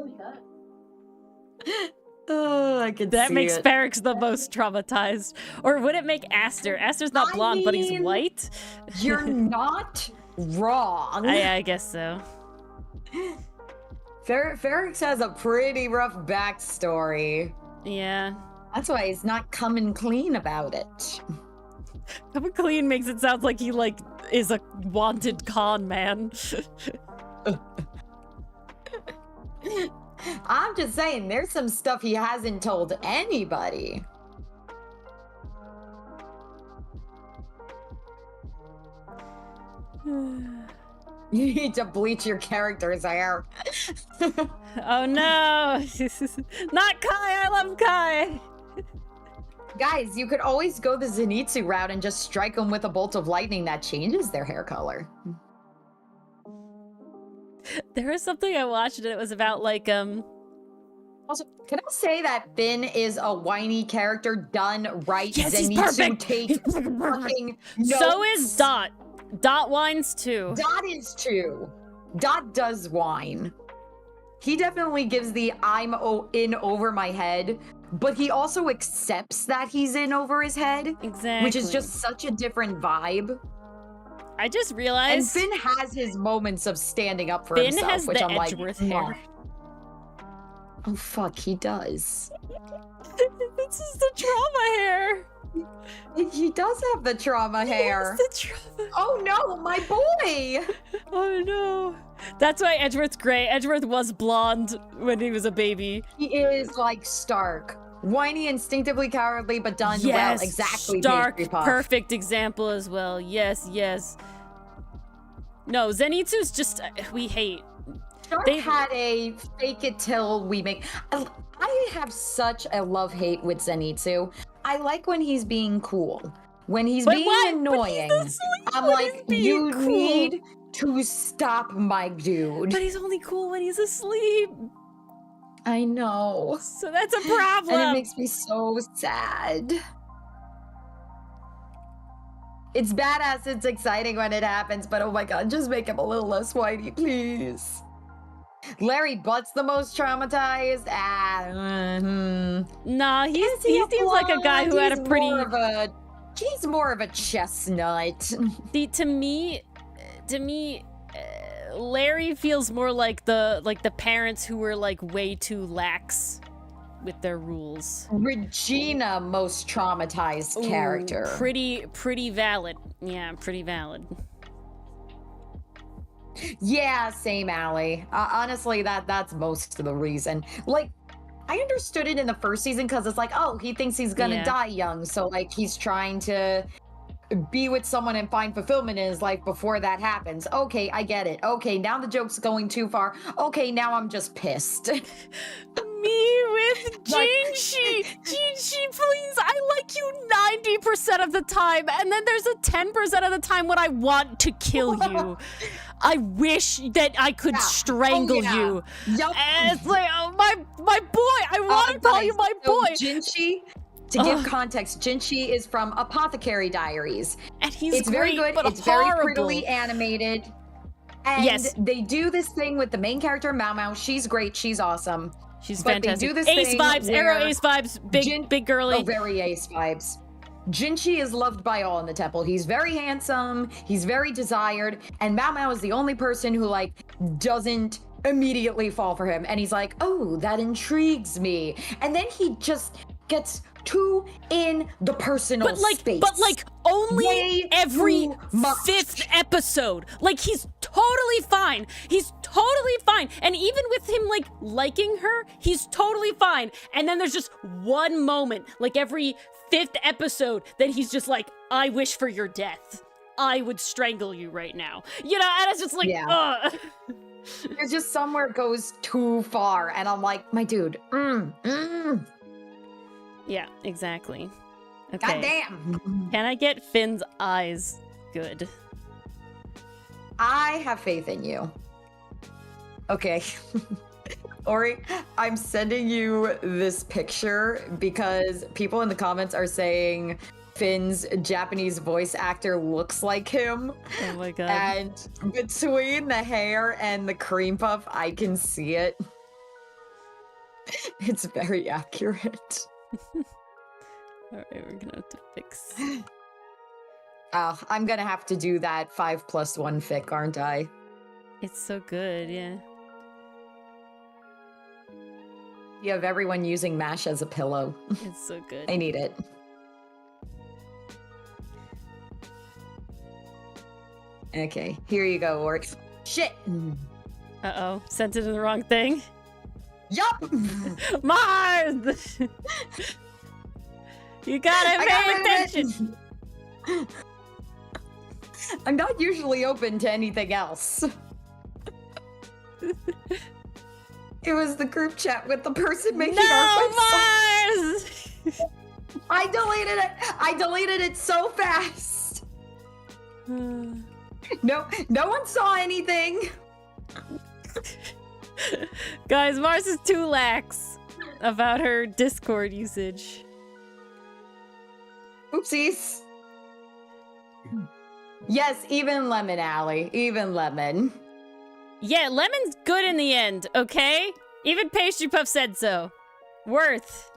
Oh, I can That see makes it. Ferrex the most traumatized. Or would it make Aster? Aster's not blonde, but he's white. You're not wrong. I guess so. Ferrex has a pretty rough backstory. Yeah. That's why he's not coming clean about it. Coming clean makes it sound like he, like, is a wanted con man. I'm just saying, there's some stuff he hasn't told anybody. You need to bleach your character's hair. Oh no! Not Kai! I love Kai! Guys, you could always go the Zenitsu route and just strike them with a bolt of lightning that changes their hair color. There was something I watched and it was about, like, Also, can I say that Finn is a whiny character done right? Yes, he's Zenitsu perfect! take He's fucking perfect! fucking notes. So is Dot. Dot whines too. Dot is too. Dot does whine. He definitely gives the I'm in over my head, but he also accepts that he's in over his head. Exactly. Which is just such a different vibe. I just realized. And Finn has his moments of standing up for Finn himself, has which the I'm like, Edgeworth no. hair. Oh fuck, he does. This is the trauma hair. He does have the trauma hair. The trauma. Oh no, my boy! Oh no. That's why Edgeworth's gray. Edgeworth was blonde when he was a baby. He is like Stark. Whiny, instinctively cowardly, but done well. Exactly. Stark, Pastry Puff. perfect example as well. Yes, yes. No, Zenitsu's just, we hate. Stark had a fake it till we make. I have such a love-hate with Zenitsu. I like when he's being cool. When he's being annoying, I'm like, you need to stop, my dude. But he's only cool when he's asleep. I know. So that's a problem. And it makes me so sad. It's badass, it's exciting when it happens, but oh my god, just make him a little less whiny, please. Larry Butt's the most traumatized. Nah, he seems like a guy who had a pretty. He's more of a chestnut. See, to me, Larry feels more like the parents who were like way too lax with their rules. Regina, most traumatized character. Pretty valid. Yeah, pretty valid. Yeah, same, Allie. Honestly, that's most of the reason. Like, I understood it in the first season because it's like, oh, he thinks he's gonna die young, so like he's trying to be with someone and find fulfillment in his life before that happens. Okay, I get it. Okay, now the joke's going too far. Okay, now I'm just pissed. Me with Jinshi! Jinshi, please! I like you 90% of the time, and then there's a 10% of the time when I want to kill you. I wish that I could strangle you. Yep. And it's like, oh, my boy! I want to call you my boy! Jinshi, to give context, Jinshi is from Apothecary Diaries. And it's very good, but it's horrible. very prettily animated. And they do this thing with the main character, Mao Mao. She's great, she's awesome. She's but fantastic. They do this Ace thing vibes, Arrow Ace vibes, big girly. Oh, very Ace vibes. Jinshi is loved by all in the temple. He's very handsome, he's very desired, and Mao Mao is the only person who, like, doesn't immediately fall for him. And he's like, oh, that intrigues me. And then he just gets too in the personal space. But like only way every fifth episode. Like he's totally fine. He's totally fine. And even with him like liking her, he's totally fine. And then there's just one moment, like every fifth episode, that he's just like, I wish for your death. I would strangle you right now. You know, and it's just like, ugh. It's just somewhere it goes too far. And I'm like, my dude, Yeah, exactly. Okay. Goddamn. Can I get Finn's eyes good? I have faith in you. Okay. Ori, I'm sending you this picture because people in the comments are saying, Finn's Japanese voice actor looks like him. Oh my god. And between the hair and the cream puff, I can see it. It's very accurate. Alright, we're gonna have to fix. Oh, I'm gonna have to do that 5+1 fic, aren't I? It's so good, yeah. You have everyone using MASH as a pillow. It's so good. I need it. Okay, here you go, Orc. Shit! Uh-oh, sent it in the wrong thing. Yup! Mars! You gotta pay attention! I'm not usually open to anything else. It was the group chat with the person making our website. Mars! I deleted it! I deleted it so fast! No one saw anything! Guys, Mars is too lax about her Discord usage. Oopsies. Yes, even Lemon Alley. Even Lemon. Yeah, Lemon's good in the end, okay? Even Pastry Puff said so. Worth.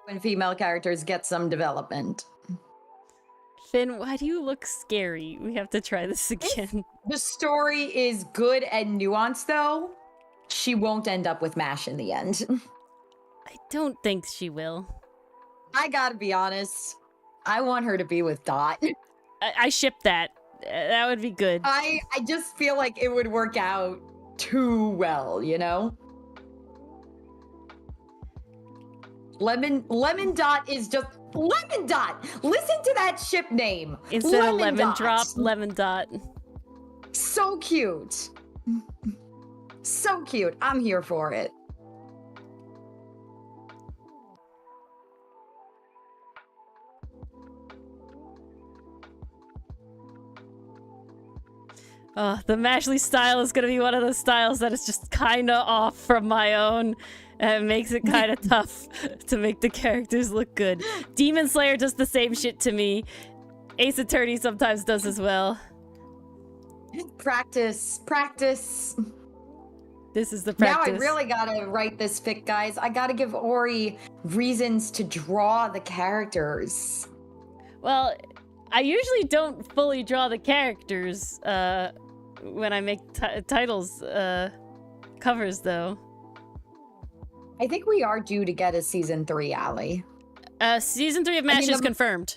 When female characters get some development. Finn, why do you look scary? We have to try this again. The story is good and nuanced, though. She won't end up with MASH in the end. I don't think she will. I gotta be honest. I want her to be with Dot. I ship that. That would be good. I just feel like it would work out too well, you know? Lemon Dot is just Lemon Dot. Listen to that ship name. Instead of Lemon Dot. Drop, Lemon Dot. So cute. So cute. I'm here for it. The Mashley style is gonna be one of those styles that is just kinda off from my own. And it makes it kinda tough to make the characters look good. Demon Slayer does the same shit to me. Ace Attorney sometimes does as well. Practice. This is the practice. Now I really gotta write this fic, guys. I gotta give Ori reasons to draw the characters. Well, I usually don't fully draw the characters when I make titles covers, though. I think we are due to get a season 3, Allie. Season 3 of MASH is confirmed.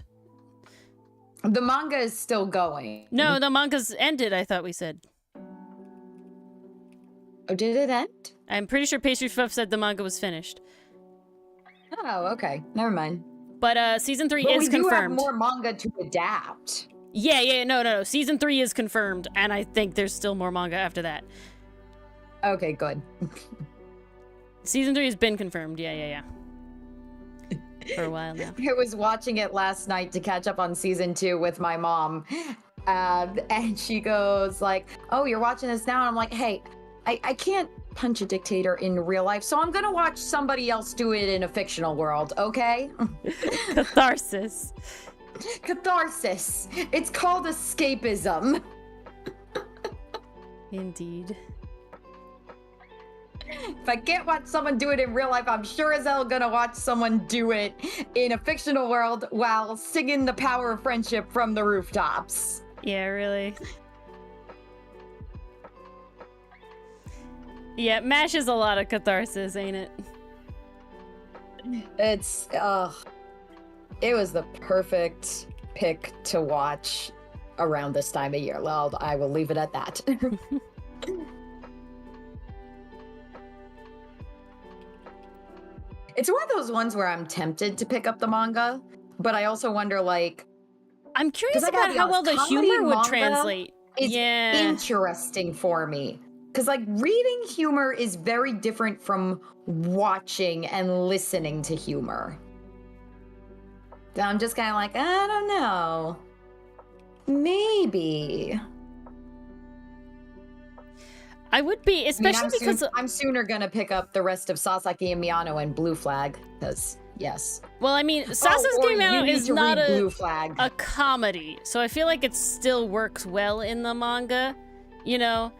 The manga is still going. No, the manga's ended, I thought we said. Oh, did it end? I'm pretty sure Pastry Puff said the manga was finished. Oh, okay. Never mind. But season 3 is we do have confirmed. more manga to adapt. Yeah, no. Season 3 is confirmed, and I think there's still more manga after that. Okay, good. Season 3 has been confirmed, yeah. For a while now. I was watching it last night to catch up on season 2 with my mom. And she goes like, oh, you're watching this now? And I'm like, hey, I can't punch a dictator in real life, so I'm gonna watch somebody else do it in a fictional world, okay? Catharsis. Catharsis. It's called escapism. Indeed. If I can't watch someone do it in real life, I'm sure as hell gonna watch someone do it in a fictional world while singing the power of friendship from the rooftops. Yeah, really. Yeah, MASH is a lot of catharsis, ain't it? It's, it was the perfect pick to watch around this time of year. Well, I will leave it at that. It's one of those ones where I'm tempted to pick up the manga, but I also wonder, like... I'm curious about how well the humor would translate. It's interesting for me. Because, like, reading humor is very different from watching and listening to humor. So I'm just kind of like, I don't know. Maybe. I would be, I mean, especially because I'm sooner gonna pick up the rest of Sasaki and Miyano and Blue Flag, because yes. well, I mean, Sasaki you Miyano need is to not read Blue Flag. a comedy, so I feel like it still works well in the manga. You know,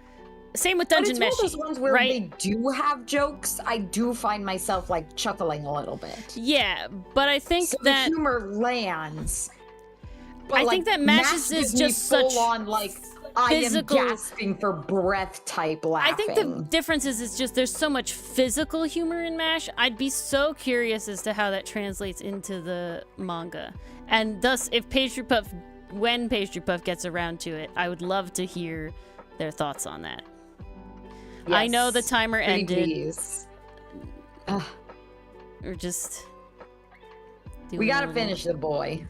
same with Dungeon But it's one of Meshi, those ones where right? they do have jokes. I do find myself like chuckling a little bit. Yeah, but I think So that the humor lands. But, I like, think that Mash is gives me just such full on like physical. I am gasping for breath type laughing. I think the difference is just there's so much physical humor in MASH. I'd be so curious as to how that translates into the manga. And thus, if when Pastry Puff gets around to it, I would love to hear their thoughts on that. Yes, I know the timer ended. please. Or just... We gotta finish the boy.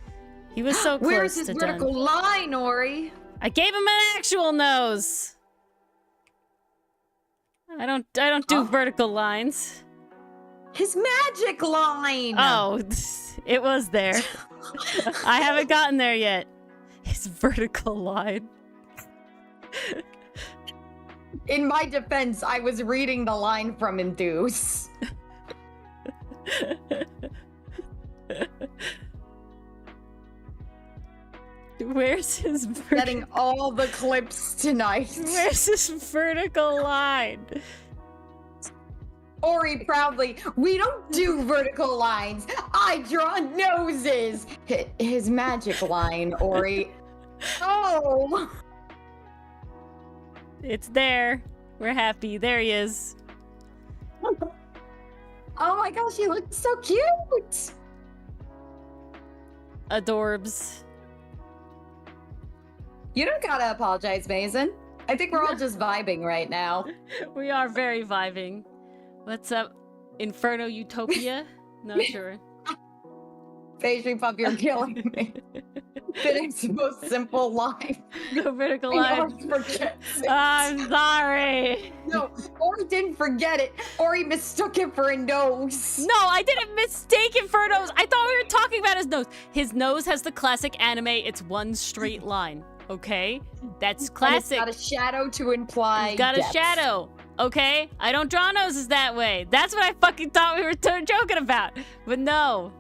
He was so close Where's his to vertical done. line, Ori? I gave him an actual nose! I don't do vertical lines. His magic line! Oh, it was there. I haven't gotten there yet. His vertical line. In my defense, I was reading the line from Enthuse. Where's his Getting all the clips tonight. Where's his vertical line? Ori proudly, we don't do vertical lines. I draw noses. His magic line, Ori. Oh. It's there. We're happy. There he is. Oh my gosh, he looks so cute. Adorbs. You don't gotta apologize, Mason. I think we're all just vibing right now. We are very vibing. What's up? Inferno Utopia? Not sure. Pastry Puff, you're killing me. It's the most simple line. No vertical I line. always forget it. I'm sorry. No, Ori didn't forget it. Ori mistook it for a nose. No, I didn't mistake Inferno's. I thought we were talking about his nose. His nose has the classic anime. It's one straight line. Okay? That's classic. And it's got a shadow to imply He's got depth. a shadow. Okay? I don't draw noses that way. That's what I fucking thought we were joking about. But no.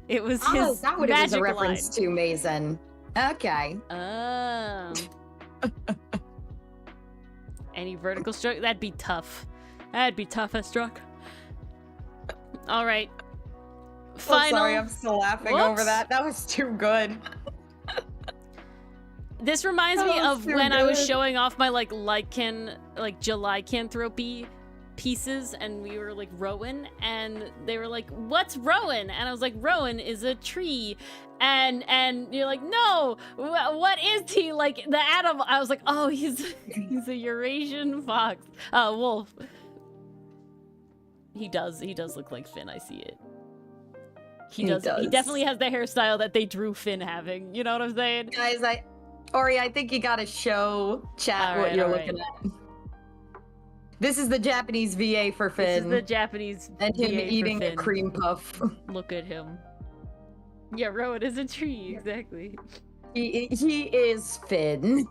It was his Oh, that what it was a magic reference to, Mason. Okay. line. Oh. Any vertical stroke? That'd be tough. That'd be tough as struck. All right. Final. Oh, sorry, I'm still laughing Whoops. over that. That was too good. This reminds That me was of too when I was good. showing off my like Julycanthropy pieces, and we were like Rowan, and they were like, "What's Rowan?" And I was like, "Rowan is a tree." And you're like, "No, what is he?" Like the animal. I was like, "Oh, he's a Eurasian fox, wolf." He does look like Finn. I see it. He does. He definitely has the hairstyle that they drew Finn having. You know what I'm saying? Guys, Ori, I think you gotta show chat what you're looking at. This is the Japanese VA for Finn. This is the Japanese and him VA for eating a Finn. cream puff. Look at him. Yeah, Rowan is a tree, exactly. He is Finn.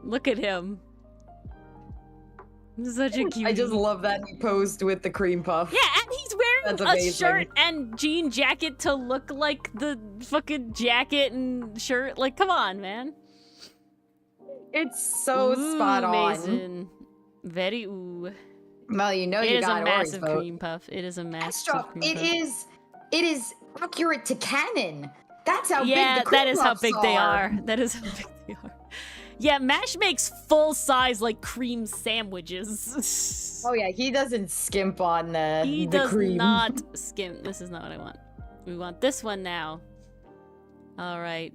Look at him. Such a cute. I just love that he posed with the cream puff. Yeah, and he's wearing That's a amazing. shirt and jean jacket to look like the fucking jacket and shirt. Like, come on, man. It's so Ooh, spot on. Mason. Very ooh. Well, you know It you is got a Ori's massive vote. cream puff. It is a massive Astro, cream it puff. is accurate to canon. That's how Yeah, big the cream that is how puffs big they are. That is how big they are. Yeah, MASH makes full-size, like, cream sandwiches. Oh yeah, he doesn't skimp on the He the does cream. not skim. This is not what I want. We want this one now. All right.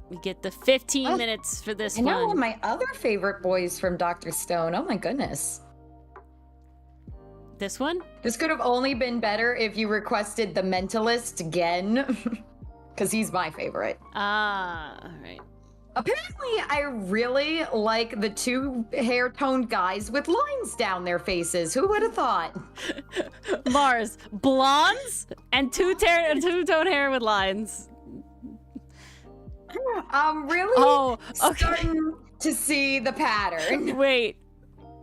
We get the 15 minutes for this I know one. one of my other favorite boys from Dr. Stone. Oh my goodness. This one? This could have only been better if you requested the Mentalist again. Because he's my favorite. Ah, all right. Apparently, I really like the two hair-toned guys with lines down their faces. Who would have thought? Mars, blondes and two-tone hair with lines. Really Oh, okay. to see the pattern. Wait,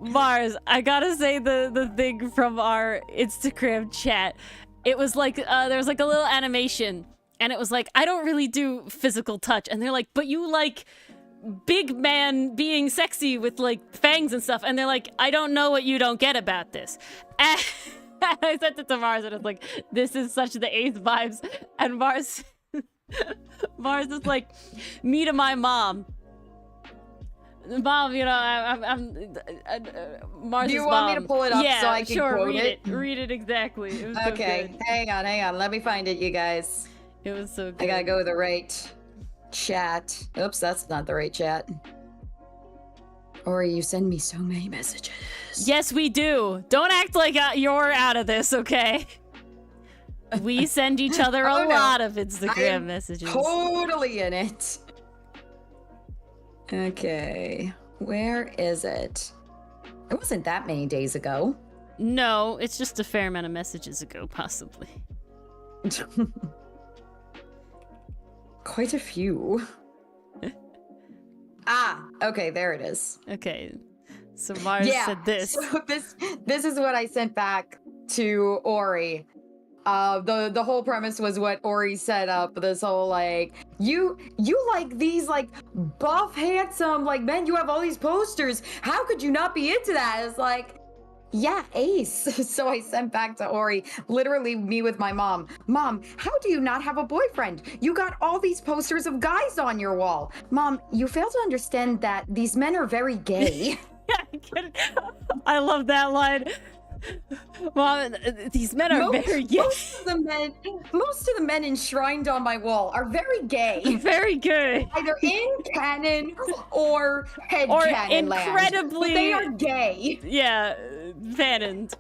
Mars, I gotta say the thing from our Instagram chat. It was like, there was like a little animation, and it was like, I don't really do physical touch. And they're like, but you like big man being sexy with like fangs and stuff. And they're like, I don't know what you don't get about this. And I sent it to Mars, and it's like, this is such the Ace vibes. And Mars is like, me to my mom. Mom, you know, I'm Mars's mom. Do you want me to pull it up so I can quote it? Read it exactly. It was okay, so good. hang on. Let me find it, you guys. It was so good. I gotta go with the right chat. Oops, that's not the right chat. Or you send me so many messages. Yes, we do. Don't act like you're out of this, okay? We send each other a lot of Instagram messages. Totally in it. Okay, where is it? It wasn't that many days ago. No, it's just a fair amount of messages ago, possibly. Quite a few. Okay, there it is. Okay, so Mars said this. So this is what I sent back to Ori. The whole premise was what Ori set up. This whole like, you like these like buff, handsome like men. You have all these posters. How could you not be into that? It's like, yeah, Ace. So I sent back to Ori, literally me with my mom. Mom, how do you not have a boyfriend? You got all these posters of guys on your wall. Mom, you fail to understand that these men are very gay. I love that line. Mom, these men are very gay. Most of the men enshrined on my wall are very gay. Very good. Either in canon or head canon incredibly, land. But they are gay. Yeah, canoned.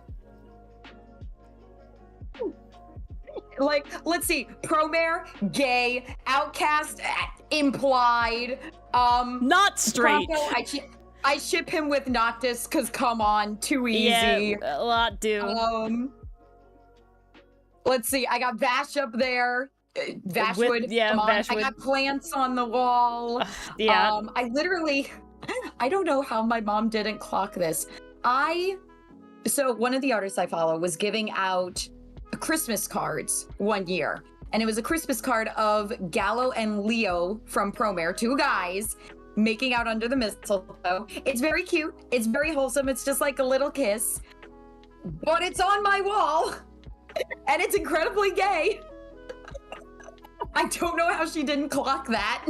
Like, let's see, Promare, gay, Outcast, implied. Not straight. Bronco, I ship him with Noctis, cause come on, too easy. Yeah, a lot do. Let's see, I got Vash up there. Vashwood, Vashwood. I got plants on the wall. Yeah. I don't know how my mom didn't clock this. So one of the artists I follow was giving out Christmas cards one year. And it was a Christmas card of Gallo and Leo from Promare, two guys, making out under the mistletoe. It's very cute. It's very wholesome. It's just like a little kiss. But it's on my wall. And it's incredibly gay. I don't know how she didn't clock that.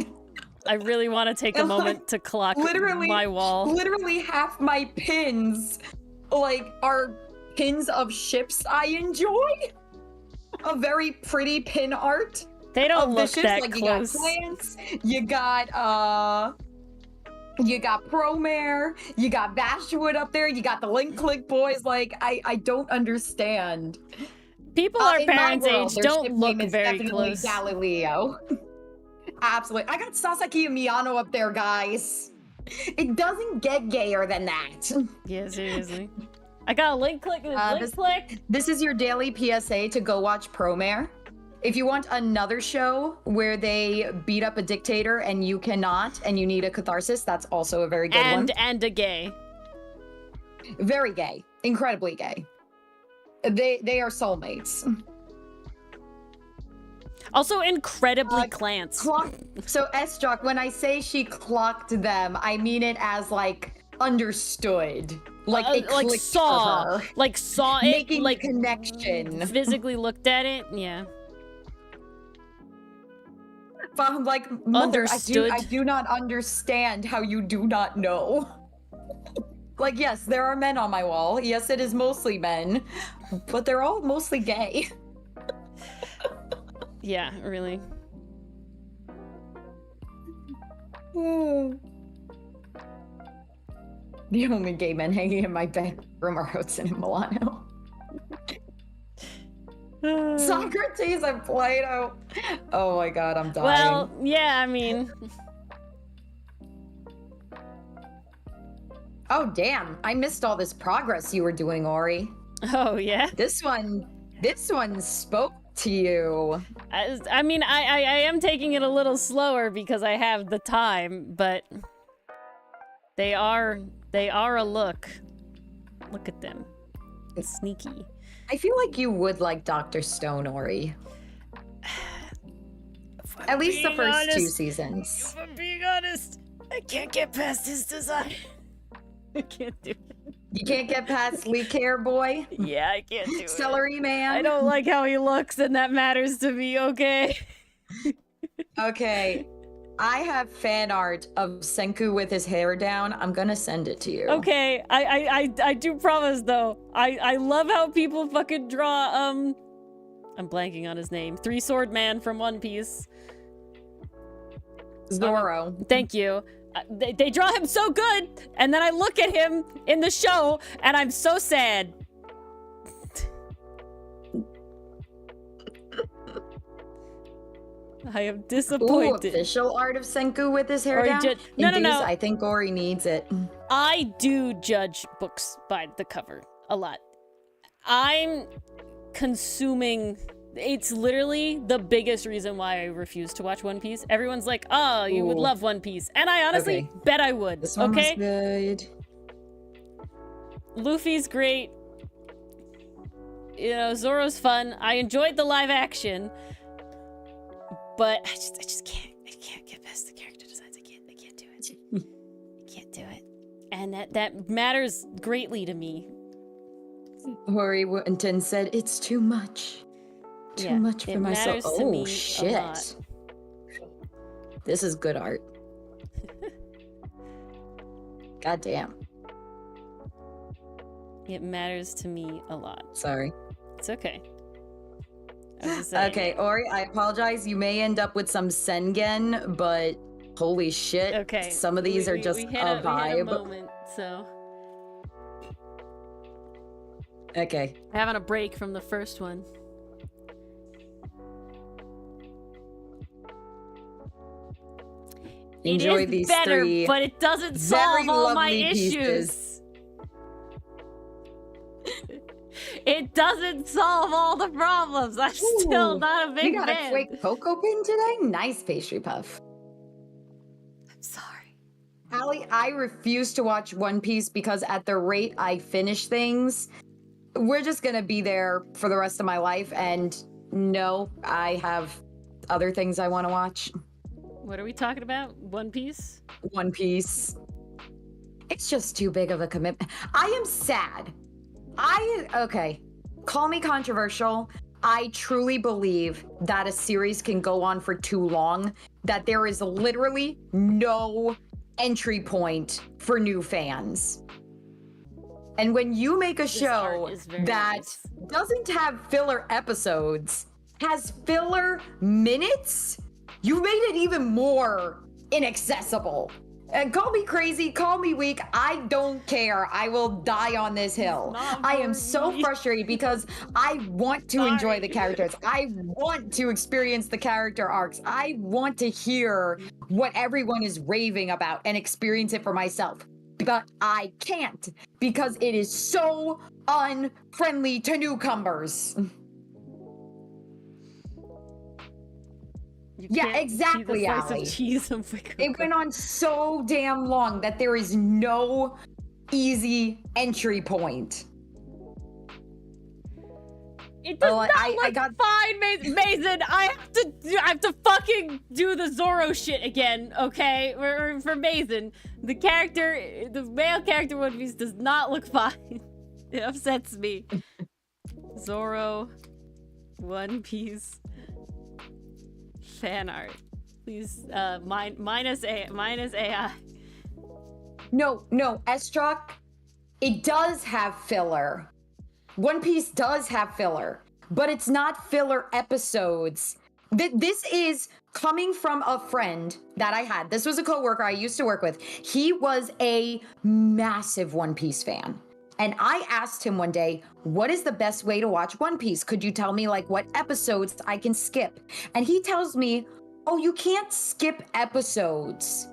I really want to take a moment to clock my wall. Literally half my pins, like, are pins of ships I enjoy. A very pretty pin art. They don't look ships. that like, close. You got plants, you got Promare, you got Bashwood up there, you got the Link Click boys. Like, I don't understand. People our parents' world, age don't look very definitely close. Galileo. Absolutely. I got Sasaki and Miyano up there, guys. It doesn't get gayer than that. Yeah, seriously. I got a Link Click and a Link Click. This is your daily PSA to go watch Promare. If you want another show where they beat up a dictator and you cannot, and you need a catharsis, that's also a very good one. And a gay. Very gay. Incredibly gay. They are soulmates. Also incredibly clans. So S-Jock, when I say she clocked them, I mean it as like understood. Like it clicked saw. for her. Like saw it. Making like connection. Physically looked at it. Yeah. But I'm like, mother, Understood. I do not understand how you do not know. Like, yes, there are men on my wall. Yes, it is mostly men, but they're all mostly gay. Yeah, really. The only gay men hanging in my bedroom are Hudson and Milano. Socrates and Plato. Oh my god, I'm dying. Well, yeah, I mean. Oh damn, I missed all this progress you were doing, Ori. Oh yeah. This one spoke to you. I mean, I am taking it a little slower because I have the time, but They are a look. Look at them. It's sneaky. I feel like you would like Dr. Stone, Ori. At least the first 2 seasons. If I'm being honest, I can't get past his design. I can't do it. You can't get past Leak Hair Boy? Yeah, I can't do it. Celery Man? I don't like how he looks, and that matters to me, okay? Okay. I have fan art of Senku with his hair down. I'm gonna send it to you. Okay, I do promise, though. I love how people fucking draw, I'm blanking on his name. 3-Sword Man from One Piece. Zoro. Thank you. They draw him so good, and then I look at him in the show, and I'm so sad. I am disappointed. Ooh, official art of Senku with his hair down? No. I think Ori needs it. I do judge books by the cover a lot. I'm consuming... It's literally the biggest reason why I refuse to watch One Piece. Everyone's like, oh, you would love One Piece. And I honestly bet I would. This one was good. Luffy's great. You know, Zoro's fun. I enjoyed the live action. But I just can't get past the character designs. I can't do it. I can't do it. And that matters greatly to me. Hori Wooten said, it's too much. Too much for myself. Oh, shit. This is good art. God damn. It matters to me a lot. Sorry. It's okay. Okay, Ori, I apologize. You may end up with some Sengen, but holy shit. Okay. Some of these are just a vibe. We hit a moment, so. Okay. Having a break from the first one. Enjoy these better, 3. But it doesn't solve all my issues. Pieces. It doesn't solve all the problems. I'm still not a big fan. You got a quick cocoa pin today? Nice pastry puff. I'm sorry. Allie, I refuse to watch One Piece because at the rate I finish things, we're just gonna be there for the rest of my life. And no, I have other things I want to watch. What are we talking about? One Piece? One Piece. It's just too big of a commitment. I am sad. Okay, call me controversial. I truly believe that a series can go on for too long, that there is literally no entry point for new fans. And when you make a show that doesn't have filler episodes, has filler minutes, you made it even more inaccessible. And call me crazy, call me weak, I don't care. I will die on this hill. I am so frustrated because I want to enjoy the characters. I want to experience the character arcs. I want to hear what everyone is raving about and experience it for myself. But I can't because it is so unfriendly to newcomers. Yeah, exactly, Allie. It went on so damn long that there is no easy entry point. It does not look fine, Mason. I have to fucking do the Zoro shit again, okay? For Mason, the male character One Piece does not look fine. It upsets me. Zoro, One Piece. Fan art, please. Minus AI. No, Estrock. It does have filler. One Piece does have filler, but it's not filler episodes. This is coming from a friend that I had. This was a coworker I used to work with. He was a massive One Piece fan. And I asked him one day, what is the best way to watch One Piece? Could you tell me like what episodes I can skip? And he tells me, oh, you can't skip episodes,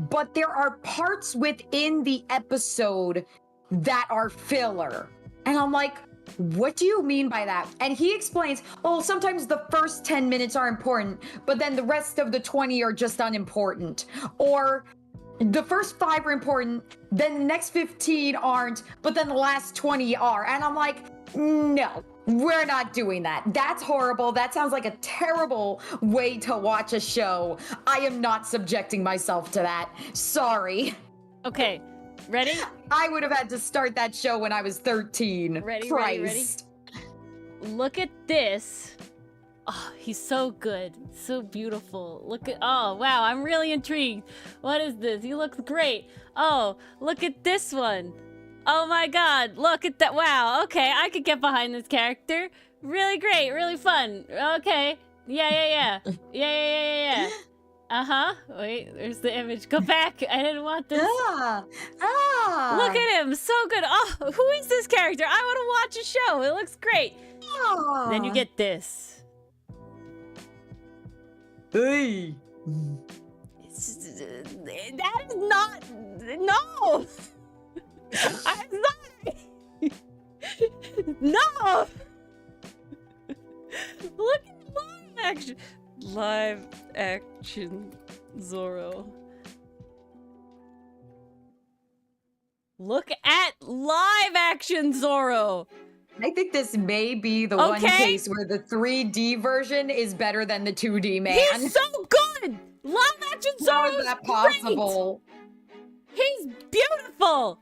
but there are parts within the episode that are filler. And I'm like, what do you mean by that? And he explains, oh, sometimes the first 10 minutes are important, but then the rest of the 20 are just unimportant. Or the first 5 are important, then the next 15 aren't, but then the last 20 are. And I'm like, no, we're not doing that. That's horrible. That sounds like a terrible way to watch a show. I am not subjecting myself to that. Sorry. Okay, ready? I would have had to start that show when I was 13. Ready? Christ. Look at this. Oh, he's so good. So beautiful. Look at, oh, wow, I'm really intrigued. What is this? He looks great. Oh, look at this one. Oh my god, look at that. Wow, okay, I could get behind this character. Really great, really fun. Okay. Yeah. Uh-huh. Wait, there's the image. Go back. I didn't want this. Look at him. So good. Oh, who is this character? I want to watch a show. It looks great. Then you get this. Hey. That is not. No. I'm sorry. No. Look at live action. Live action Zorro. Look at live action Zorro. I think this may be the one case where the 3D version is better than the 2D man. He's so good. Live action Zorro. How is that possible? He's beautiful.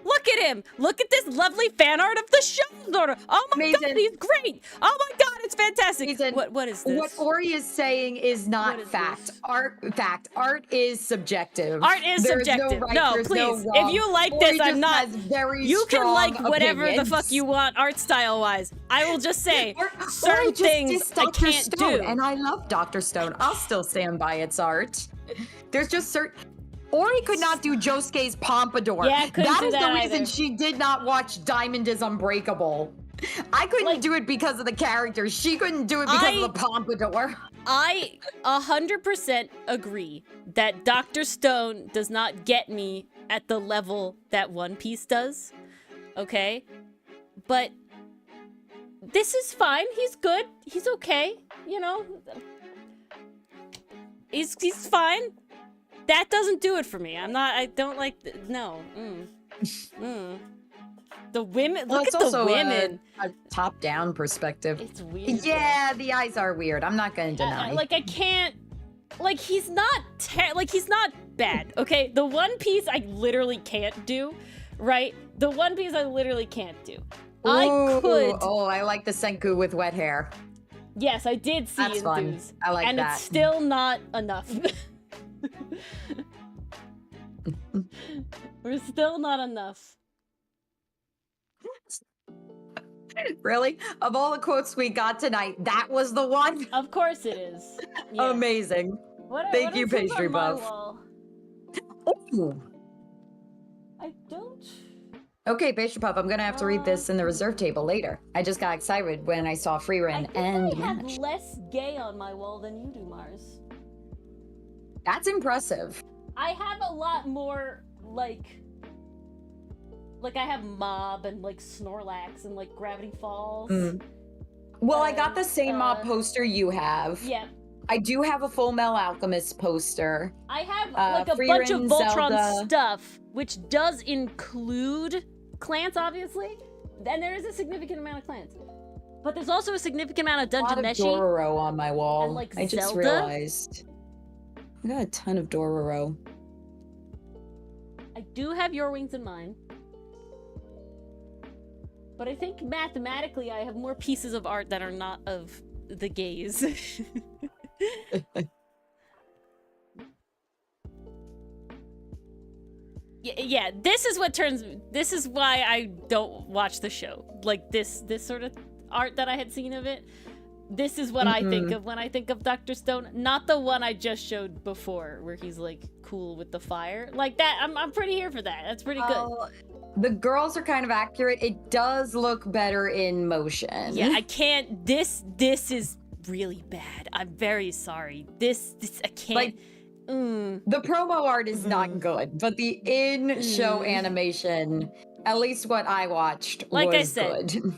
Look at him. Look at this lovely fan art of the show, Zorro. Oh my god, he's great. Oh my god, it's fantastic. What is this? What Ori is saying is not fact. Art is subjective. Art is subjective. No, right, no please. No if you like Ori this, I'm not. You can like whatever opinions. the fuck you want, art style wise. I will just say certain things I can't do. And I love Dr. Stone. I'll still stand by its art. There's just certain. Ori could not do Josuke's pompadour. Yeah, that is the reason either. she did not watch Diamond is Unbreakable. I couldn't do it because of the characters. She couldn't do it because of the pompadour. I 100% agree that Dr. Stone does not get me at the level that One Piece does. Okay? But this is fine. He's good. He's okay. You know? He's fine. That doesn't do it for me. I don't like, no. The women, look at the women. A top-down perspective. It's weird. Yeah, the eyes are weird. I'm not gonna deny. I can't, he's not bad, okay? The One Piece I literally can't do, right? The One Piece I literally can't do. Ooh, I could. Oh, I like the Senku with wet hair. Yes, I did see That's fun. I like and that. And it's still not enough. We're still not enough. Really? Of all the quotes we got tonight, that was the one? Of course it is. Yeah. Amazing. Thank you, Pastry Buff. Ooh. I don't. Okay, Pastry Puff, I'm gonna have to read this in the reserve table later. I just got excited when I saw Freerin and I have less gay on my wall than you do, Mars. That's impressive. I have a lot more, like I have Mob and, Snorlax and, Gravity Falls. Well, I got the same Mob poster you have. Yeah. I do have a Full Metal Alchemist poster. I have, a bunch of Voltron stuff, which does include clans, obviously. And there is a significant amount of clans. But there's also a significant amount of Dungeon Meshi. A lot of Dororo on my wall. And, I just Zelda. realized. I got a ton of Dororo. I do have Your Wings in mine. But I think mathematically I have more pieces of art that are not of the gays. Yeah, this is why I don't watch the show. This sort of art that I had seen of it. This is what I think of when I think of Dr. Stone, not the one I just showed before, where he's cool with the fire. Like that, I'm pretty here for that. That's pretty good. The girls are kind of accurate. It does look better in motion. Yeah, I can't. This is really bad. I'm very sorry. This I can't. The promo art is not good, but the in-show animation, at least what I watched, was good.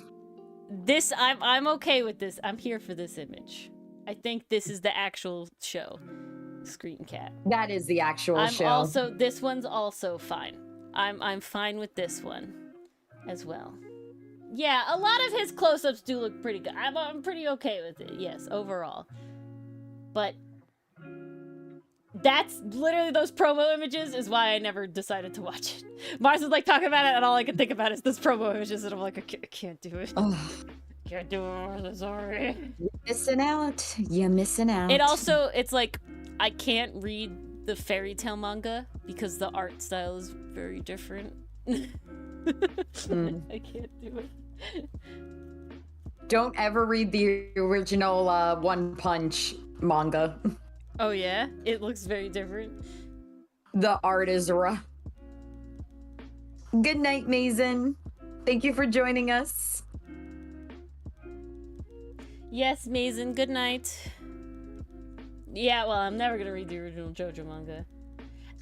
This I'm okay with this. I'm here for this image. I think this is the actual show. Screen Cat. That is the actual show. This one's also fine. I'm fine with this one as well. Yeah, a lot of his close-ups do look pretty good. I'm pretty okay with it, yes, overall. But that's literally those promo images is why I never decided to watch it. Mars is like talking about it, and all I can think about is this promo images, and I'm like, I can't do it. Can't do it. I'm sorry. You're missing out. You're missing out. It's like I can't read the fairy tale manga because the art style is very different. I can't do it. Don't ever read the original One Punch manga. Oh yeah? It looks very different. The art is rough. Good night, Mason. Thank you for joining us. Yes, Mason, good night. Yeah, well, I'm never gonna read the original JoJo manga.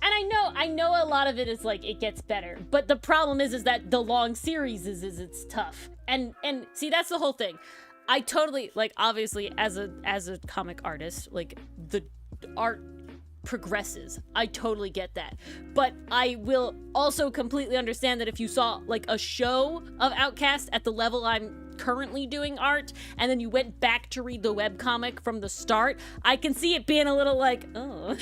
And I know a lot of it is like, it gets better. But the problem is that the long series it's tough. And see, that's the whole thing. I totally, like, obviously, as a comic artist, like, the art progresses. I totally get that. But I will also completely understand that if you saw, like, a show of Outcast at the level I'm currently doing art, and then you went back to read the webcomic from the start, I can see it being a little like, oh...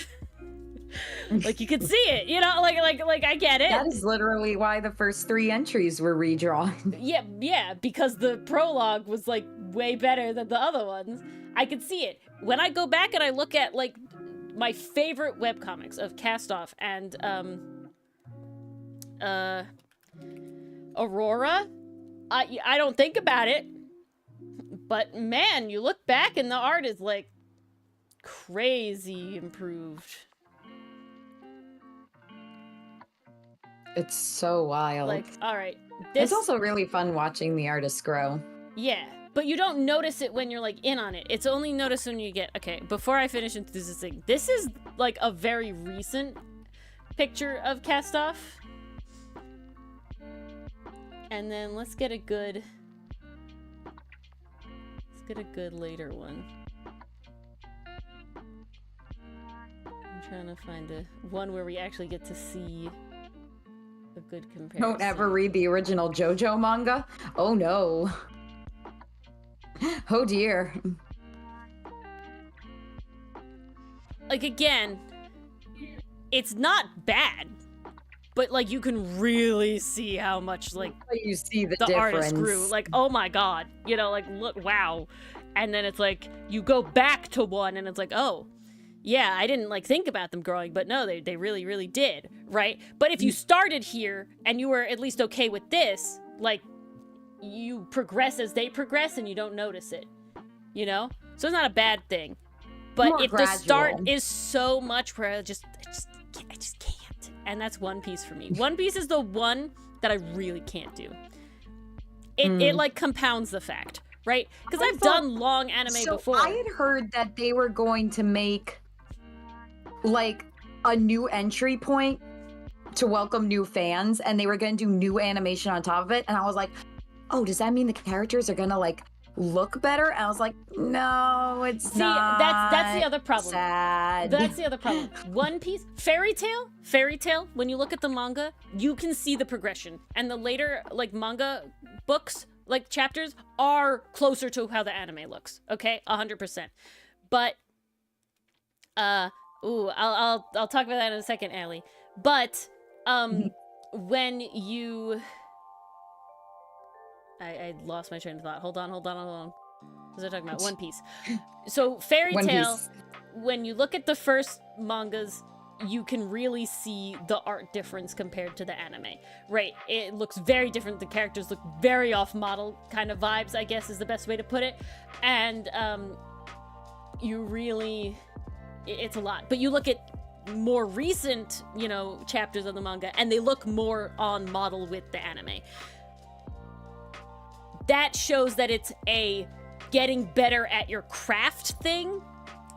like, you could see it, you know, like I get it. That is literally why the first 3 entries were redrawn. Yeah, because the prologue was, like, way better than the other ones. I could see it. When I go back and I look at, like, my favorite webcomics of Cast Off and, Aurora, I don't think about it. But, man, you look back and the art is, like, crazy improved. It's so wild. Like, all right. It's also really fun watching the artists grow. Yeah, but you don't notice it when you're, like, in on it. It's only noticed when you get... Okay, before I finish into this thing, this is, like, a very recent picture of Cast Off. And then let's get a good... Let's get a good later one. I'm trying to find the one where we actually get to see... a good comparison. Don't ever read the original JoJo manga? Oh no. Oh dear. Like, again, it's not bad, but, like, you can really see how much, like, you see the artist grew. Like, oh my god, you know, like, look, wow. And then it's like, you go back to one and it's like, oh, yeah, I didn't, like, think about them growing, but no, they really, really did, right? But if you started here and you were at least okay with this, like, you progress as they progress and you don't notice it, you know? So it's not a bad thing. But More if gradual. the start is so much where I just can't. And that's One Piece for me. One Piece is the one that I really can't do. It like, compounds the fact, right? Because I've done long anime before. I had heard that they were going to make, like, a new entry point to welcome new fans, and they were going to do new animation on top of it, and I was like, oh, does that mean the characters are gonna, like, look better? And I was like, no, it's not. That's the other problem. Sad. That's the other problem. One Piece, Fairy Tail, when you look at the manga, you can see the progression, and the later, like, manga books, like, chapters, are closer to how the anime looks, okay? 100%. But, I'll talk about that in a second, Allie. But, when you... I lost my train of thought. Hold on. What was I talking about? One Piece. So, Fairy Tail, when you look at the first mangas, you can really see the art difference compared to the anime, right? It looks very different. The characters look very off-model kind of vibes, I guess is the best way to put it. And, you really... It's a lot. But you look at more recent, you know, chapters of the manga, and they look more on model with the anime. That shows that it's a getting better at your craft thing.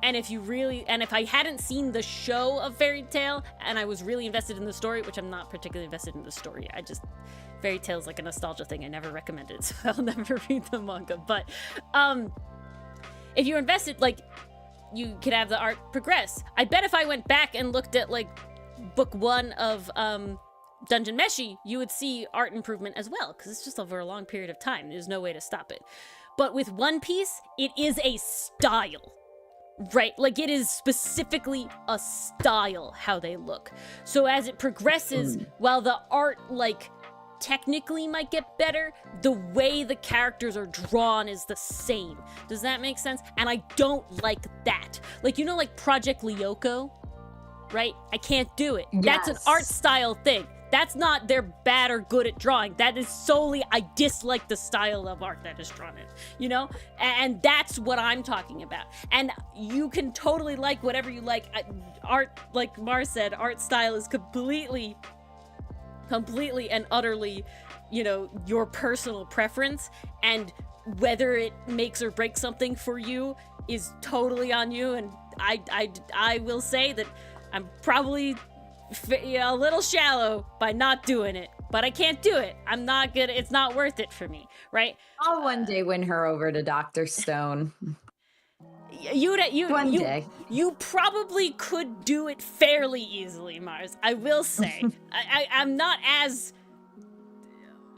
And if I hadn't seen the show of Fairy Tail and I was really invested in the story, which I'm not particularly invested in the story, Fairy Tail is like a nostalgia thing. I never recommend it, so I'll never read the manga. But if you're invested, like, you could have the art progress. I bet if I went back and looked at like book 1 of Dungeon Meshi, you would see art improvement as well, because it's just over a long period of time. There's no way to stop it. But with One Piece, it is a style, right? Like, it is specifically a style how they look. So as it progresses, while the art, like, technically might get better, the way the characters are drawn is the same. Does that make sense? And I don't like that. Like, you know, like Project Lyoko, right? I can't do it. Yes. That's an art style thing. That's not they're bad or good at drawing. That is solely I dislike the style of art that is drawn in, you know? And that's what I'm talking about. And you can totally like whatever you like. Art, like Mars said, art style is completely and utterly, you know, your personal preference. And whether it makes or breaks something for you is totally on you. And I will say that I'm probably a little shallow by not doing it, but I can't do it. I'm not good. It's not worth it for me, right? I'll one day win her over to Dr. Stone. One day. You probably could do it fairly easily, Mars. I will say. I'm not as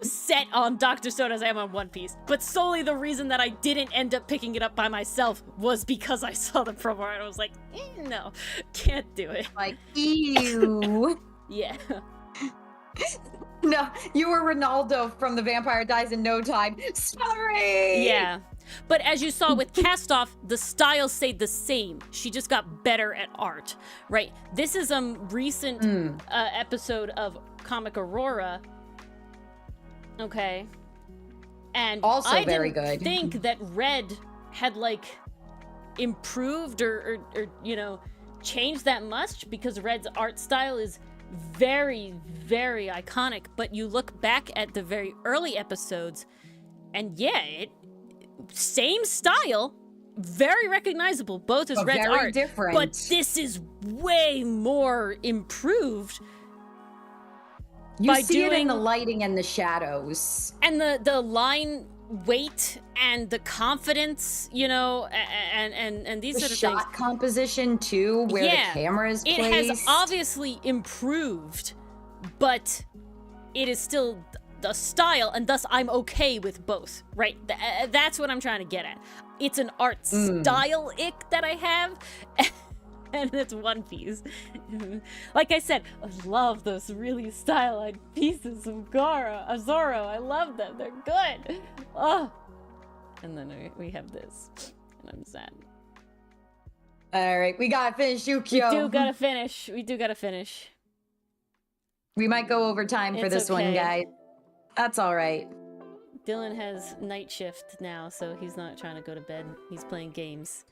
set on Dr. Stone as I am on One Piece, but solely the reason that I didn't end up picking it up by myself was because I saw the promo and I was like, no, can't do it. Like, ew. Yeah. No, you were Ronaldo from The Vampire Dies in No Time. Sorry! Yeah. But as you saw with Cast-Off, the style stayed the same. She just got better at art, right? This is a recent episode of Comic Aurora. Okay. And also I very didn't good. think that Red had like improved or you know, changed that much, because Red's art style is very, very iconic. But you look back at the very early episodes and yeah, same style, very recognizable, both as Red's very art, different. but this is way more improved. You see it in the lighting and the shadows. And the line weight and the confidence, you know, and these sort of things. The shot composition too, where the camera is placed. It has obviously improved, but it is still the style, and thus I'm okay with both, right? That's what I'm trying to get at. It's an art style ick that I have, and it's One Piece. Like I said, I love those really stylized pieces of Zoro. I love them. They're good. Oh. And then we have this, and I'm sad. All right, we gotta finish Yukio. We do gotta finish. We might go over time for this one, guys. That's all right. Dylan has night shift now, so he's not trying to go to bed. He's playing games.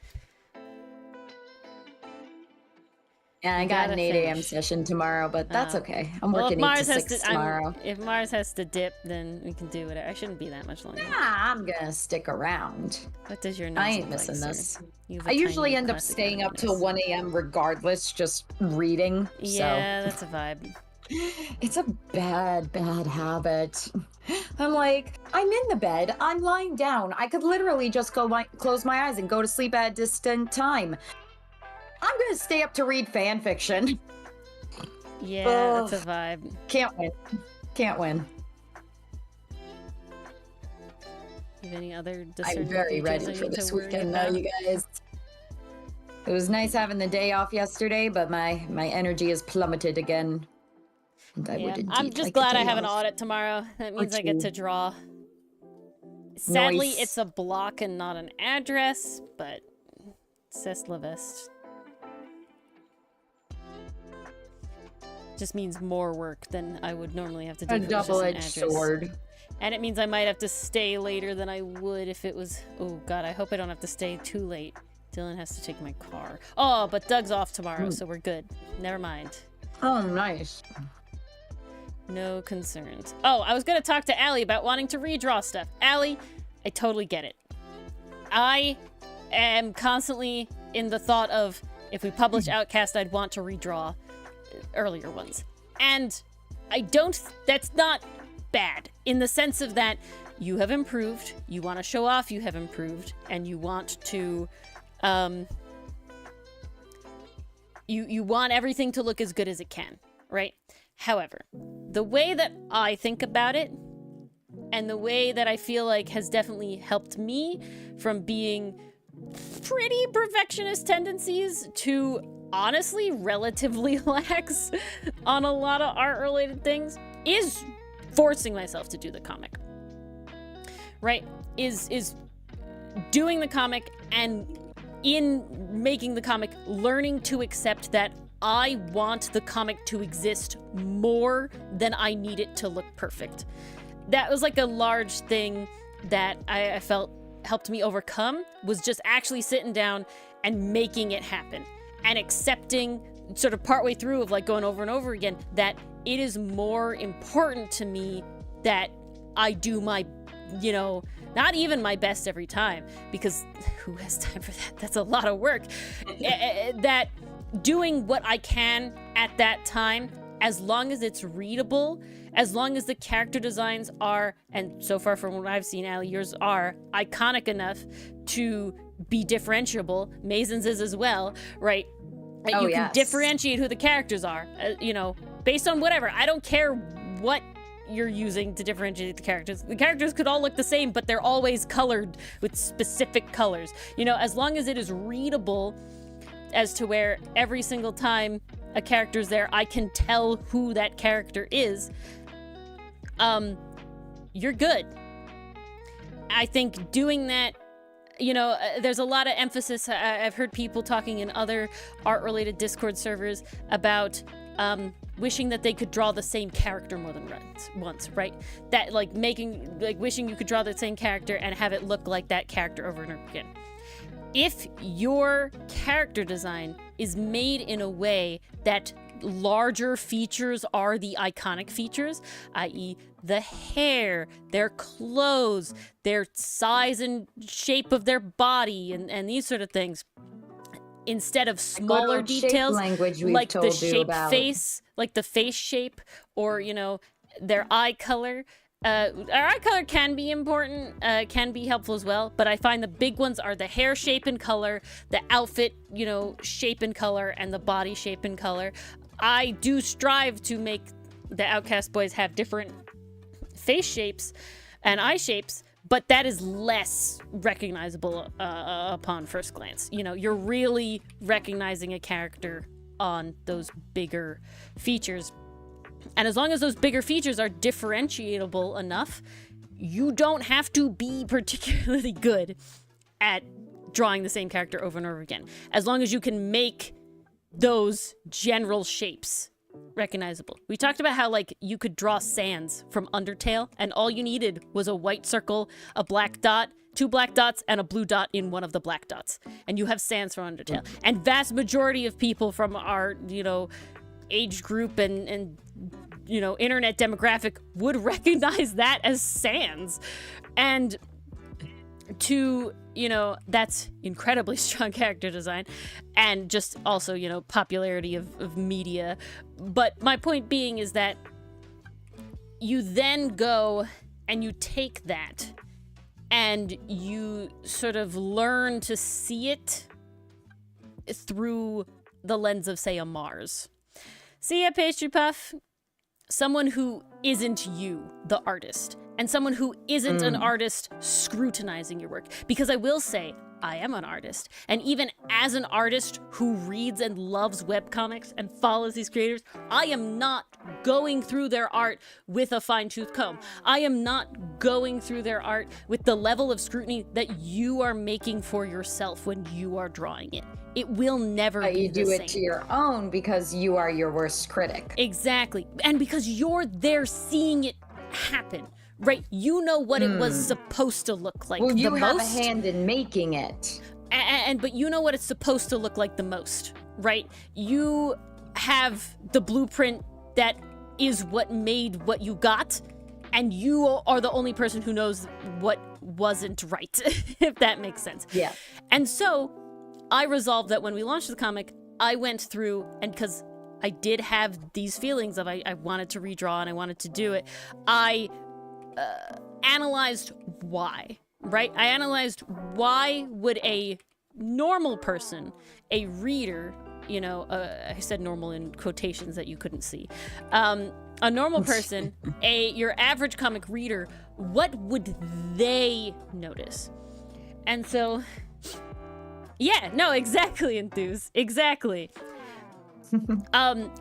Yeah, I got an 8 a.m. session tomorrow, but that's okay. I'm working 8 to 6 tomorrow. If Mars has to dip, then we can do it. I shouldn't be that much longer. Yeah, I'm gonna stick around. What does your nose I ain't look missing like, this. sir? I usually end up staying up till 1 a.m. regardless, just reading. Yeah, that's a vibe. It's a bad habit. I'm like, I'm in the bed, I'm lying down. I could literally just close my eyes and go to sleep at a distant time. I'm gonna stay up to read fan fiction. Yeah, that's a vibe. Can't win. You have any other I'm very ready for this weekend though, you guys. It was nice having the day off yesterday, but my energy has plummeted again. And I'm just glad I have an audit tomorrow. That means I get to draw. Sadly, it's a block and not an address, but c'est la veste. Just means more work than I would normally have to do. A double-edged sword. And it means I might have to stay later than I would if it was... Oh, God, I hope I don't have to stay too late. Dylan has to take my car. Oh, but Doug's off tomorrow, so we're good. Never mind. Oh, nice. No concerns. Oh, I was going to talk to Allie about wanting to redraw stuff. Allie, I totally get it. I am constantly in the thought of, if we publish Outcast, I'd want to redraw earlier ones. And that's not bad, in the sense of that you have improved, you want to show off you have improved, and you want to you want everything to look as good as it can, right? However, the way that I think about it, and the way that I feel like has definitely helped me from being pretty perfectionist tendencies to honestly relatively lax on a lot of art-related things, is forcing myself to do the comic. Right? Is doing the comic, and in making the comic, learning to accept that I want the comic to exist more than I need it to look perfect. That was like a large thing that I felt helped me overcome, was just actually sitting down and making it happen and accepting sort of partway through of like going over and over again that it is more important to me that I do my, not even my best every time, because who has time for that? That's a lot of work. That doing what I can at that time, as long as it's readable, as long as the character designs are, and so far from what I've seen, Allie, yours are iconic enough to be differentiable. Mason's is as well, right? That you can differentiate who the characters are, based on whatever. I don't care what you're using to differentiate the characters. The characters could all look the same, but they're always colored with specific colors. As long as it is readable as to where every single time a character's there, I can tell who that character is, you're good. I think doing that, there's a lot of emphasis. I've heard people talking in other art-related Discord servers about wishing that they could draw the same character more than once, right? That wishing you could draw the same character and have it look like that character over and over again. If your character design is made in a way that larger features are the iconic features, i.e. the hair, their clothes, their size and shape of their body, and these sort of things, instead of smaller details like the shape face, like the face shape, or their eye color. Our eye color can be important, can be helpful as well, but I find the big ones are the hair shape and color, the outfit, shape and color, and the body shape and color. I do strive to make the Outcast boys have different face shapes and eye shapes, but that is less recognizable upon first glance. You're really recognizing a character on those bigger features. And as long as those bigger features are differentiable enough, you don't have to be particularly good at drawing the same character over and over again. As long as you can make those general shapes recognizable. We talked about how you could draw Sans from Undertale, and all you needed was a white circle, a black dot, 2 black dots, and a blue dot in one of the black dots. And you have Sans from Undertale. And vast majority of people from our, age group and internet demographic would recognize that as Sans. And that's incredibly strong character design, and just also, popularity of media. But my point being is that you then go and you take that and you sort of learn to see it through the lens of, say, a Mars. See ya, Pastry Puff? Someone who isn't you, the artist, and someone who isn't an artist scrutinizing your work. Because I will say, I am an artist, and even as an artist who reads and loves webcomics and follows these creators, I am not going through their art with a fine-tooth comb. I am not going through their art with the level of scrutiny that you are making for yourself when you are drawing it. It will never be the same. You do it to your own because you are your worst critic. Exactly. And because you're there seeing it happen. Right, you know what it was supposed to look like. Well, you have a hand in making it, but you know what it's supposed to look like the most, right? You have the blueprint that is what made what you got, and you are the only person who knows what wasn't right, if that makes sense. Yeah. And so I resolved that when we launched the comic, I went through, and because I did have these feelings of I wanted to redraw and I wanted to do it, I analyzed why, right? I analyzed why would a normal person, a reader, you know, I said normal in quotations that you couldn't see. A normal person, your average comic reader, what would they notice? And so, yeah, no, exactly, Enthuse, exactly.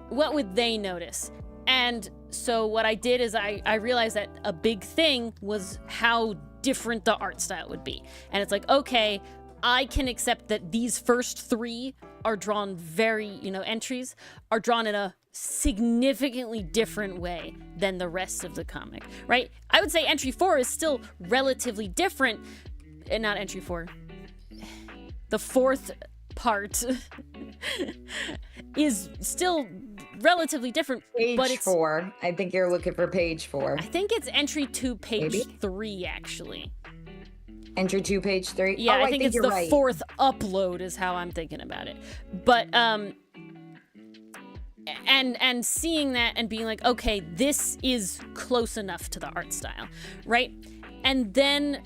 What would they notice? And so what I did is I realized that a big thing was how different the art style would be. And it's like, okay, I can accept that these first 3 are drawn very, you know, entries are drawn in a significantly different way than the rest of the comic, right? I would say entry 4 is still relatively different, and not entry 4. The 4th part is still relatively different, Page but it's 4. I think you're looking for page 4. I think it's entry 2, page Maybe? 3, actually. Entry 2, page 3. Yeah, oh, I think it's you're the right. 4th upload is how I'm thinking about it. But and seeing that and being like, okay, this is close enough to the art style, right? And then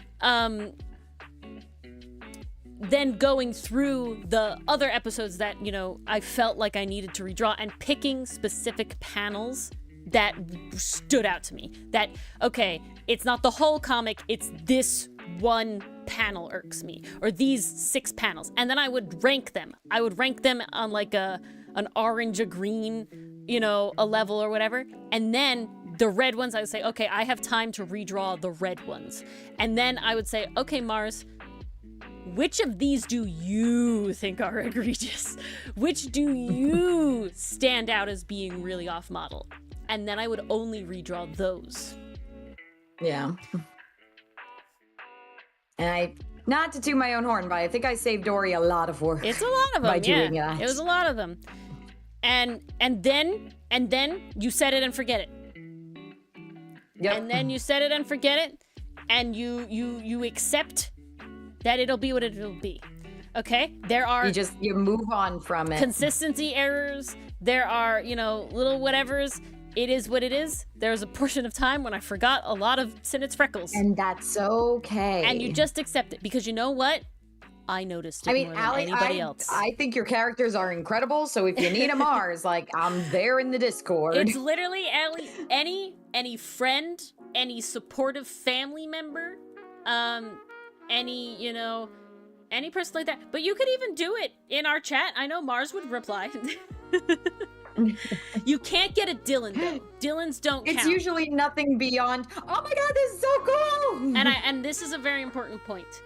going through the other episodes that, you know, I felt like I needed to redraw and picking specific panels that stood out to me. That, okay, it's not the whole comic, it's this one panel irks me, or these 6 panels. And then I would rank them. I would rank them on like an orange, a green, you know, a level or whatever. And then the red ones, I would say, okay, I have time to redraw the red ones. And then I would say, okay, Mars, which of these do you think are egregious? Which do you stand out as being really off model? And then I would only redraw those. Yeah. And I, not to toot my own horn, but I think I saved Ori a lot of work. It's a lot of them, by doing yeah. that. It was a lot of them. And then you set it and forget it. Yep. And then you set it and forget it, and you accept that it'll be what it'll be. Okay? There are you move on from it. consistency errors. There are, you know, little whatevers. It is what it is. There was a portion of time when I forgot a lot of Sinet's freckles. And that's okay. And you just accept it, because you know what? I noticed it more than anybody else. I think your characters are incredible, so if you need a Mars, like, I'm there in the Discord. It's literally any friend, any supportive family member, any, you know, any person like that. But you could even do it in our chat. I know Mars would reply. You can't get a Dylan though. Dylans don't count. It's usually nothing beyond, oh my god, this is so cool! And this is a very important point.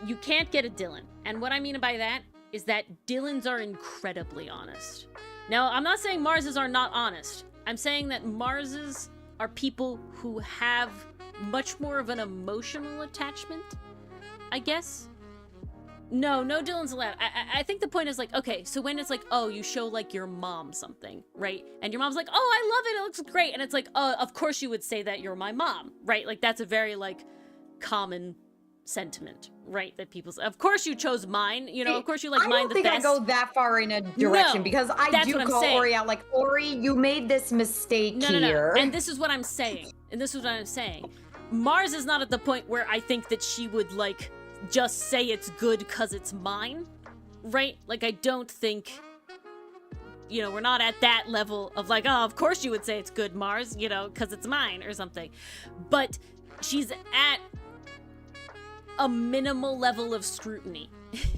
You can't get a Dylan. And what I mean by that is that Dylans are incredibly honest. Now, I'm not saying Marses are not honest. I'm saying that Marses are people who have much more of an emotional attachment, I guess. No Dylan's allowed. I think the point is like, okay, so when it's like, oh, you show like your mom something, right? And your mom's like, oh, I love it, it looks great. And it's like, oh, of course you would say that you're my mom, right? Like that's a very like common sentiment, right? That people's, of course you chose mine, you know, of course you like mine the best. I don't think I go that far in a direction, because I do call Ori out like, Ori, you made this mistake here. And this is what I'm saying. Mars is not at the point where I think that she would like just say it's good because it's mine, right? Like I don't think, you know, we're not at that level of like, oh, of course you would say it's good, Mars, you know, because it's mine or something. But she's at a minimal level of scrutiny,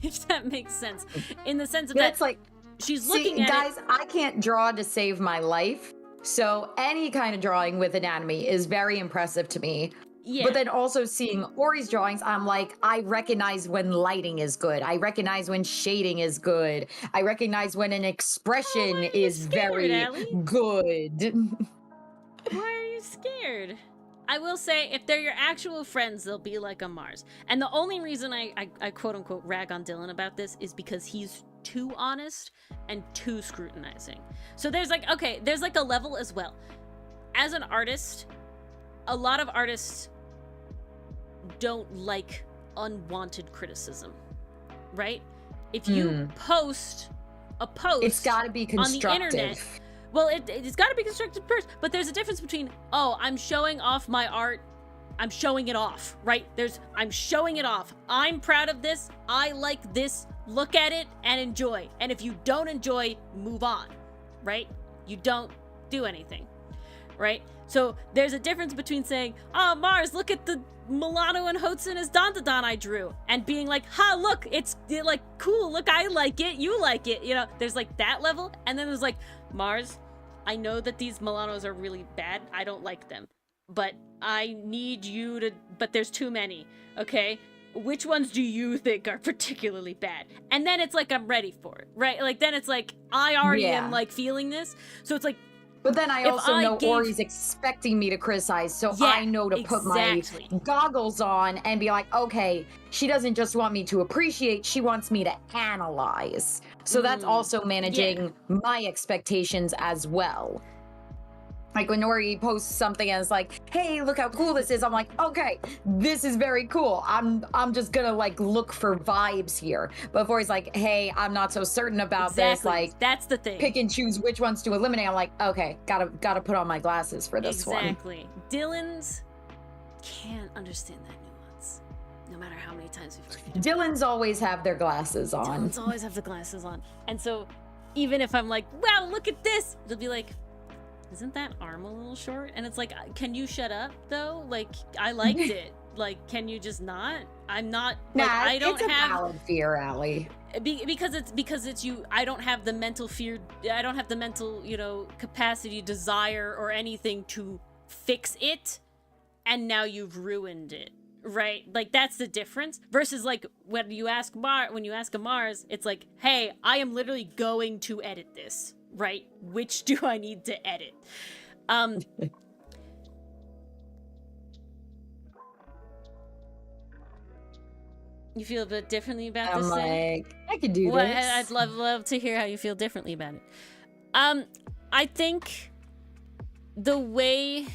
if that makes sense. In the sense of that, like, she's looking at guys, I can't draw to save my life, so any kind of drawing with anatomy is very impressive to me. Yeah. But then also seeing Ori's drawings, I'm like, I recognize when lighting is good. I recognize when shading is good. I recognize when an expression is very good. Why are you scared? I will say, if they're your actual friends, they'll be like a Mars. And the only reason I quote-unquote rag on Dylan about this is because he's too honest and too scrutinizing. So there's like, okay, there's like a level as well. As an artist, a lot of artists don't like unwanted criticism, right? If you post a post, it's got to be constructive on the internet. Well, it's got to be constructive first, but there's a difference between, oh, I'm showing off my art, I'm showing it off, right? I'm showing it off. I'm proud of this. I like this. look at it and enjoy. And if you don't enjoy, move on, right? You don't do anything, right? So there's a difference between saying, oh, Mars, look at the Milano and Hotsun as Dandadan I drew, and being like, ha, look, it's like cool, look, I like it, you like it, you know, there's like that level. And then there's like, Mars, I know that these Milanos are really bad, I don't like them, but I need you to, but there's too many, okay? Which ones do you think are particularly bad? And then it's like, I'm ready for it, right? Like, then it's like, I already am like feeling this. So it's like, but then I also know Ori's expecting me to criticize, so I know to put my goggles on and be like, okay, she doesn't just want me to appreciate, she wants me to analyze. So that's also managing my expectations as well. Like when Ori posts something and it's like, hey, look how cool this is. I'm like, okay, this is very cool. I'm just gonna like look for vibes here. But if Ori's like, hey, I'm not so certain about this, like that's the thing. Pick and choose which ones to eliminate. I'm like, okay, gotta put on my glasses for this one. Exactly. Dylan's can't understand that nuance. No matter how many times we've reviewed. Dylan's always have their glasses on. Dylan's always have the glasses on. And so even if I'm like, wow, look at this, they'll be like, isn't that arm a little short? And it's like, can you shut up though? Like, I liked it. Like, can you just not? I'm not. Like, I don't have. It's have a valid fear, Allie. Because it's you. I don't have the mental fear. I don't have the mental, capacity, desire, or anything to fix it. And now you've ruined it, right? Like that's the difference. Versus like when you ask a Mars, it's like, hey, I am literally going to edit this. Right? Which do I need to edit? You feel a bit differently about this thing? I could do this. I'd love to hear how you feel differently about it. I think the way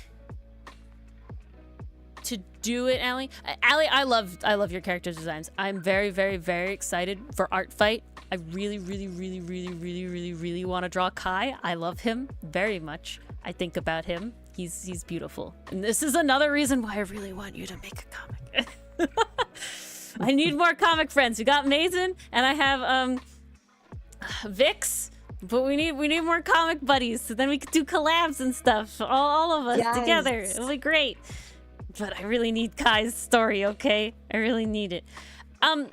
to do it, Allie, I love your character designs. I'm very, very, very excited for Art Fight. I really, really, really, really, really, really, really want to draw Kai. I love him very much. I think about him. He's beautiful. And this is another reason why I really want you to make a comic. I need more comic friends. We got Mason and I have Vix, but we need more comic buddies. So then we could do collabs and stuff. All of us together. It'll be great. But I really need Kai's story, okay? I really need it. I'm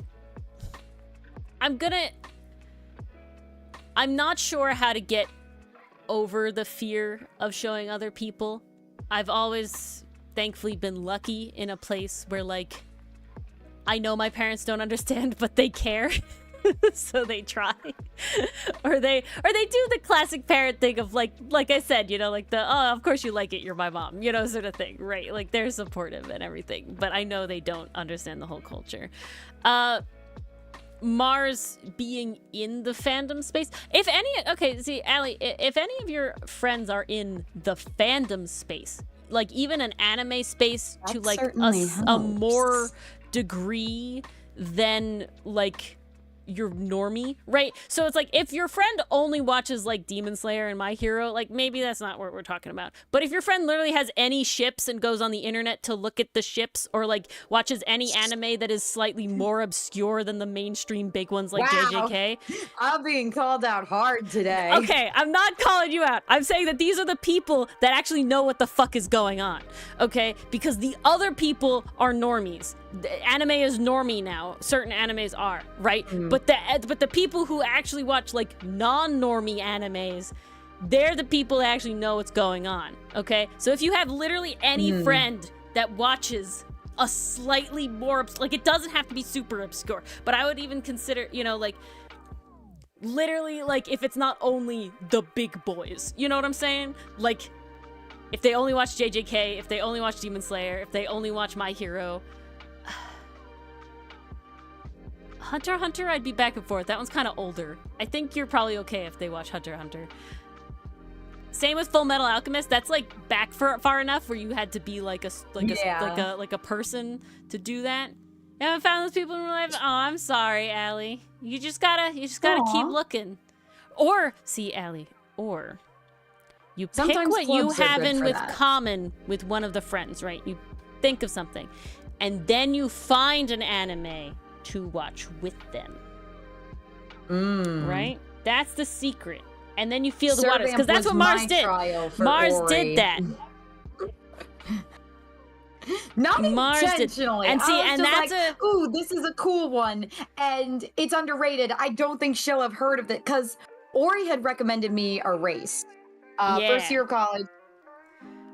not sure how to get over the fear of showing other people. I've always, thankfully, been lucky in a place where, like, I know my parents don't understand, but they care. So they try. or they do the classic parent thing of, like I said, like the, oh, of course you like it, you're my mom, sort of thing, right? Like, they're supportive and everything, but I know they don't understand the whole culture. Mars being in the fandom space. Allie, if any of your friends are in the fandom space, like even an anime space to like a more degree than like your normie, right? So it's like if your friend only watches like Demon Slayer and My Hero, like maybe that's not what we're talking about. But if your friend literally has any ships and goes on the internet to look at the ships, or like watches any anime that is slightly more obscure than the mainstream big ones like JJK. I'm being called out hard today. Okay, I'm not calling you out. I'm saying that these are the people that actually know what the fuck is going on, okay? Because the other people are normies. The anime is normie now. Certain animes are, right? But the people who actually watch like non-normie animes, they're the people that actually know what's going on, okay? So if you have literally any friend that watches a slightly more, like it doesn't have to be super obscure, but I would even consider, like literally like if it's not only the big boys, you know what I'm saying? Like if they only watch JJK, if they only watch Demon Slayer, if they only watch My Hero, Hunter x Hunter, I'd be back and forth. That one's kind of older. I think you're probably okay if they watch Hunter x Hunter. Same with Full Metal Alchemist. That's like back far enough where you had to be like a person to do that. You haven't found those people in real life? Oh, I'm sorry, Allie. You just gotta keep looking. Or see, Allie, or you pick what you have in common with one of the friends, right? You think of something, and then you find an anime to watch with them. Right? That's the secret. And then you feel the Sir waters, because Vamp that's was what Mars my did. trial for Mars Ori. did that. Not Mars did. intentionally. And see, I was and just that's like, ooh, this is a cool one, and it's underrated. I don't think she'll have heard of it because Ori had recommended me a race. First year of college,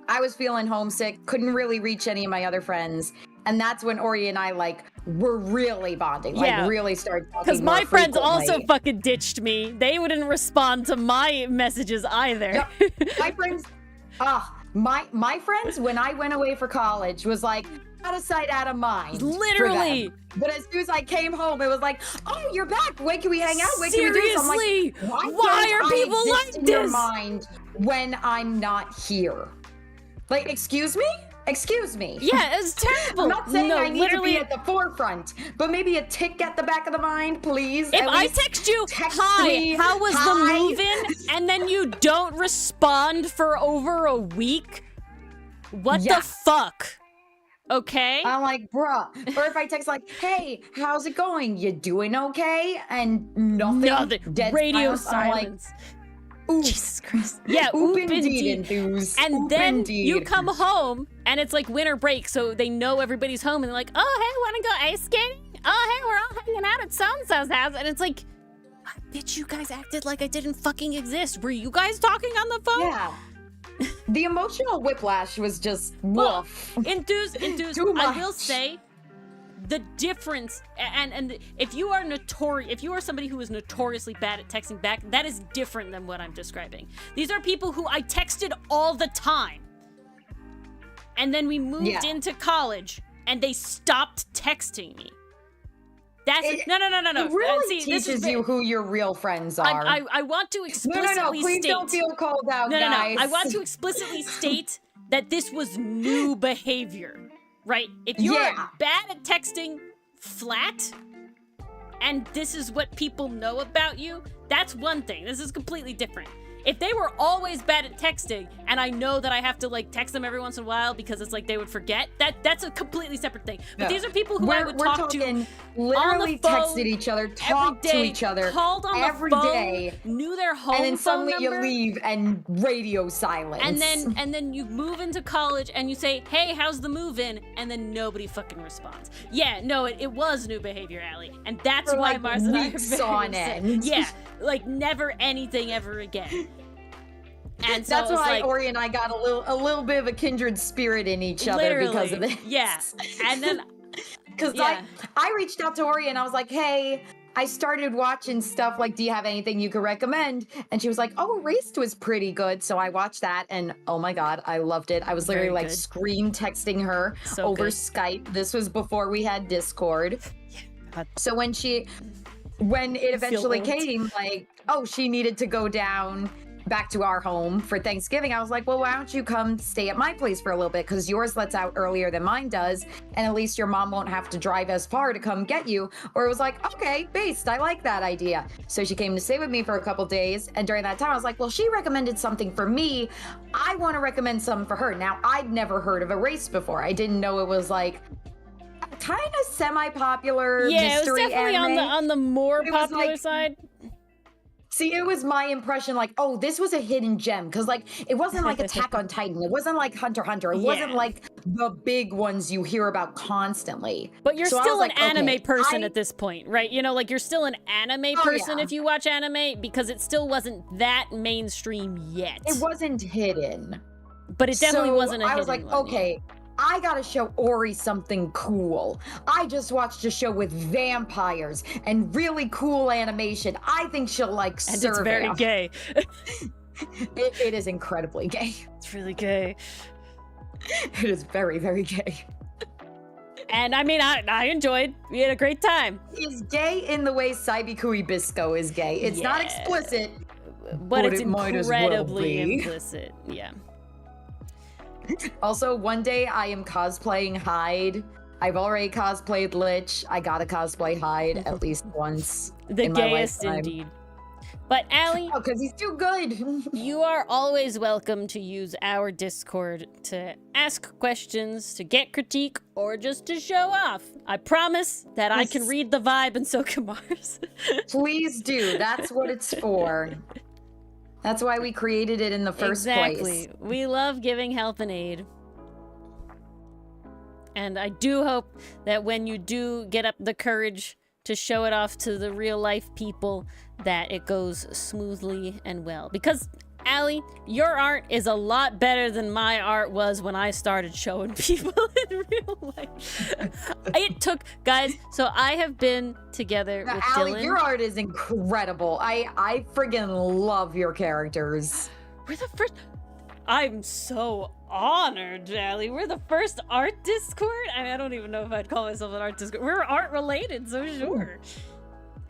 I was feeling homesick, couldn't really reach any of my other friends, and that's when Ori and I like were really bonding, like really started talking. Because my more friends frequently. also fucking ditched me. They wouldn't respond to my messages either. Yep. My friends, my friends, when I went away for college, was like, out of sight, out of mind. Literally. But as soon as I came home, it was like, oh, you're back. When can we hang out? When Seriously? can we do this? I'm like, Why are people like in your this? mind when I'm not here? Like, excuse me? Excuse me. Yeah, it's terrible. I'm not saying no, I need literally, to be at the forefront, but maybe a tick at the back of the mind, please. if I text you, hi, how was the move-in? And then you don't respond for over a week? What the fuck? Okay? I'm like, bruh. Or if I text like, hey, how's it going? You doing okay? And nothing. Dead radio silence. I'm like, silence. Jesus Christ. Yeah, oop oop indeed, indeed. enthuse. And Oop then indeed. you come home and it's like winter break, so they know everybody's home and they're like, oh, hey, wanna go ice skating? Oh, hey, we're all hanging out at so-and-so's house. And it's like, bitch, you guys acted like I didn't fucking exist. Were you guys talking on the phone? Yeah. The emotional whiplash was just Well, woof. Enthuse, Too I will much. say the difference, and if you are somebody who is notoriously bad at texting back, that is different than what I'm describing. These are people who I texted all the time. And then we moved into college and they stopped texting me. That's no. It really See, this teaches is you who your real friends are. I want to explicitly no. Please state. don't feel called out, guys. I want to explicitly state that this was new behavior, right? If you're bad at texting flat, and this is what people know about you, that's one thing. This is completely different. If they were always bad at texting, and I know that I have to like text them every once in a while because it's like they would forget, that's a completely separate thing. But these are people who I would talk to literally on the phone, texted each other, talked to each other called on every the phone, day, knew their home and then phone suddenly number, you leave and radio silence. and then you move into college and you say, hey, how's the move-in? And then nobody fucking responds. Yeah, no, it was new behavior, Allie. And that's For, why like, Mars and I are weeks very on upset. end. Yeah, like never anything ever again. And so that's it was why like, Ori and I got a little bit of a kindred spirit in each other because of this. Yeah. And then because I reached out to Ori and I was like, hey, I started watching stuff, like, do you have anything you could recommend? And she was like, oh, Erased was pretty good. So I watched that and oh my God, I loved it. I was literally like screen texting her over Skype. This was before we had Discord. So when it eventually came, like, oh, she needed to go down back to our home for Thanksgiving, I was like, well, why don't you come stay at my place for a little bit? Because yours lets out earlier than mine does. And at least your mom won't have to drive as far to come get you. Or it was like, okay, based. I like that idea. So she came to stay with me for a couple days. And during that time, I was like, well, she recommended something for me. I want to recommend something for her. Now, I'd never heard of Erased before. I didn't know it was like kind of semi-popular mystery it was definitely anime. on the more popular side. See, it was my impression like, oh, this was a hidden gem. Because, like, it wasn't like Attack on Titan. It wasn't like Hunter x Hunter. It wasn't like the big ones you hear about constantly. But you're still an anime person at this point, right? You know, like, you're still an anime person if you watch anime, because it still wasn't that mainstream yet. It wasn't hidden. But it definitely wasn't a hidden I was like, one, okay, I gotta show Ori something cool. I just watched a show with vampires and really cool animation. I think she'll like and Survey. it's very gay. It is incredibly gay. It's really gay. It is very, very gay. And I mean, I enjoyed. We had a great time. It's gay in the way Saibikui Bisco is gay. It's not explicit, but it's it might as well incredibly be. implicit. Yeah. Also, one day I am cosplaying Hyde. I've already cosplayed Lich. I gotta cosplay Hyde at least once. The in my gayest lifetime. indeed. But Allie, Oh, because he's too good. you are always welcome to use our Discord to ask questions, to get critique, or just to show off. I promise that I can read the vibe, and so can Mars. Please do. That's what it's for. That's why we created it in the first place. Exactly. We love giving help and aid. And I do hope that when you do get up the courage to show it off to the real life people, that it goes smoothly and well. Because, Allie, your art is a lot better than my art was when I started showing people in real life. It took, guys, so I have been together with Allie, Dylan. your art is incredible. I friggin' love your characters. We're the first... I'm so honored, Allie. We're the first art Discord? I mean, I don't even know if I'd call myself an art Discord. We're art related, so sure.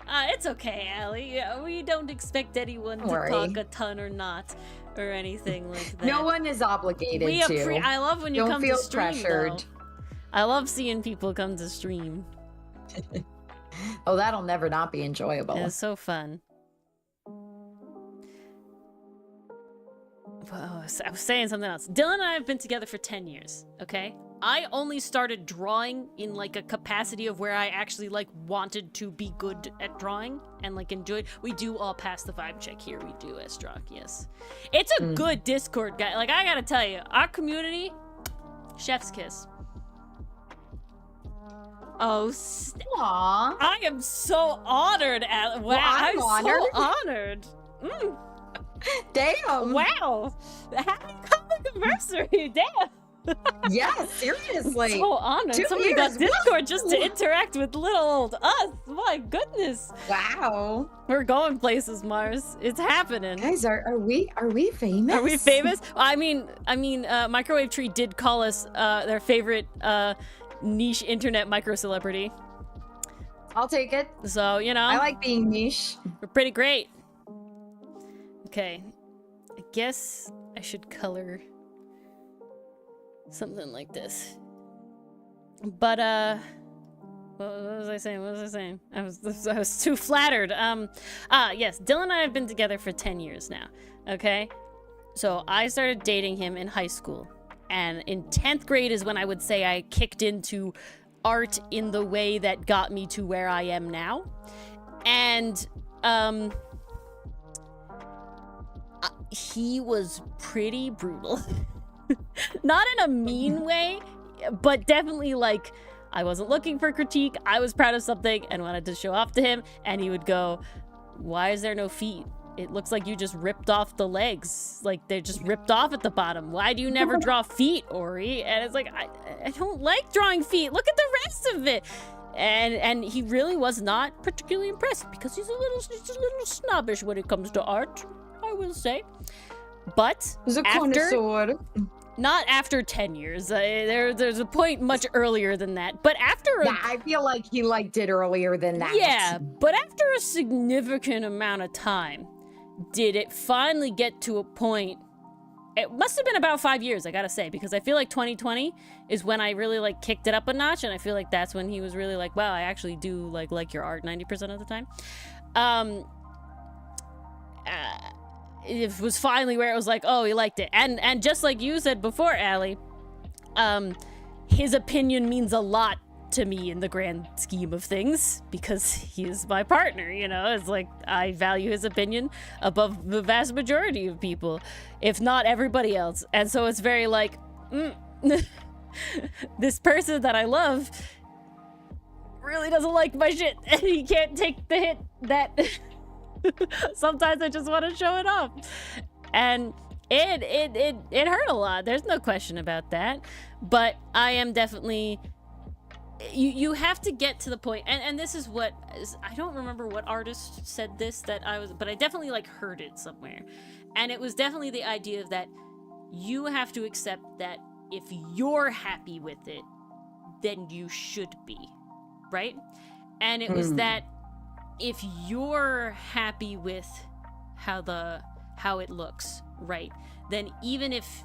It's okay, Allie. We don't expect anyone to talk a ton or not, or anything like that. No one is obligated to. I love when you come to stream, pressured. though. I love seeing people come to stream. Oh, that'll never not be enjoyable. It's so fun. Whoa, I was saying something else. Dylan and I have been together for 10 years, okay? I only started drawing in like a capacity of where I actually like wanted to be good at drawing and like enjoyed. We do all pass the vibe check here. We do, Estrock, yes. It's a good Discord, guy. Like, I gotta tell you, our community, chef's kiss. Oh, Aww. I am so honored. Wow, Well, I'm so honored. Damn. Wow. Happy Comic-aversary. Damn. Yeah, seriously. So honored. 2 Somebody years. got Discord just to interact with little old us. My goodness. Wow. We're going places, Mars. It's happening. Guys, are we famous? Are we famous? I mean, Microwave Tree did call us their favorite niche internet micro celebrity. I'll take it. So, you know, I like being niche. we're pretty great. Okay. I guess I should color something like this. But what was I saying? I was too flattered. Yes, Dylan and I have been together for 10 years now. Okay? So I started dating him in high school. And in 10th grade is when I would say I kicked into art in the way that got me to where I am now. And he was pretty brutal. Not in a mean way, but definitely like I wasn't looking for critique. I was proud of something and wanted to show off to him, and he would go, "Why is there no feet? It looks like you just ripped off the legs. Like they're just ripped off at the bottom. Why do you never draw feet, Ori?" And it's like, I don't like drawing feet. Look at the rest of it. And he really was not particularly impressed because he's a little snobbish when it comes to art, I will say. But He's a connoisseur. not after 10 years. There's a point much earlier than that. But after Yeah, I feel like he liked it earlier than that. yeah, but after a significant amount of time, did it finally get to a point? It must have been about 5 years, I gotta say, because I feel like 2020 is when I really like kicked it up a notch, and I feel like that's when he was really like, wow, I actually do like your art 90% of the time. It was finally where it was like, oh, he liked it. And just like you said before, Allie, his opinion means a lot to me in the grand scheme of things because he is my partner, you know? It's like I value his opinion above the vast majority of people, if not everybody else. And so it's very like, this person that I love really doesn't like my shit, and he can't take the hit that sometimes I just want to show it off. And it hurt a lot. There's no question about that. But I am definitely, you have to get to the point, and this is what I don't remember what artist said this but I definitely like heard it somewhere, and it was definitely the idea of that you have to accept that if you're happy with it, then you should be, right? And it was that if you're happy with how it looks, right, then even if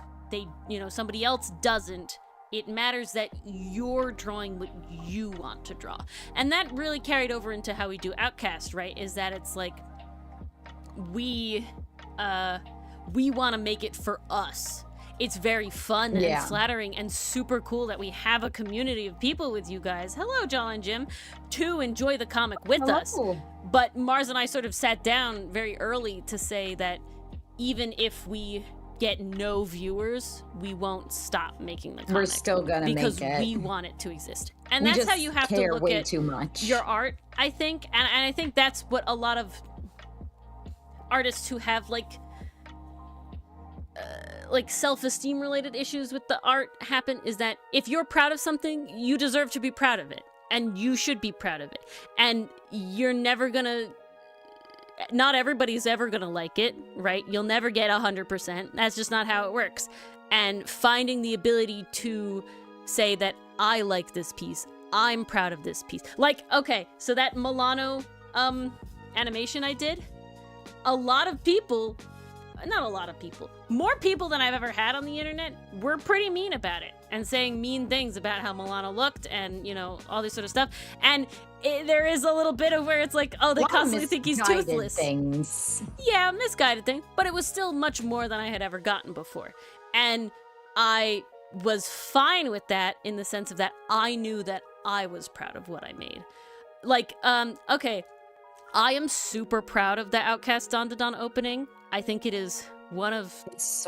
somebody else doesn't, it matters that you're drawing what you want to draw. And that really carried over into how we do Outcast, right? Is that it's like we want to make it for us. It's very fun and flattering and super cool that we have a community of people with you guys. Hello, John and Jim, to enjoy the comic with us. But Mars and I sort of sat down very early to say that even if we get no viewers, we won't stop making the comic. We're still gonna make it because we want it to exist. And that's how you have to look at too much. Your art, I think. And I think that's what a lot of artists who have like self-esteem related issues with the art happen, is that if you're proud of something, you deserve to be proud of it, and you should be proud of it, and you're never gonna, not everybody's ever gonna like it, right? You'll never get 100%. That's just not how it works. And finding the ability to say that I like this piece, I'm proud of this piece. Like, okay, so that Milano animation I did, a lot of people, not a lot of people, more people than I've ever had on the internet were pretty mean about it and saying mean things about how Milano looked and, you know, all this sort of stuff. And there is a little bit of where it's like, oh, they constantly think he's toothless. Things. Yeah, misguided thing, but it was still much more than I had ever gotten before. And I was fine with that in the sense of that I knew that I was proud of what I made. Like, okay, I am super proud of the Outcaste Dawn to Dawn opening. I think it is one of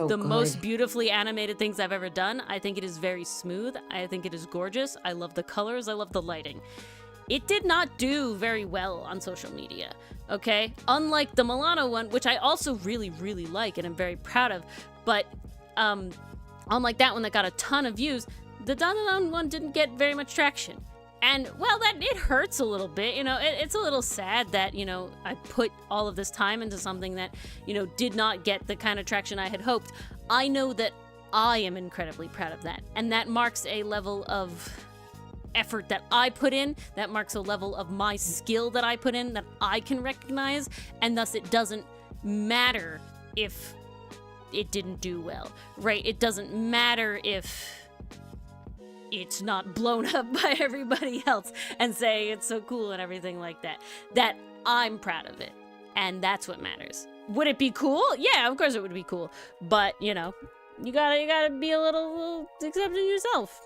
the most beautifully animated things I've ever done. I think it is very smooth. I think it is gorgeous. I love the colors. I love the lighting. It did not do very well on social media, okay? Unlike the Milano one, which I also really, really like and I'm very proud of, but unlike that one that got a ton of views, the Dawn to Dawn one didn't get very much traction. And, well, that it hurts a little bit, you know, it's a little sad that, you know, I put all of this time into something that, you know, did not get the kind of traction I had hoped. I know that I am incredibly proud of that, and that marks a level of effort that I put in, that marks a level of my skill that I put in that I can recognize, and thus it doesn't matter if it didn't do well, right? It doesn't matter if it's not blown up by everybody else and saying it's so cool and everything like that. That I'm proud of it, and that's what matters. Would it be cool? Yeah, of course it would be cool. But, you know, you gotta be a little accepting yourself.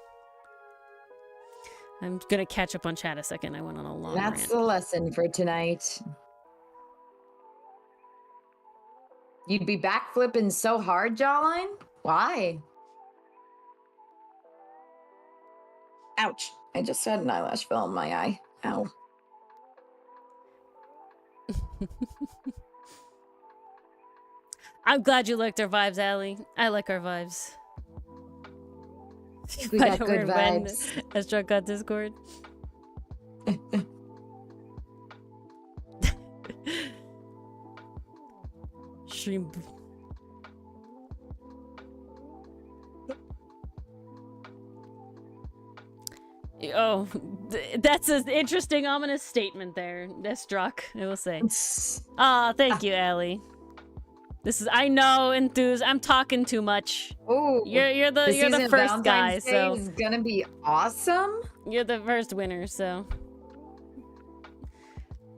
I'm gonna catch up on chat a second. I went on a long rant. That's the lesson for tonight. You'd be backflipping so hard, Jawline? Why? Ouch. I just had an eyelash fell in my eye. Ow. I'm glad you liked our vibes, Allie. I like our vibes. We got good vibes. As drunk on Discord. Stream. Oh, that's an interesting, ominous statement there, Destruck, I will say. Thank you, Allie. This is, I know, enthused. I'm talking too much. Oh, you're the first guy, so it's gonna be awesome. You're the first winner, so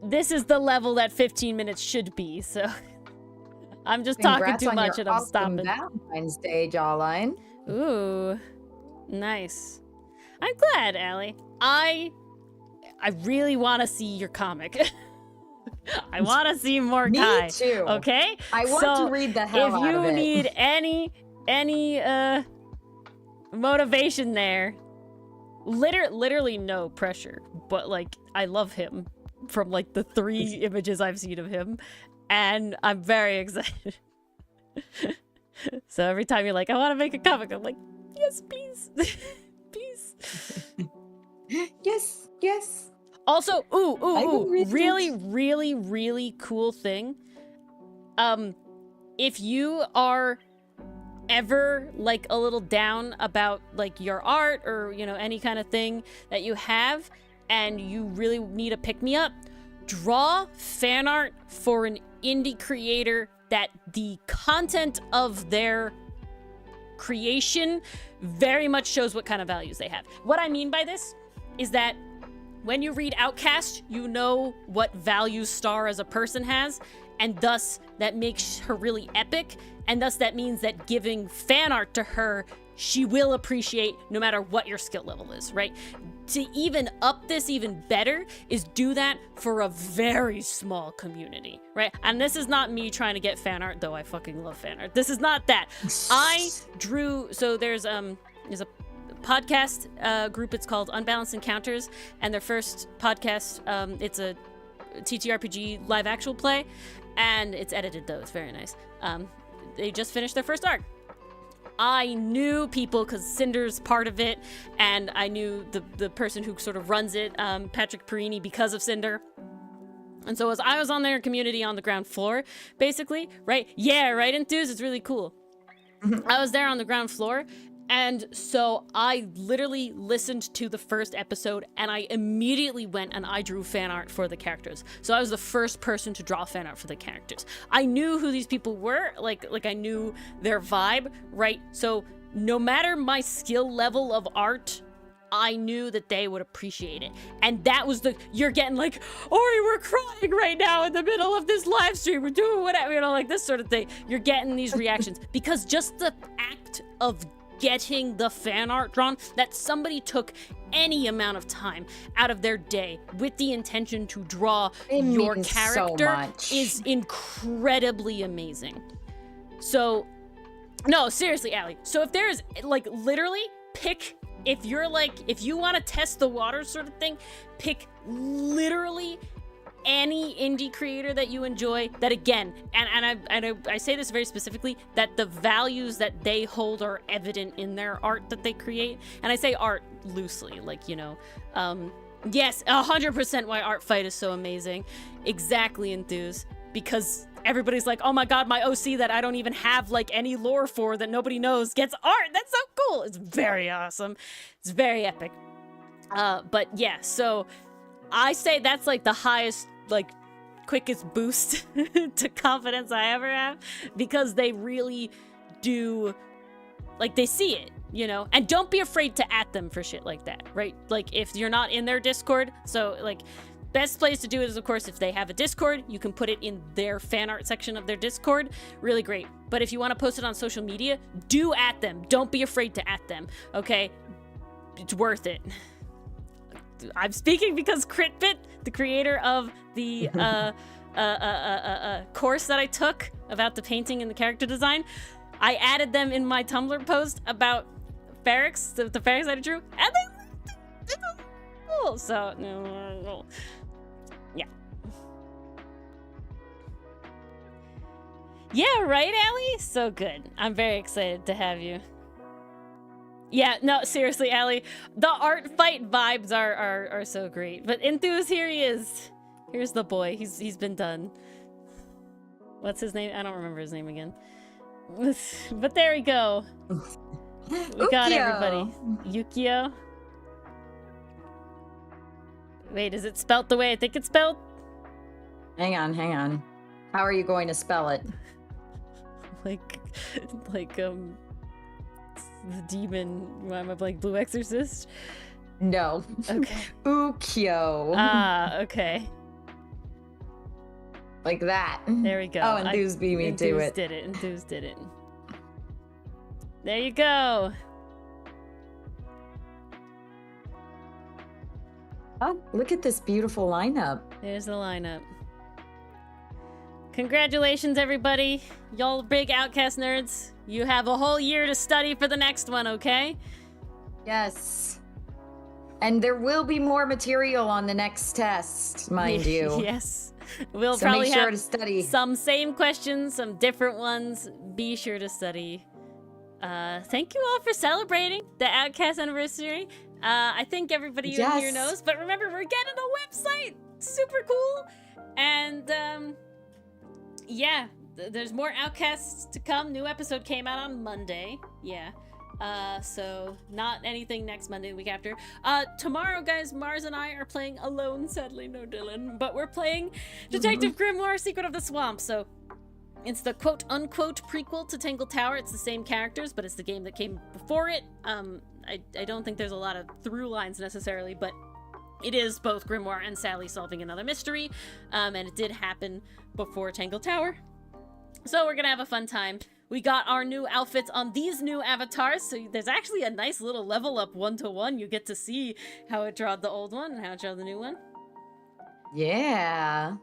this is the level that 15 minutes should be. So I'm just talking too much, and I'm stopping. Valentine's Day, Jawline. Ooh, nice. I'm glad, Allie. I really want to see your comic. I want to see more Kai. Me too. Okay? I want to read the hell out of it. If you need any motivation there, literally no pressure, but like I love him from like the 3 images I've seen of him, and I'm very excited. So every time you're like, I want to make a comic, I'm like, yes, please. Please. Yes, yes. Also, really cool thing. If you are ever like a little down about like your art or, you know, any kind of thing that you have and you really need a pick-me-up, draw fan art for an indie creator that the content of their creation very much shows what kind of values they have. What I mean by this is that when you read Outcast, you know what values Star as a person has, and thus that makes her really epic, and thus that means that giving fan art to her, she will appreciate no matter what your skill level is, right? To even up this even better is do that for a very small community, right? And this is not me trying to get fan art, though I fucking love fan art. This is not that. I drew, so there's a podcast group, it's called Unbalanced Encounters, and their first podcast, it's a TTRPG live actual play, and it's edited though, it's very nice. They just finished their first arc. I knew people because Cinder's part of it, and I knew the person who sort of runs it, Patrick Perini, because of Cinder. And so as I was on their community on the ground floor, basically, right? Yeah, right, Enthuse? It's really cool. I was there on the ground floor, and so I literally listened to the first episode, and I immediately went and I drew fan art for the characters. So I was the first person to draw fan art for the characters. I knew who these people were, like I knew their vibe, right? So no matter my skill level of art, I knew that they would appreciate it. And that was you're getting like, Ori, we're crying right now in the middle of this live stream, we're doing whatever, like this sort of thing. You're getting these reactions because just the act of getting the fan art drawn, that somebody took any amount of time out of their day with the intention to draw your character is incredibly amazing. So, no, seriously, Allie. So if there's, like, literally pick, if you want to test the water sort of thing, pick literally any indie creator that you enjoy, that again, and I say this very specifically, that the values that they hold are evident in their art that they create. And I say art loosely, like, you know, yes, 100% why Art Fight is so amazing. Exactly, Enthuse. Because everybody's like, oh my god, my OC that I don't even have like any lore for, that nobody knows, gets art. That's so cool. It's very awesome. It's very epic. But yeah, so I say that's like the highest, like, quickest boost to confidence I ever have, because they really do, like, they see it, you know? And don't be afraid to at them for shit like that, right? Like, if you're not in their Discord, so, like, best place to do it is, of course, if they have a Discord, you can put it in their fan art section of their Discord. Really great. But if you want to post it on social media, do at them. Don't be afraid to at them, okay? It's worth it. I'm speaking because Critbit, the creator of the course that I took about the painting and the character design, I added them in my Tumblr post about Ferrex, the Ferrex I drew, and they cool. So, yeah. Yeah, right, Allie? So good. I'm very excited to have you. Yeah, no, seriously, Allie, the Art Fight vibes are so great. But Enthuse, here he is. Here's the boy. He's been done. What's his name? I don't remember his name again. But there we go. We got everybody. Yukio. Wait, is it spelt the way I think it's spelled? Hang on. How are you going to spell it? like the demon, why am I like Blue Exorcist? No. Okay. Ukyo. Ah, okay. Like that. There we go. Oh, Enthuse beat me to it. Enthuse did it. There you go. Oh, look at this beautiful lineup. There's the lineup. Congratulations, everybody. Y'all big Outcast nerds. You have a whole year to study for the next one, okay? Yes. And there will be more material on the next test, mind you. Yes. We'll so probably make sure have to study. Some same questions, some different ones. Be sure to study. Thank you all for celebrating the Outcast anniversary. I think everybody in here knows, but remember, we're getting a website. Super cool. And, yeah, there's more Outcasts to come. New episode came out on Monday. Yeah. So not anything next Monday, the week after. Tomorrow, guys, Mars and I are playing alone. Sadly, no Dylan, but we're playing Detective Grimoire: Secret of the Swamp. So it's the quote-unquote prequel to Tangled Tower. It's the same characters, but it's the game that came before it. I don't think there's a lot of through lines necessarily, but It is both Grimoire and Sally solving another mystery, and it did happen before Tangle Tower. So we're gonna have a fun time. We got our new outfits on these new avatars, so there's actually a nice little level up 1-to-1. You get to see how it drawed the old one and how it drawed the new one. Yeah.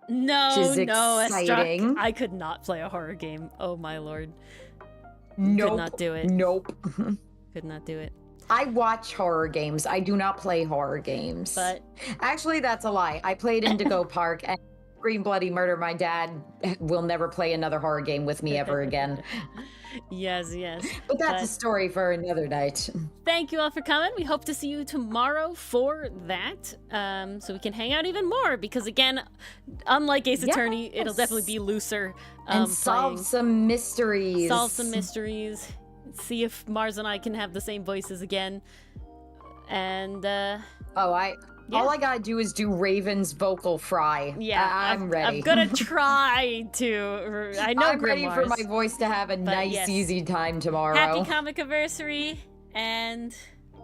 No, Which is no, exciting. Estruck, I could not play a horror game. Oh my lord. Nope. Could not do it. Nope. Could not do it. I watch horror games. I do not play horror games. But actually, that's a lie. I played Indigo Park and Green Bloody Murder. My dad will never play another horror game with me ever again. Yes, yes. But that's a story for another night. Thank you all for coming. We hope to see you tomorrow for that, so we can hang out even more. Because again, unlike Ace Attorney, it'll definitely be looser. And solve some mysteries. Solve some mysteries. See if Mars and I can have the same voices again. And all I gotta do is do Raven's vocal fry. Yeah, I'm ready. I'm gonna try to. I know I'm ready for Grimoires, my voice to have a nice, yes. easy time tomorrow. Happy Comic-aversary, and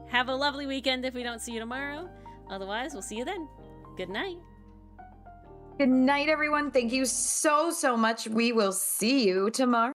have a lovely weekend if we don't see you tomorrow. Otherwise, we'll see you then. Good night. Good night, everyone. Thank you so much. We will see you tomorrow.